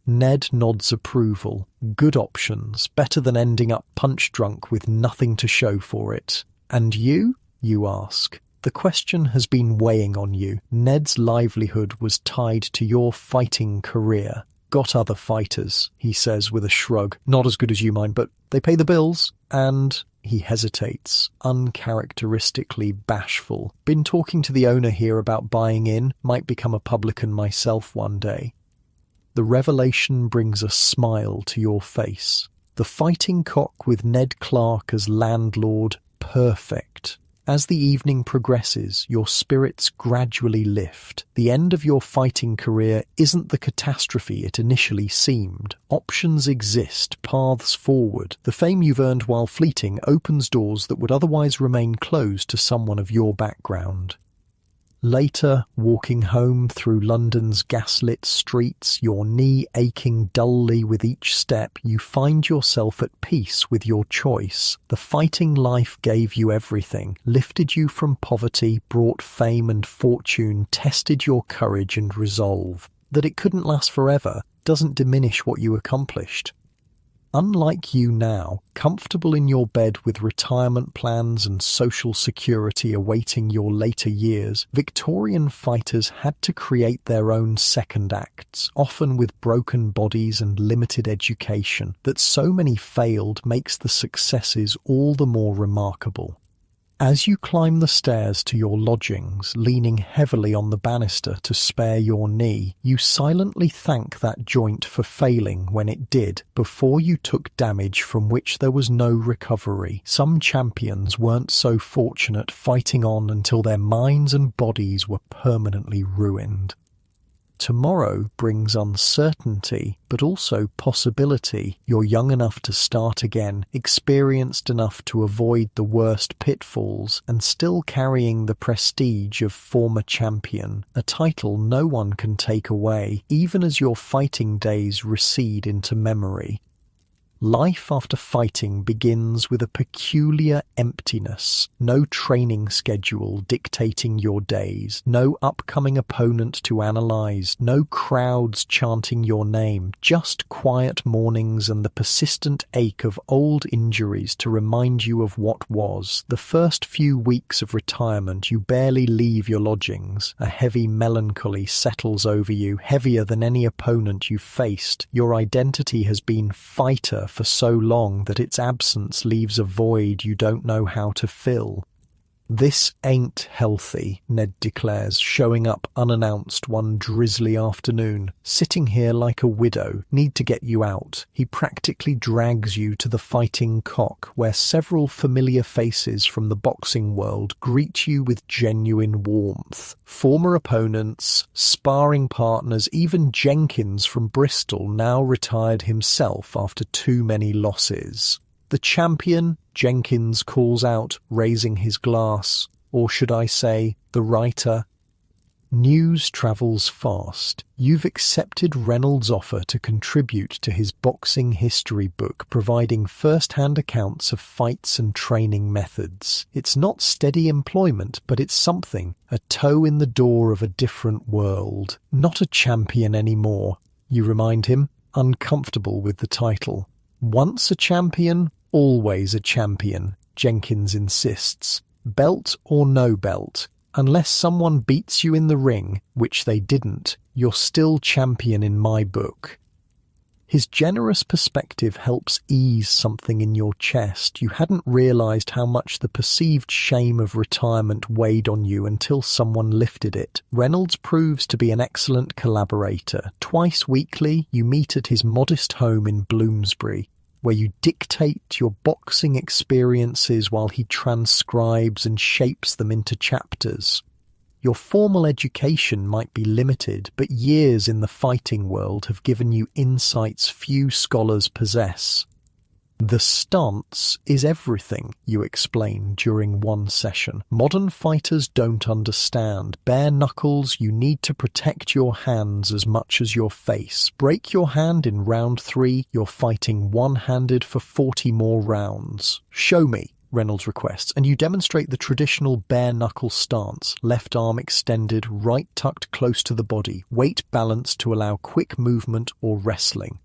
Ned nods approval. "Good options, better than ending up punch-drunk with nothing to show for it." "And you?" you ask. The question has been weighing on you. Ned's livelihood was tied to your fighting career. "Got other fighters," he says with a shrug. "Not as good as you, mind, but they pay the bills." And he hesitates, uncharacteristically bashful. "Been talking to the owner here about buying in. Might become a publican myself one day." The revelation brings a smile to your face. The Fighting Cock with Ned Clark as landlord, perfect. As the evening progresses, your spirits gradually lift. The end of your fighting career isn't the catastrophe it initially seemed. Options exist, paths forward. The fame you've earned while fleeting opens doors that would otherwise remain closed to someone of your background. Later, walking home through London's gaslit streets, your knee aching dully with each step, you find yourself at peace with your choice. The fighting life gave you everything, lifted you from poverty, brought fame and fortune, tested your courage and resolve. That it couldn't last forever doesn't diminish what you accomplished. Unlike you now, comfortable in your bed with retirement plans and social security awaiting your later years, Victorian fighters had to create their own second acts, often with broken bodies and limited education. That so many failed makes the successes all the more remarkable. As you climb the stairs to your lodgings, leaning heavily on the banister to spare your knee, you silently thank that joint for failing when it did, before you took damage from which there was no recovery. Some champions weren't so fortunate, fighting on until their minds and bodies were permanently ruined. Tomorrow brings uncertainty, but also possibility. You're young enough to start again, experienced enough to avoid the worst pitfalls, and still carrying the prestige of former champion, a title no one can take away, even as your fighting days recede into memory. Life after fighting begins with a peculiar emptiness. No training schedule dictating your days, no upcoming opponent to analyze, no crowds chanting your name, just quiet mornings and the persistent ache of old injuries to remind you of what was. The first few weeks of retirement, you barely leave your lodgings. A heavy melancholy settles over you, heavier than any opponent you've faced. Your identity has been fighter for so long that its absence leaves a void you don't know how to fill. "This ain't healthy," Ned declares, showing up unannounced one drizzly afternoon. "Sitting here like a widow. Need to get you out." He practically drags you to the Fighting Cock, where several familiar faces from the boxing world greet you with genuine warmth. Former opponents, sparring partners, even Jenkins from Bristol, now retired himself after too many losses. "The champion," Jenkins calls out, raising his glass. Or should I say, the writer? News travels fast. You've accepted Reynolds' offer to contribute to his boxing history book, providing first-hand accounts of fights and training methods. It's not steady employment, but it's something, a toe in the door of a different world. "Not a champion anymore," you remind him, uncomfortable with the title. "Once a champion, always a champion," Jenkins insists. "Belt or no belt, unless someone beats you in the ring, which they didn't, you're still champion in my book." His generous perspective helps ease something in your chest. You hadn't realized how much the perceived shame of retirement weighed on you until someone lifted it. Reynolds proves to be an excellent collaborator. Twice weekly, you meet at his modest home in Bloomsbury, where you dictate your boxing experiences while he transcribes and shapes them into chapters. Your formal education might be limited, but years in the fighting world have given you insights few scholars possess. "The stance is everything," you explain during one session. "Modern fighters don't understand. Bare knuckles, you need to protect your hands as much as your face. Break your hand in round 3, you're fighting one-handed for 40 more rounds." "Show me," Reynolds requests, and you demonstrate the traditional bare-knuckle stance, left arm extended, right tucked close to the body, weight balanced to allow quick movement or wrestling.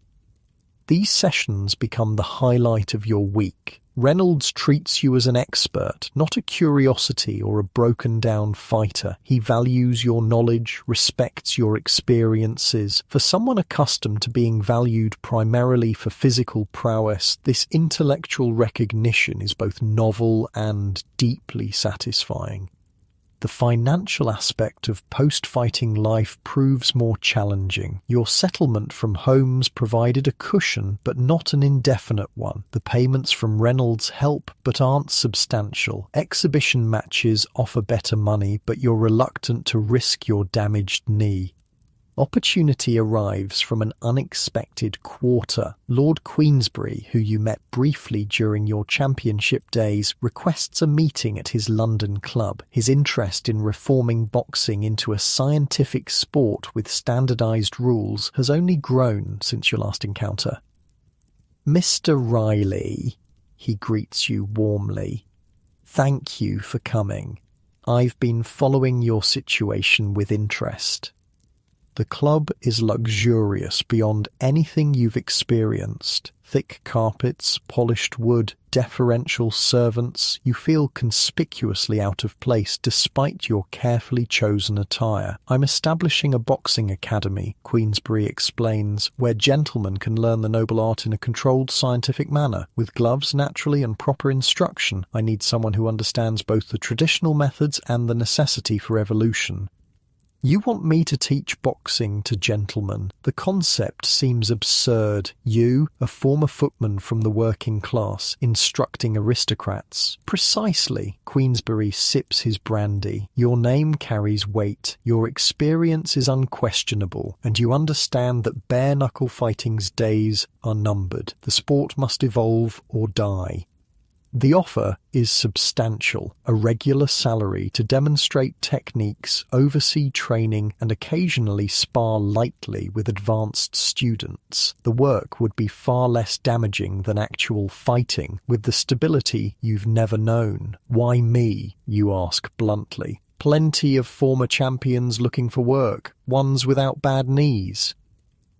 These sessions become the highlight of your week. Reynolds treats you as an expert, not a curiosity or a broken-down fighter. He values your knowledge, respects your experiences. For someone accustomed to being valued primarily for physical prowess, this intellectual recognition is both novel and deeply satisfying. The financial aspect of post-fighting life proves more challenging. Your settlement from homes provided a cushion, but not an indefinite one. The payments from Reynolds help, but aren't substantial. Exhibition matches offer better money, but you're reluctant to risk your damaged knee. Opportunity arrives from an unexpected quarter. Lord Queensberry, who you met briefly during your championship days, requests a meeting at his London club. His interest in reforming boxing into a scientific sport with standardised rules has only grown since your last encounter. "Mr. Riley," he greets you warmly. "Thank you for coming. I've been following your situation with interest." The club is luxurious beyond anything you've experienced. Thick carpets, polished wood, deferential servants, you feel conspicuously out of place despite your carefully chosen attire. I'm establishing a boxing academy, Queensberry explains, where gentlemen can learn the noble art in a controlled scientific manner. With gloves, naturally, and proper instruction, I need someone who understands both the traditional methods and the necessity for evolution. You want me to teach boxing to gentlemen? The concept seems absurd. You, a former footman from the working class, instructing aristocrats. Precisely. Queensberry sips his brandy. Your name carries weight. Your experience is unquestionable, and you understand that bare-knuckle fighting's days are numbered. The sport must evolve or die. The offer is substantial, a regular salary to demonstrate techniques, oversee training, and occasionally spar lightly with advanced students. The work would be far less damaging than actual fighting, with the stability you've never known. Why me, you ask bluntly? Plenty of former champions looking for work, ones without bad knees.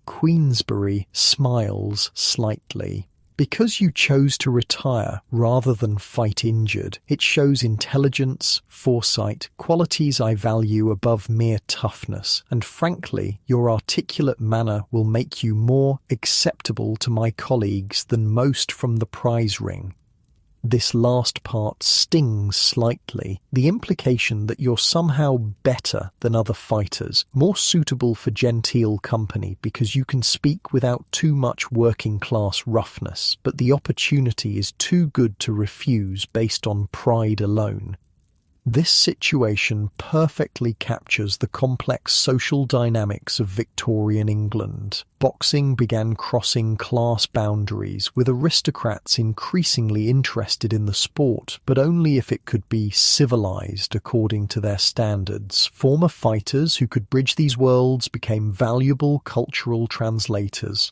Queensberry smiles slightly. Because you chose to retire rather than fight injured, it shows intelligence, foresight, qualities I value above mere toughness, and frankly, your articulate manner will make you more acceptable to my colleagues than most from the prize ring. This last part stings slightly, the implication that you're somehow better than other fighters, more suitable for genteel company because you can speak without too much working-class roughness, but the opportunity is too good to refuse based on pride alone. This situation perfectly captures the complex social dynamics of Victorian England. Boxing began crossing class boundaries, with aristocrats increasingly interested in the sport, but only if it could be civilized according to their standards. Former fighters who could bridge these worlds became valuable cultural translators.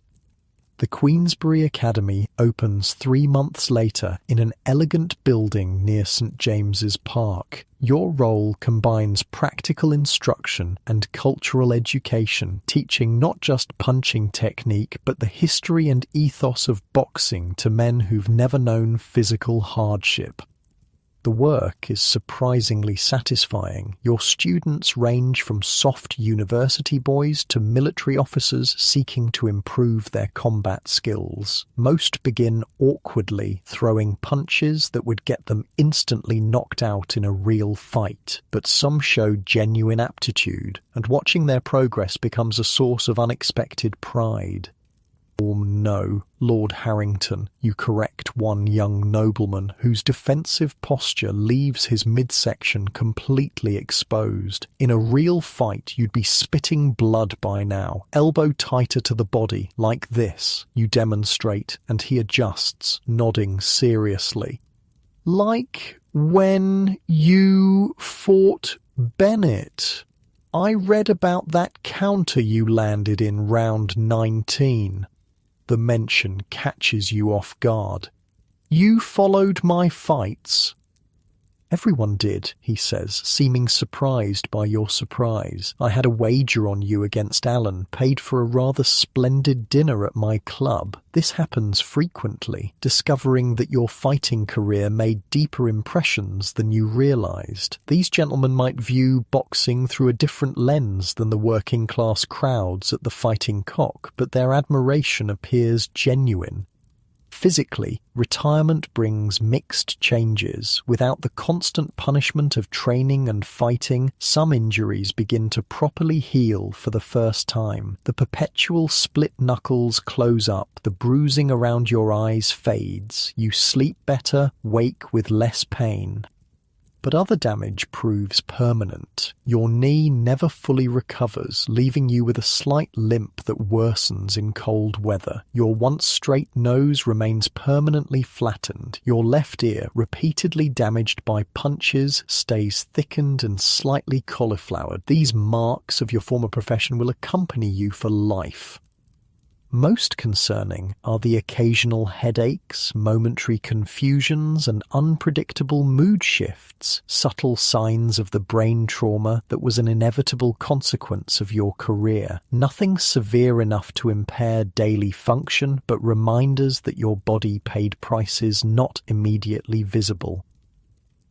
The Queensberry Academy opens 3 months later in an elegant building near St James's Park. Your role combines practical instruction and cultural education, teaching not just punching technique but the history and ethos of boxing to men who've never known physical hardship. The work is surprisingly satisfying. Your students range from soft university boys to military officers seeking to improve their combat skills. Most begin awkwardly, throwing punches that would get them instantly knocked out in a real fight. But some show genuine aptitude, and watching their progress becomes a source of unexpected pride. No, Lord Harrington, you correct one young nobleman whose defensive posture leaves his midsection completely exposed. In a real fight, you'd be spitting blood by now, elbow tighter to the body, like this. You demonstrate, and he adjusts, nodding seriously. Like when you fought Bennett. I read about that counter you landed in round 19. The mention catches you off guard. You followed my fights? Everyone did, he says, seeming surprised by your surprise. I had a wager on you against Alan, paid for a rather splendid dinner at my club. This happens frequently, discovering that your fighting career made deeper impressions than you realized. These gentlemen might view boxing through a different lens than the working-class crowds at the Fighting Cock, but their admiration appears genuine. Physically, retirement brings mixed changes. Without the constant punishment of training and fighting, some injuries begin to properly heal for the first time. The perpetual split knuckles close up, the bruising around your eyes fades, you sleep better, wake with less pain. But other damage proves permanent. Your knee never fully recovers, leaving you with a slight limp that worsens in cold weather. Your once straight nose remains permanently flattened. Your left ear, repeatedly damaged by punches, stays thickened and slightly cauliflowered. These marks of your former profession will accompany you for life. Most concerning are the occasional headaches, momentary confusions, and unpredictable mood shifts, subtle signs of the brain trauma that was an inevitable consequence of your career. Nothing severe enough to impair daily function, but reminders that your body paid prices not immediately visible.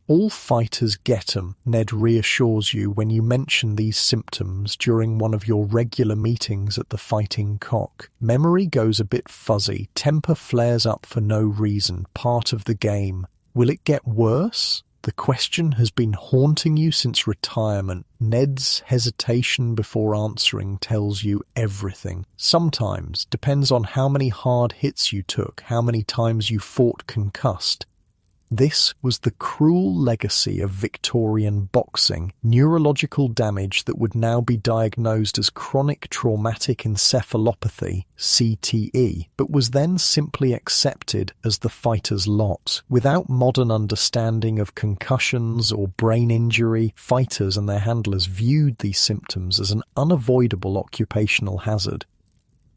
All fighters get 'em, Ned reassures you when you mention these symptoms during one of your regular meetings at the Fighting Cock. Memory goes a bit fuzzy, temper flares up for no reason, part of the game. Will it get worse? The question has been haunting you since retirement. Ned's hesitation before answering tells you everything. Sometimes, depends on how many hard hits you took, how many times you fought concussed. This was the cruel legacy of Victorian boxing, neurological damage that would now be diagnosed as chronic traumatic encephalopathy, CTE, but was then simply accepted as the fighter's lot. Without modern understanding of concussions or brain injury, fighters and their handlers viewed these symptoms as an unavoidable occupational hazard.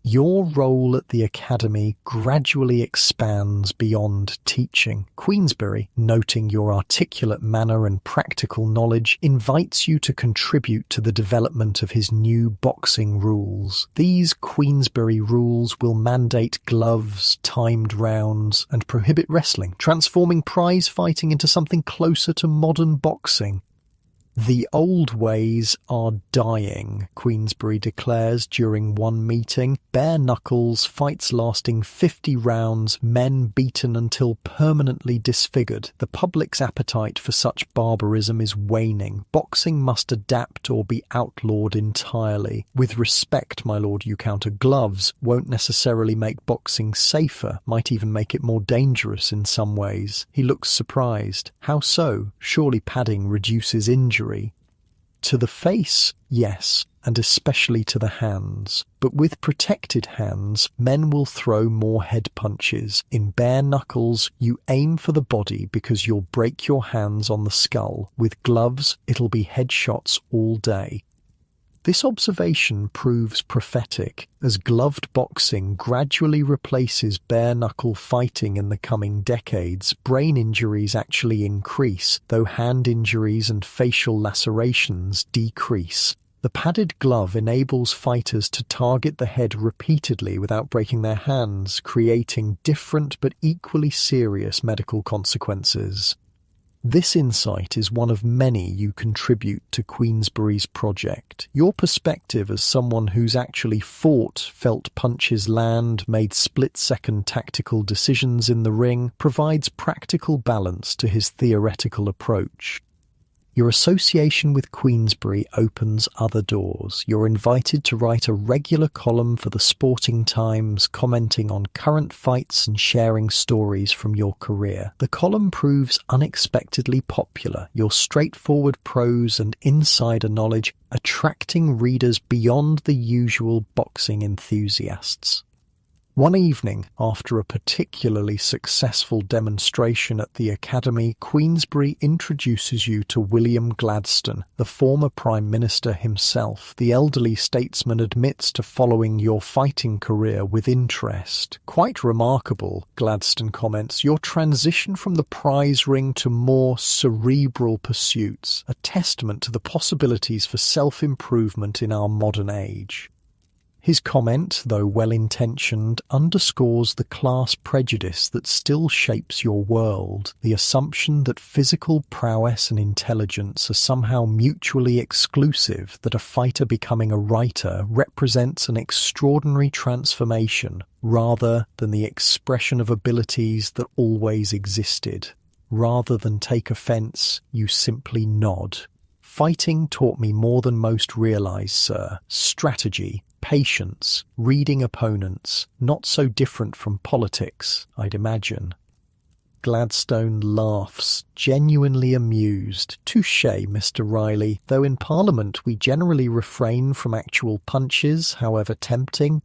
Your role at the academy gradually expands beyond teaching. Queensberry, noting your articulate manner and practical knowledge, invites you to contribute to the development of his new boxing rules. These Queensberry Rules will mandate gloves, timed rounds, and prohibit wrestling, transforming prize fighting into something closer to modern boxing. The old ways are dying, Queensberry declares during one meeting. Bare knuckles, fights lasting 50 rounds, men beaten until permanently disfigured. The public's appetite for such barbarism is waning. Boxing must adapt or be outlawed entirely. With respect, my lord, you counter, gloves won't necessarily make boxing safer, might even make it more dangerous in some ways. He looks surprised. How so? Surely padding reduces injury. To the face, yes, and especially to the hands. But with protected hands, men will throw more head punches. In bare knuckles, you aim for the body because you'll break your hands on the skull. With gloves, it'll be headshots all day. This observation proves prophetic, as gloved boxing gradually replaces bare-knuckle fighting in the coming decades. Brain injuries actually increase, though hand injuries and facial lacerations decrease. The padded glove enables fighters to target the head repeatedly without breaking their hands, creating different but equally serious medical consequences. This insight is one of many you contribute to Queensberry's project. Your perspective as someone who's actually fought, felt punches land, made split-second tactical decisions in the ring, provides practical balance to his theoretical approach. Your association with Queensberry opens other doors. You're invited to write a regular column for the Sporting Times, commenting on current fights and sharing stories from your career. The column proves unexpectedly popular, your straightforward prose and insider knowledge attracting readers beyond the usual boxing enthusiasts. One evening, after a particularly successful demonstration at the Academy, Queensberry introduces you to William Gladstone, the former Prime Minister himself. The elderly statesman admits to following your fighting career with interest. Quite remarkable, Gladstone comments, your transition from the prize ring to more cerebral pursuits, a testament to the possibilities for self-improvement in our modern age. His comment, though well-intentioned, underscores the class prejudice that still shapes your world, the assumption that physical prowess and intelligence are somehow mutually exclusive, that a fighter becoming a writer represents an extraordinary transformation, rather than the expression of abilities that always existed. Rather than take offence, you simply nod. Fighting taught me more than most realise, sir. Strategy, patience, reading opponents, not so different from politics, I'd imagine. Gladstone laughs, genuinely amused. Touché, Mr. Riley, though in Parliament we generally refrain from actual punches, however tempting.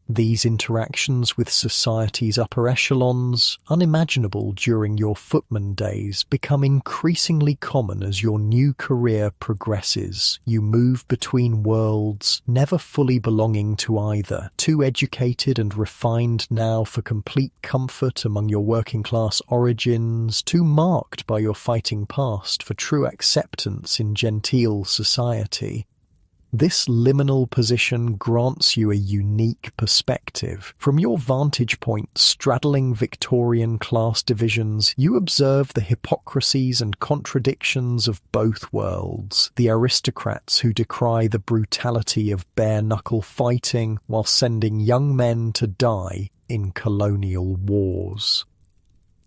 These interactions with society's upper echelons, unimaginable during your footman days, become increasingly common as your new career progresses. You move between worlds, never fully belonging to either, too educated and refined now for complete comfort among your working-class origins, too marked by your fighting past for true acceptance in genteel society. This liminal position grants you a unique perspective. From your vantage point straddling Victorian class divisions, you observe the hypocrisies and contradictions of both worlds. The aristocrats who decry the brutality of bare-knuckle fighting while sending young men to die in colonial wars.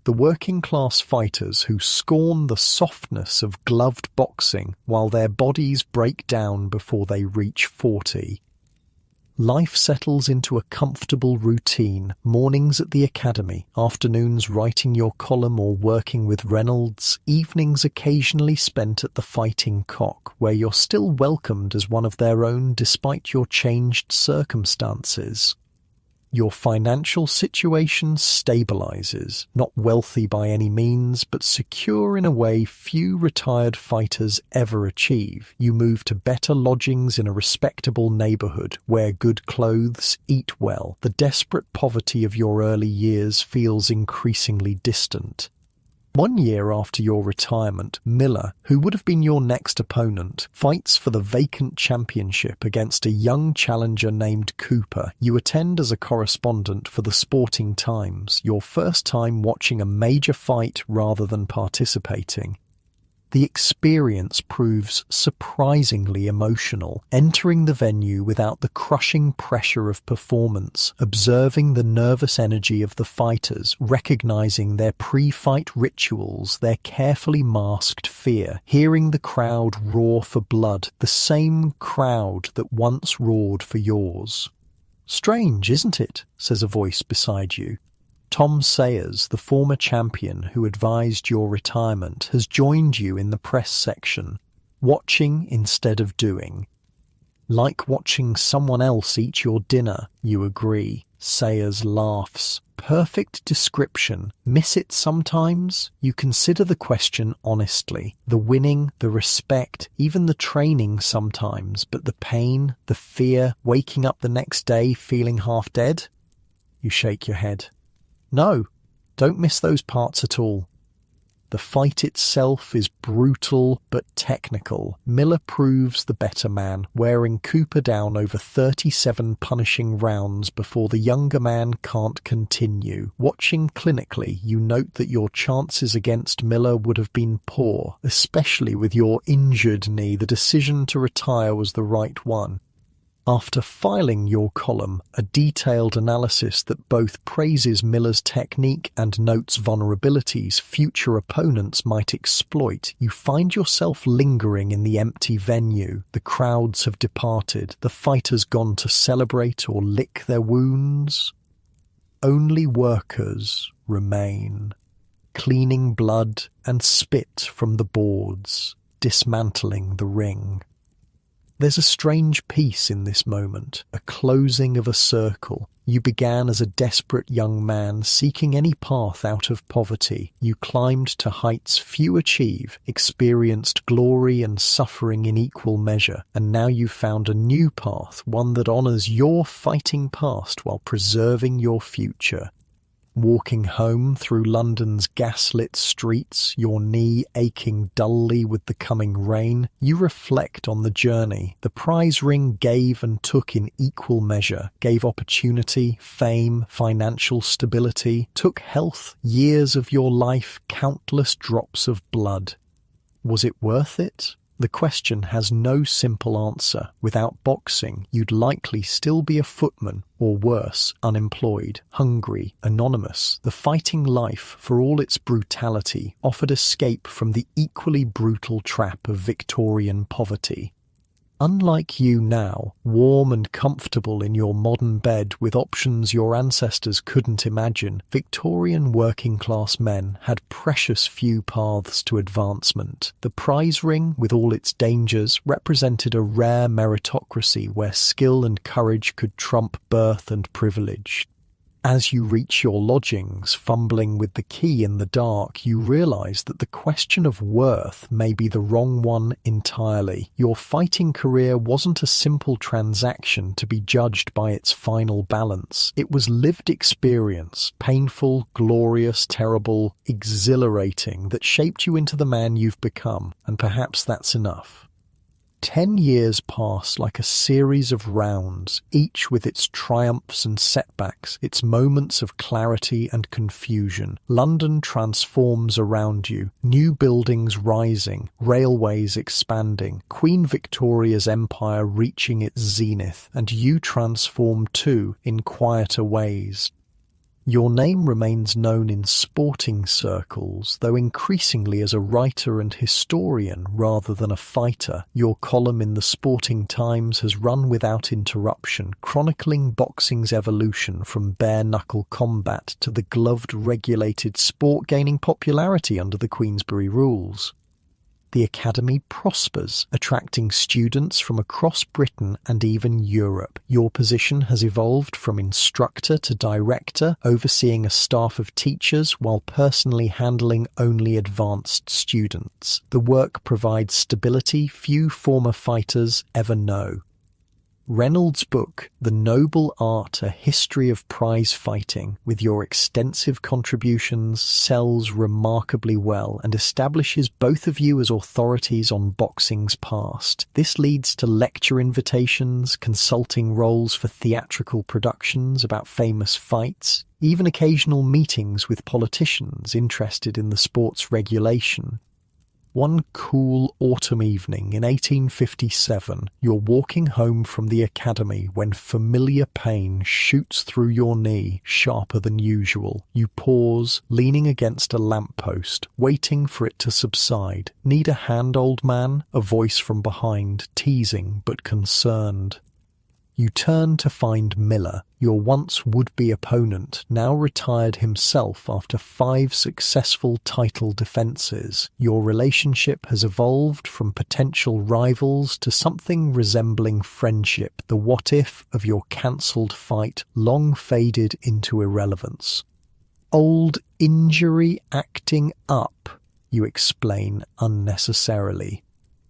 The working-class fighters who scorn the softness of gloved boxing while their bodies break down before they reach 40. Life settles into a comfortable routine, mornings at the academy, afternoons writing your column or working with Reynolds, evenings occasionally spent at the Fighting Cock, where you're still welcomed as one of their own despite your changed circumstances. Your financial situation stabilizes, not wealthy by any means, but secure in a way few retired fighters ever achieve. You move to better lodgings in a respectable neighborhood, wear good clothes, eat well. The desperate poverty of your early years feels increasingly distant. 1 year after your retirement, Miller, who would have been your next opponent, fights for the vacant championship against a young challenger named Cooper. You attend as a correspondent for the Sporting Times, your first time watching a major fight rather than participating. The experience proves surprisingly emotional, entering the venue without the crushing pressure of performance, observing the nervous energy of the fighters, recognizing their pre-fight rituals, their carefully masked fear, hearing the crowd roar for blood, the same crowd that once roared for yours. "Strange, isn't it?" says a voice beside you. Tom Sayers, the former champion who advised your retirement, has joined you in the press section, watching instead of doing. "Like watching someone else eat your dinner," you agree. Sayers laughs. "Perfect description. Miss it sometimes?" You consider the question honestly. The winning, the respect, even the training sometimes, but the pain, the fear, waking up the next day feeling half dead? You shake your head. No, don't miss those parts at all. The fight itself is brutal but technical. Miller proves the better man, wearing Cooper down over 37 punishing rounds before the younger man can't continue. Watching clinically, you note that your chances against Miller would have been poor, especially with your injured knee. The decision to retire was the right one. After filing your column, a detailed analysis that both praises Miller's technique and notes vulnerabilities future opponents might exploit, you find yourself lingering in the empty venue. The crowds have departed, the fighters gone to celebrate or lick their wounds. Only workers remain, cleaning blood and spit from the boards, dismantling the ring. There's a strange peace in this moment, a closing of a circle. You began as a desperate young man seeking any path out of poverty. You climbed to heights few achieve, experienced glory and suffering in equal measure, and now you've found a new path, one that honours your fighting past while preserving your future. Walking home through London's gaslit streets, your knee aching dully with the coming rain, you reflect on the journey. The prize ring gave and took in equal measure, gave opportunity, fame, financial stability, took health, years of your life, countless drops of blood. Was it worth it? The question has no simple answer. Without boxing, you'd likely still be a footman, or worse, unemployed, hungry, anonymous. The fighting life, for all its brutality, offered escape from the equally brutal trap of Victorian poverty. Unlike you now, warm and comfortable in your modern bed with options your ancestors couldn't imagine, Victorian working-class men had precious few paths to advancement. The prize ring, with all its dangers, represented a rare meritocracy where skill and courage could trump birth and privilege. As you reach your lodgings, fumbling with the key in the dark, you realise that the question of worth may be the wrong one entirely. Your fighting career wasn't a simple transaction to be judged by its final balance. It was lived experience, painful, glorious, terrible, exhilarating, that shaped you into the man you've become, and perhaps that's enough. 10 years pass like a series of rounds, each with its triumphs and setbacks, its moments of clarity and confusion. London transforms around you, new buildings rising, railways expanding, Queen Victoria's empire reaching its zenith, and you transform too in quieter ways. Your name remains known in sporting circles, though increasingly as a writer and historian rather than a fighter. Your column in the Sporting Times has run without interruption, chronicling boxing's evolution from bare-knuckle combat to the gloved, regulated sport gaining popularity under the Queensberry Rules. The Academy prospers, attracting students from across Britain and even Europe. Your position has evolved from instructor to director, overseeing a staff of teachers while personally handling only advanced students. The work provides stability few former fighters ever know. Reynolds' book, The Noble Art, A History of Prize Fighting, with your extensive contributions, sells remarkably well and establishes both of you as authorities on boxing's past. This leads to lecture invitations, consulting roles for theatrical productions about famous fights, even occasional meetings with politicians interested in the sport's regulation. One cool autumn evening in 1857, you're walking home from the academy when familiar pain shoots through your knee, sharper than usual. You pause, leaning against a lamppost, waiting for it to subside. "Need a hand, old man?" a voice from behind, teasing but concerned. You turn to find Miller, your once would-be opponent, now retired himself after 5 successful title defences. Your relationship has evolved from potential rivals to something resembling friendship. The what-if of your cancelled fight long faded into irrelevance. "Old injury acting up," you explain unnecessarily.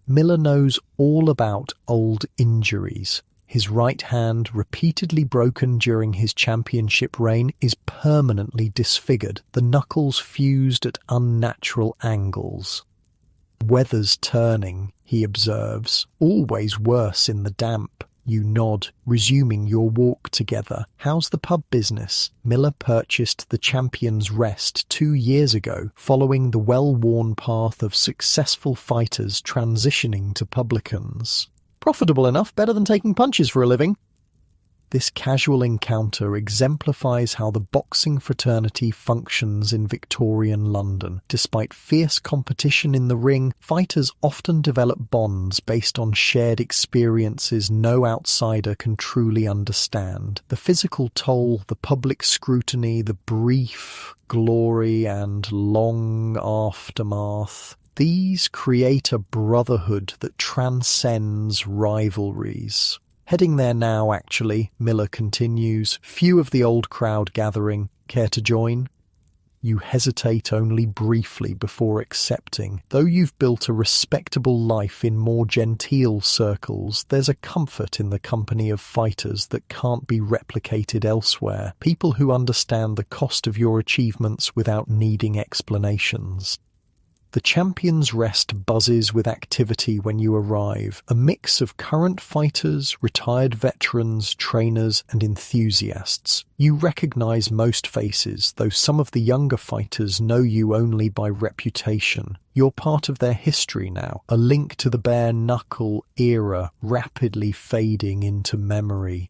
Miller knows all about old injuries. His right hand, repeatedly broken during his championship reign, is permanently disfigured, the knuckles fused at unnatural angles. "Weather's turning," he observes. "Always worse in the damp." You nod, resuming your walk together. "How's the pub business?" Miller purchased the Champion's Rest 2 years ago, following the well-worn path of successful fighters transitioning to publicans. "Profitable enough, better than taking punches for a living." This casual encounter exemplifies how the boxing fraternity functions in Victorian London. Despite fierce competition in the ring, fighters often develop bonds based on shared experiences no outsider can truly understand. The physical toll, the public scrutiny, the brief glory and long aftermath. These create a brotherhood that transcends rivalries. "Heading there now, actually," Miller continues. "Few of the old crowd gathering. Care to join?" You hesitate only briefly before accepting. Though you've built a respectable life in more genteel circles, there's a comfort in the company of fighters that can't be replicated elsewhere. People who understand the cost of your achievements without needing explanations. The Champion's Rest buzzes with activity when you arrive, a mix of current fighters, retired veterans, trainers and enthusiasts. You recognise most faces, though some of the younger fighters know you only by reputation. You're part of their history now, a link to the bare-knuckle era rapidly fading into memory.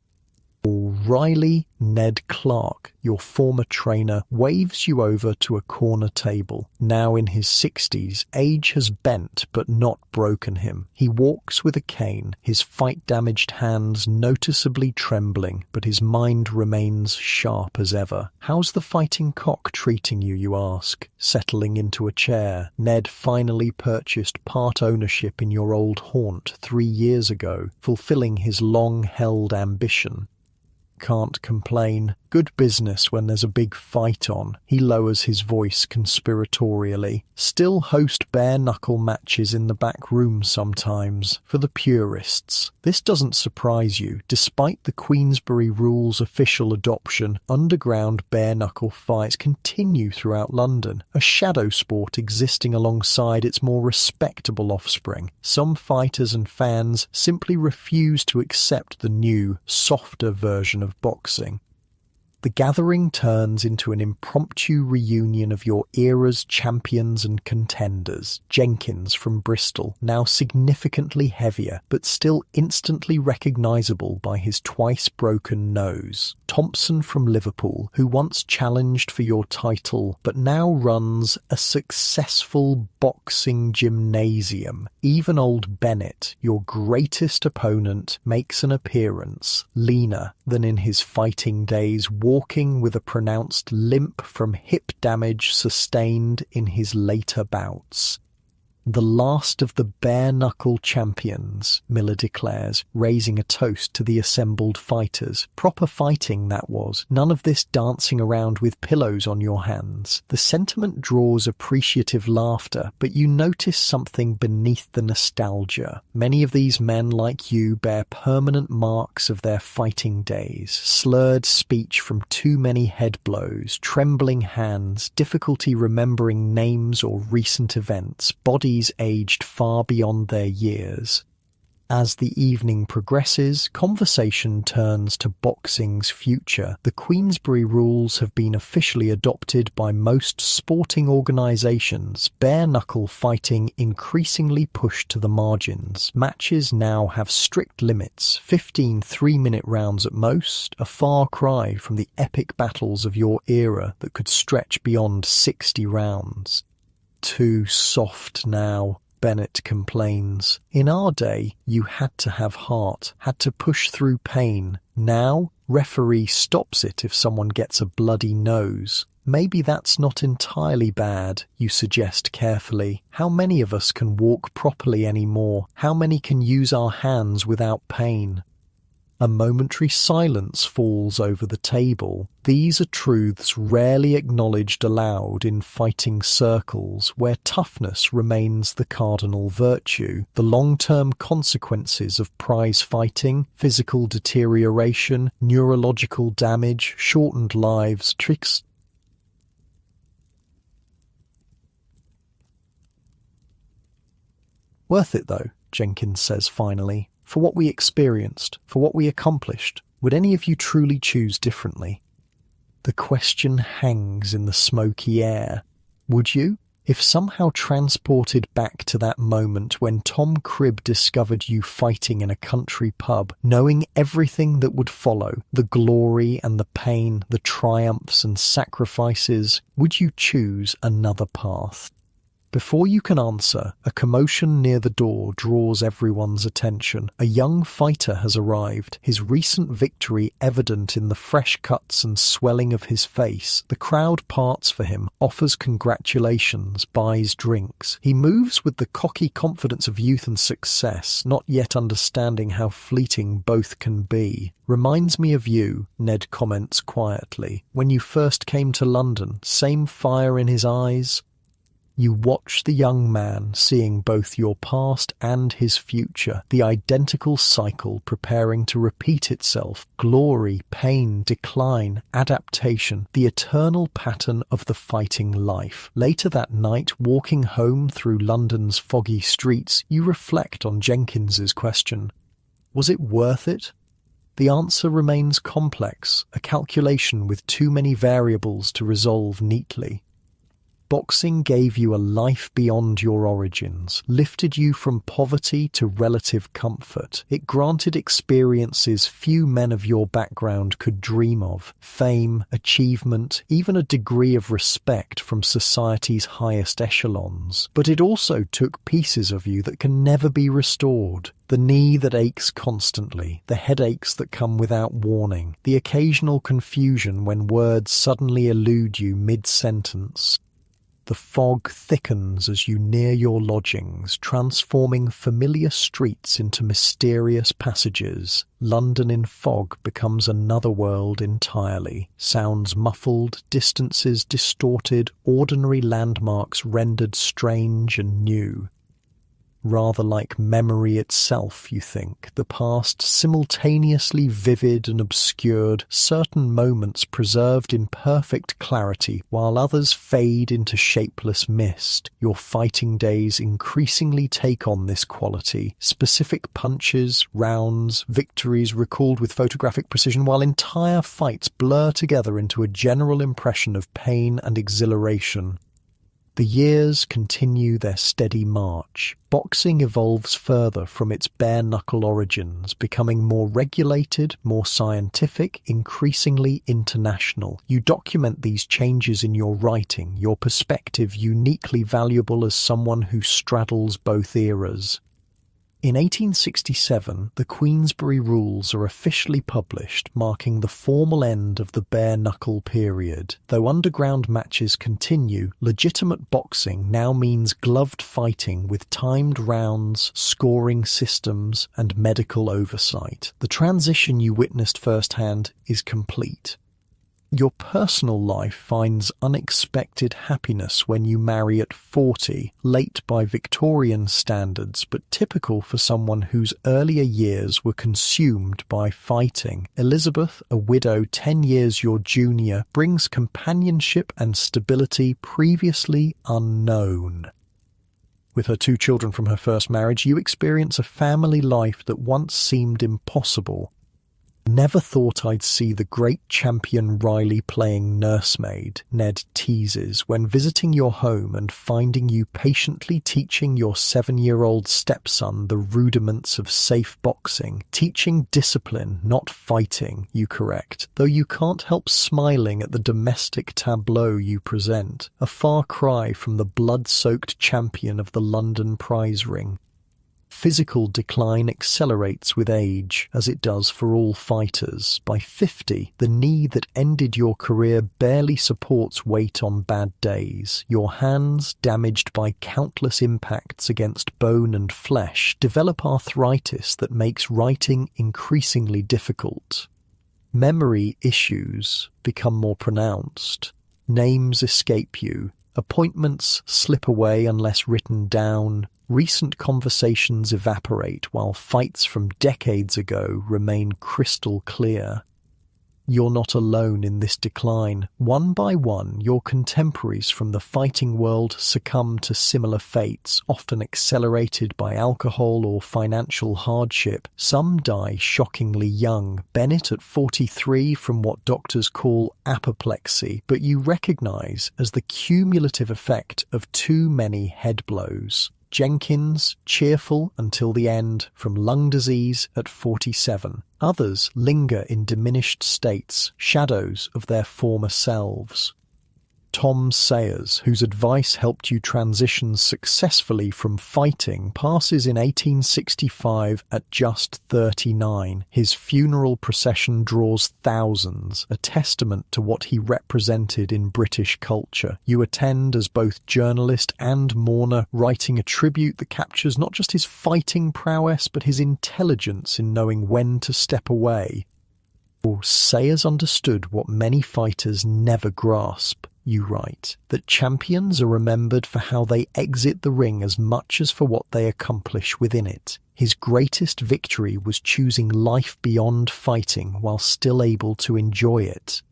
All Riley Ned Clark, your former trainer, waves you over to a corner table. Now in his 60s, age has bent but not broken him. He walks with a cane, his fight-damaged hands noticeably trembling, but his mind remains sharp as ever. How's the fighting cock treating you, you ask? Settling into a chair. Ned finally purchased part ownership in your old haunt 3 years ago, fulfilling his long-held ambition. Can't complain. Good business when there's a big fight on. He lowers his voice conspiratorially. Still host bare-knuckle matches in the back room sometimes, for the purists. This doesn't surprise you. Despite the Queensberry Rules official adoption, underground bare-knuckle fights continue throughout London, a shadow sport existing alongside its more respectable offspring. Some fighters and fans simply refuse to accept the new, softer version of boxing. The gathering turns into an impromptu reunion of your era's champions and contenders. Jenkins from Bristol, now significantly heavier, but still instantly recognisable by his twice-broken nose. Thompson from Liverpool, who once challenged for your title, but now runs a successful boxing gymnasium. Even old Bennett, your greatest opponent, makes an appearance, leaner than in his fighting days, walking with a pronounced limp from hip damage sustained in his later bouts. The last of the bare-knuckle champions, Miller declares, raising a toast to the assembled fighters. Proper fighting, that was. None of this dancing around with pillows on your hands. The sentiment draws appreciative laughter, but you notice something beneath the nostalgia. Many of these men, like you, bear permanent marks of their fighting days. Slurred speech from too many head blows, trembling hands, difficulty remembering names or recent events, bodies aged far beyond their years. As the evening progresses, conversation turns to boxing's future. The Queensberry Rules have been officially adopted by most sporting organisations, bare-knuckle fighting increasingly pushed to the margins. Matches now have strict limits, 15 3-minute rounds at most, a far cry from the epic battles of your era that could stretch beyond 60 rounds. Too soft now, Bennett complains. In our day, you had to have heart, had to push through pain. Now, referee stops it if someone gets a bloody nose. Maybe that's not entirely bad, you suggest carefully. How many of us can walk properly anymore? How many can use our hands without pain? A momentary silence falls over the table. These are truths rarely acknowledged aloud in fighting circles, where toughness remains the cardinal virtue. The long-term consequences of prize fighting, physical deterioration, neurological damage, shortened lives, tricks. Worth it though, Jenkins says finally. For what we experienced, for what we accomplished, would any of you truly choose differently? The question hangs in the smoky air. Would you? If somehow transported back to that moment when Tom Cribb discovered you fighting in a country pub, knowing everything that would follow, the glory and the pain, the triumphs and sacrifices, would you choose another path? Before you can answer, a commotion near the door draws everyone's attention. A young fighter has arrived, his recent victory evident in the fresh cuts and swelling of his face. The crowd parts for him, offers congratulations, buys drinks. He moves with the cocky confidence of youth and success, not yet understanding how fleeting both can be. Reminds me of you, Ned comments quietly. When you first came to London, same fire in his eyes. You watch the young man, seeing both your past and his future, the identical cycle preparing to repeat itself, glory, pain, decline, adaptation, the eternal pattern of the fighting life. Later that night, walking home through London's foggy streets, you reflect on Jenkins's question. Was it worth it? The answer remains complex, a calculation with too many variables to resolve neatly. Boxing gave you a life beyond your origins, lifted you from poverty to relative comfort. It granted experiences few men of your background could dream of: fame, achievement, even a degree of respect from society's highest echelons. But it also took pieces of you that can never be restored. The knee that aches constantly, the headaches that come without warning, the occasional confusion when words suddenly elude you mid-sentence. The fog thickens as you near your lodgings, transforming familiar streets into mysterious passages. London in fog becomes another world entirely. Sounds muffled, distances distorted, ordinary landmarks rendered strange and new. Rather like memory itself, you think, the past simultaneously vivid and obscured, certain moments preserved in perfect clarity, while others fade into shapeless mist. Your fighting days increasingly take on this quality: specific punches, rounds, victories recalled with photographic precision, while entire fights blur together into a general impression of pain and exhilaration. The years continue their steady march. Boxing evolves further from its bare-knuckle origins, becoming more regulated, more scientific, increasingly international. You document these changes in your writing, your perspective uniquely valuable as someone who straddles both eras. In 1867, the Queensberry Rules are officially published, marking the formal end of the bare-knuckle period. Though underground matches continue, legitimate boxing now means gloved fighting with timed rounds, scoring systems, and medical oversight. The transition you witnessed firsthand is complete. Your personal life finds unexpected happiness when you marry at 40, late by Victorian standards, but typical for someone whose earlier years were consumed by fighting. Elizabeth, a widow 10 years your junior, brings companionship and stability previously unknown. With her 2 children from her first marriage, you experience a family life that once seemed impossible. Never thought I'd see the great champion Riley playing nursemaid, Ned teases, when visiting your home and finding you patiently teaching your 7-year-old stepson the rudiments of safe boxing. Teaching discipline, not fighting, you correct, though you can't help smiling at the domestic tableau you present, a far cry from the blood-soaked champion of the London prize ring. Physical decline accelerates with age, as it does for all fighters. By 50, the knee that ended your career barely supports weight on bad days. Your hands, damaged by countless impacts against bone and flesh, develop arthritis that makes writing increasingly difficult. Memory issues become more pronounced. Names escape you. Appointments slip away unless written down. Recent conversations evaporate while fights from decades ago remain crystal clear. You're not alone in this decline. One by one, your contemporaries from the fighting world succumb to similar fates, often accelerated by alcohol or financial hardship. Some die shockingly young. Bennett at 43 from what doctors call apoplexy, but you recognize as the cumulative effect of too many head blows. Jenkins, cheerful until the end, from lung disease at 47. Others linger in diminished states, shadows of their former selves. Tom Sayers, whose advice helped you transition successfully from fighting, passes in 1865 at just 39. His funeral procession draws thousands, a testament to what he represented in British culture. You attend as both journalist and mourner, writing a tribute that captures not just his fighting prowess, but his intelligence in knowing when to step away. Sayers understood what many fighters never grasp. You write that champions are remembered for how they exit the ring as much as for what they accomplish within it. His greatest victory was choosing life beyond fighting while still able to enjoy it.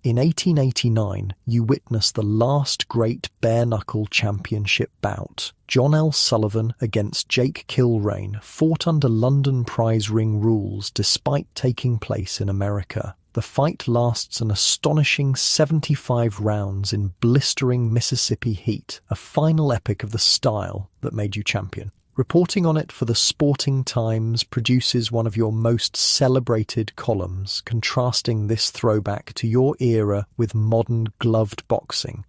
In 1889, you witnessed the last great bare-knuckle championship bout. John L. Sullivan against Jake Kilrain fought under London prize ring rules despite taking place in America. The fight lasts an astonishing 75 rounds in blistering Mississippi heat, a final epic of the style that made you champion. Reporting on it for the Sporting Times produces one of your most celebrated columns, contrasting this throwback to your era with modern gloved boxing.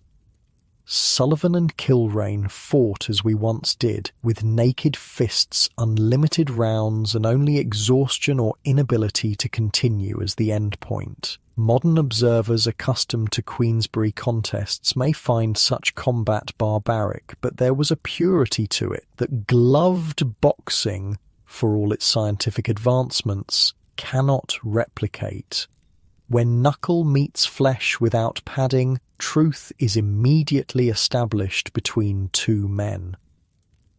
Sullivan and Kilrain fought as we once did, with naked fists, unlimited rounds, and only exhaustion or inability to continue as the end point. Modern observers accustomed to Queensberry contests may find such combat barbaric, but there was a purity to it that gloved boxing, for all its scientific advancements, cannot replicate. When knuckle meets flesh without padding, truth is immediately established between two men.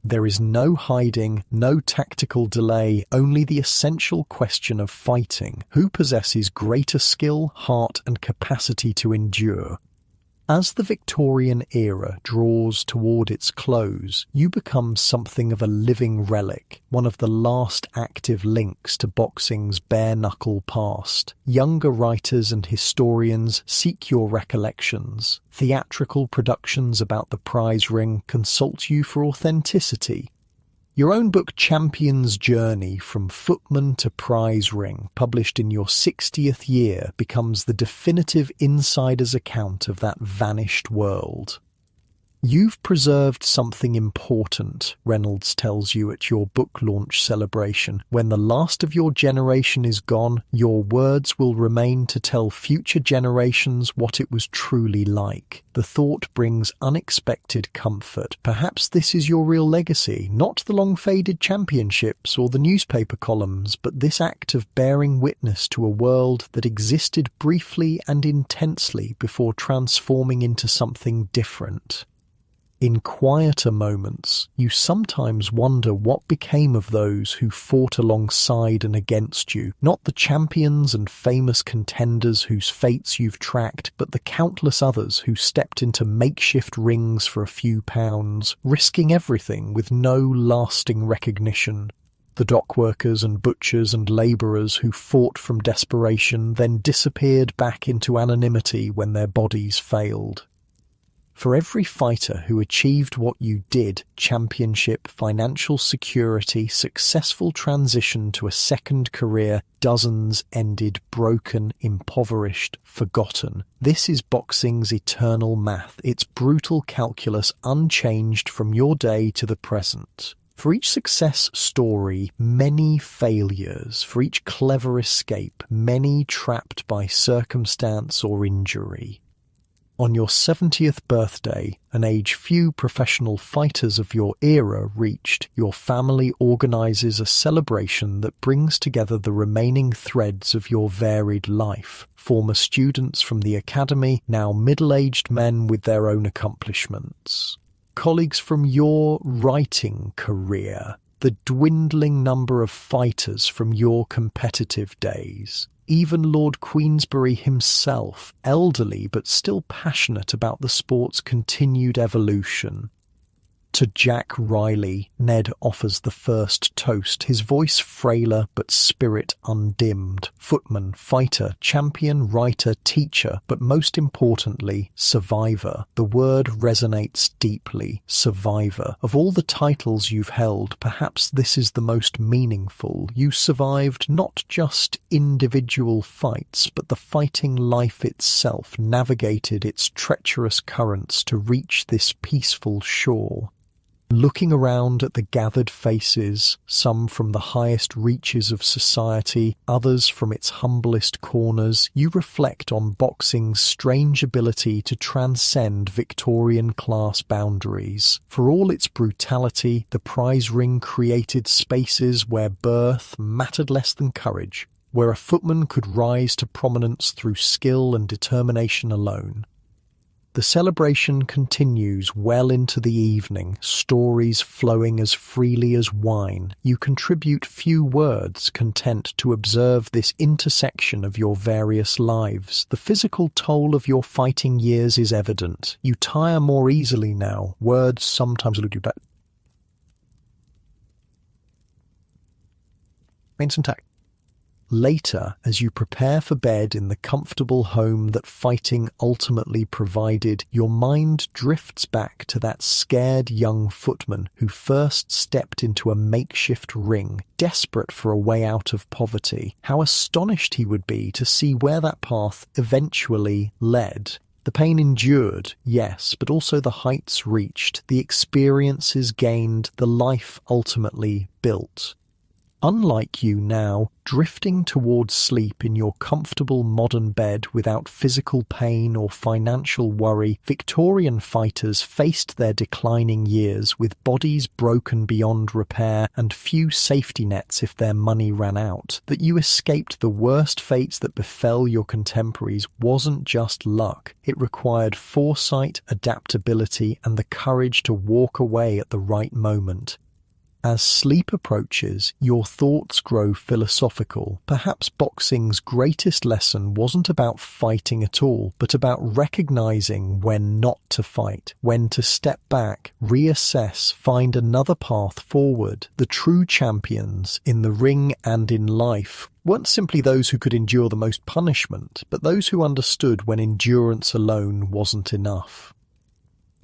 There is no hiding, no tactical delay, only the essential question of fighting. Who possesses greater skill, heart, and capacity to endure? As the Victorian era draws toward its close, you become something of a living relic, one of the last active links to boxing's bare-knuckle past. Younger writers and historians seek your recollections. Theatrical productions about the prize ring consult you for authenticity. Your own book Champion's Journey from Footman to Prize Ring, published in your 60th year, becomes the definitive insider's account of that vanished world. You've preserved something important, Reynolds tells you at your book launch celebration. When the last of your generation is gone, your words will remain to tell future generations what it was truly like. The thought brings unexpected comfort. Perhaps this is your real legacy, not the long-faded championships or the newspaper columns, but this act of bearing witness to a world that existed briefly and intensely before transforming into something different. In quieter moments, you sometimes wonder what became of those who fought alongside and against you, not the champions and famous contenders whose fates you've tracked, but the countless others who stepped into makeshift rings for a few pounds, risking everything with no lasting recognition. The dockworkers and butchers and labourers who fought from desperation, then disappeared back into anonymity when their bodies failed. For every fighter who achieved what you did, championship, financial security, successful transition to a second career, dozens ended broken, impoverished, forgotten. This is boxing's eternal math, its brutal calculus unchanged from your day to the present. For each success story, many failures. For each clever escape, many trapped by circumstance or injury. On your 70th birthday, an age few professional fighters of your era reached, your family organises a celebration that brings together the remaining threads of your varied life. Former students from the academy, now middle-aged men with their own accomplishments. Colleagues from your writing career, the dwindling number of fighters from your competitive days. Even Lord Queensberry himself, elderly but still passionate about the sport's continued evolution. To Jack Riley, Ned offers the first toast, his voice frailer but spirit undimmed. Footman, fighter, champion, writer, teacher, but most importantly, survivor. The word resonates deeply. Survivor. Of all the titles you've held, perhaps this is the most meaningful. You survived not just individual fights, but the fighting life itself navigated its treacherous currents to reach this peaceful shore. Looking around at the gathered faces, some from the highest reaches of society, others from its humblest corners, you reflect on boxing's strange ability to transcend Victorian class boundaries. For all its brutality, the prize ring created spaces where birth mattered less than courage, where a footman could rise to prominence through skill and determination alone. The celebration continues well into the evening, stories flowing as freely as wine. You contribute few words, content to observe this intersection of your various lives. The physical toll of your fighting years is evident. You tire more easily now. Words sometimes elude you back. Main some tact. Later, as you prepare for bed in the comfortable home that fighting ultimately provided, your mind drifts back to that scared young footman who first stepped into a makeshift ring, desperate for a way out of poverty. How astonished he would be to see where that path eventually led. The pain endured, yes, but also the heights reached, the experiences gained, the life ultimately built. Unlike you now, drifting towards sleep in your comfortable modern bed without physical pain or financial worry, Victorian fighters faced their declining years with bodies broken beyond repair and few safety nets if their money ran out. That you escaped the worst fates that befell your contemporaries wasn't just luck. It required foresight, adaptability, and the courage to walk away at the right moment. As sleep approaches, your thoughts grow philosophical. Perhaps boxing's greatest lesson wasn't about fighting at all, but about recognizing when not to fight, when to step back, reassess, find another path forward. The true champions, in the ring and in life, weren't simply those who could endure the most punishment, but those who understood when endurance alone wasn't enough.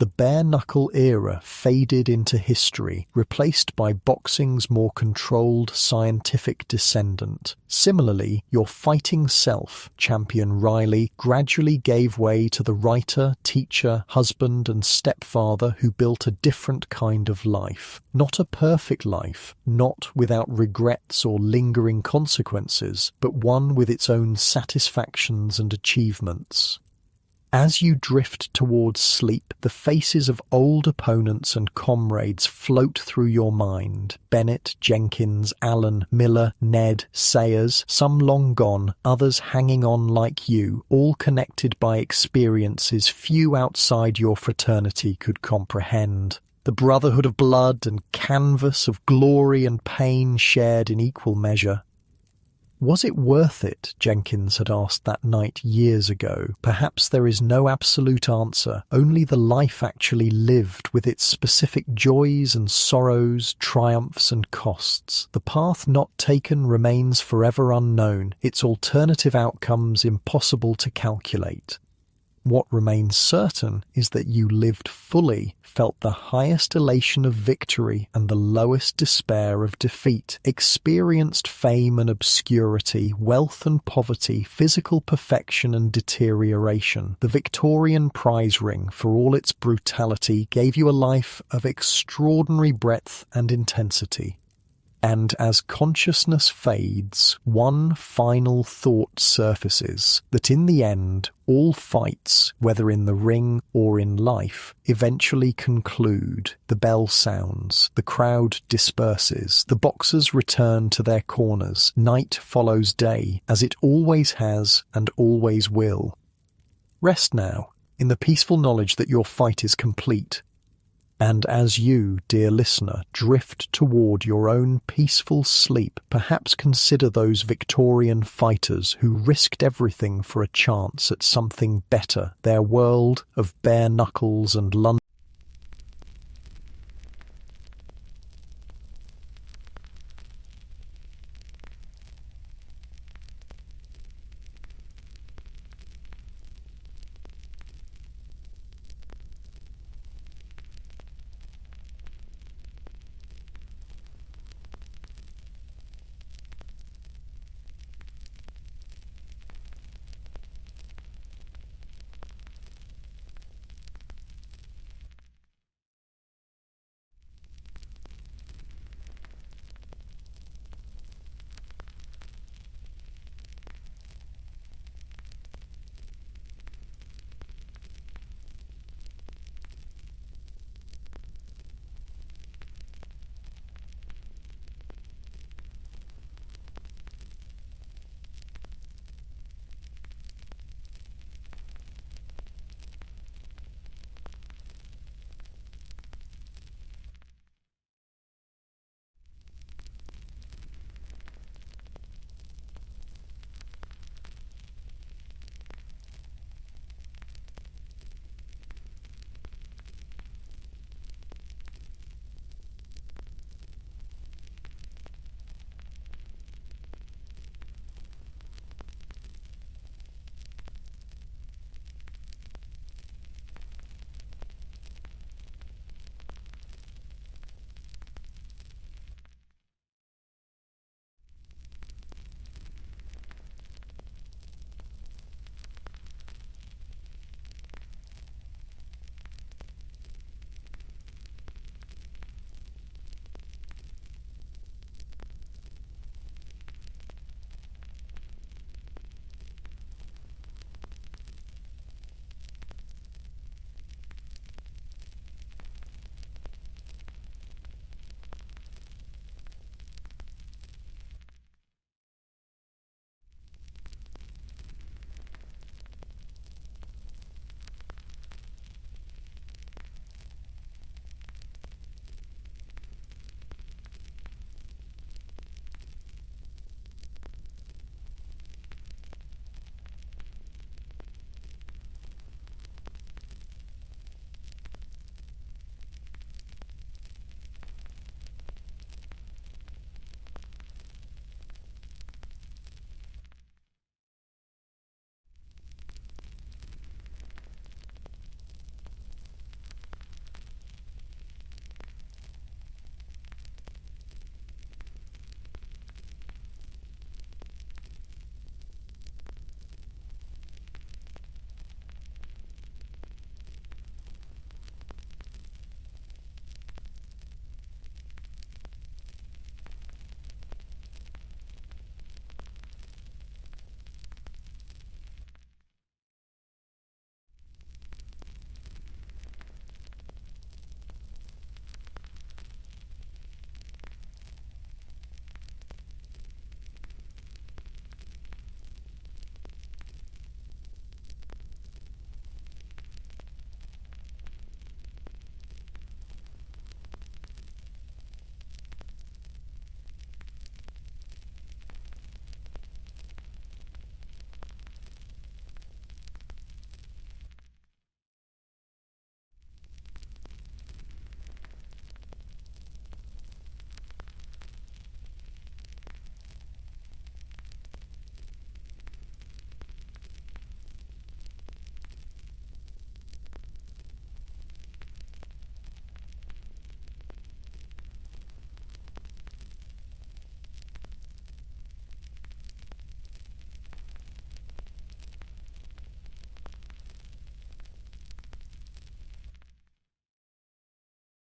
The bare-knuckle era faded into history, replaced by boxing's more controlled scientific descendant. Similarly, your fighting self, Champion Riley, gradually gave way to the writer, teacher, husband and stepfather who built a different kind of life. Not a perfect life, not without regrets or lingering consequences, but one with its own satisfactions and achievements. As you drift towards sleep, the faces of old opponents and comrades float through your mind. Bennett, Jenkins, Allen, Miller, Ned, Sayers, some long gone, others hanging on like you, all connected by experiences few outside your fraternity could comprehend. The brotherhood of blood and canvas of glory and pain shared in equal measure. Was it worth it? Jenkins had asked that night years ago. Perhaps there is no absolute answer, only the life actually lived with its specific joys and sorrows, triumphs and costs. The path not taken remains forever unknown, its alternative outcomes impossible to calculate. What remains certain is that you lived fully, felt the highest elation of victory and the lowest despair of defeat, experienced fame and obscurity, wealth and poverty, physical perfection and deterioration. The Victorian prize ring, for all its brutality, gave you a life of extraordinary breadth and intensity. And as consciousness fades, one final thought surfaces, that in the end, all fights, whether in the ring or in life, eventually conclude. The bell sounds, the crowd disperses, the boxers return to their corners. Night follows day, as it always has and always will. Rest now, in the peaceful knowledge that your fight is complete. And as you, dear listener, drift toward your own peaceful sleep, perhaps consider those Victorian fighters who risked everything for a chance at something better, their world of bare knuckles and London.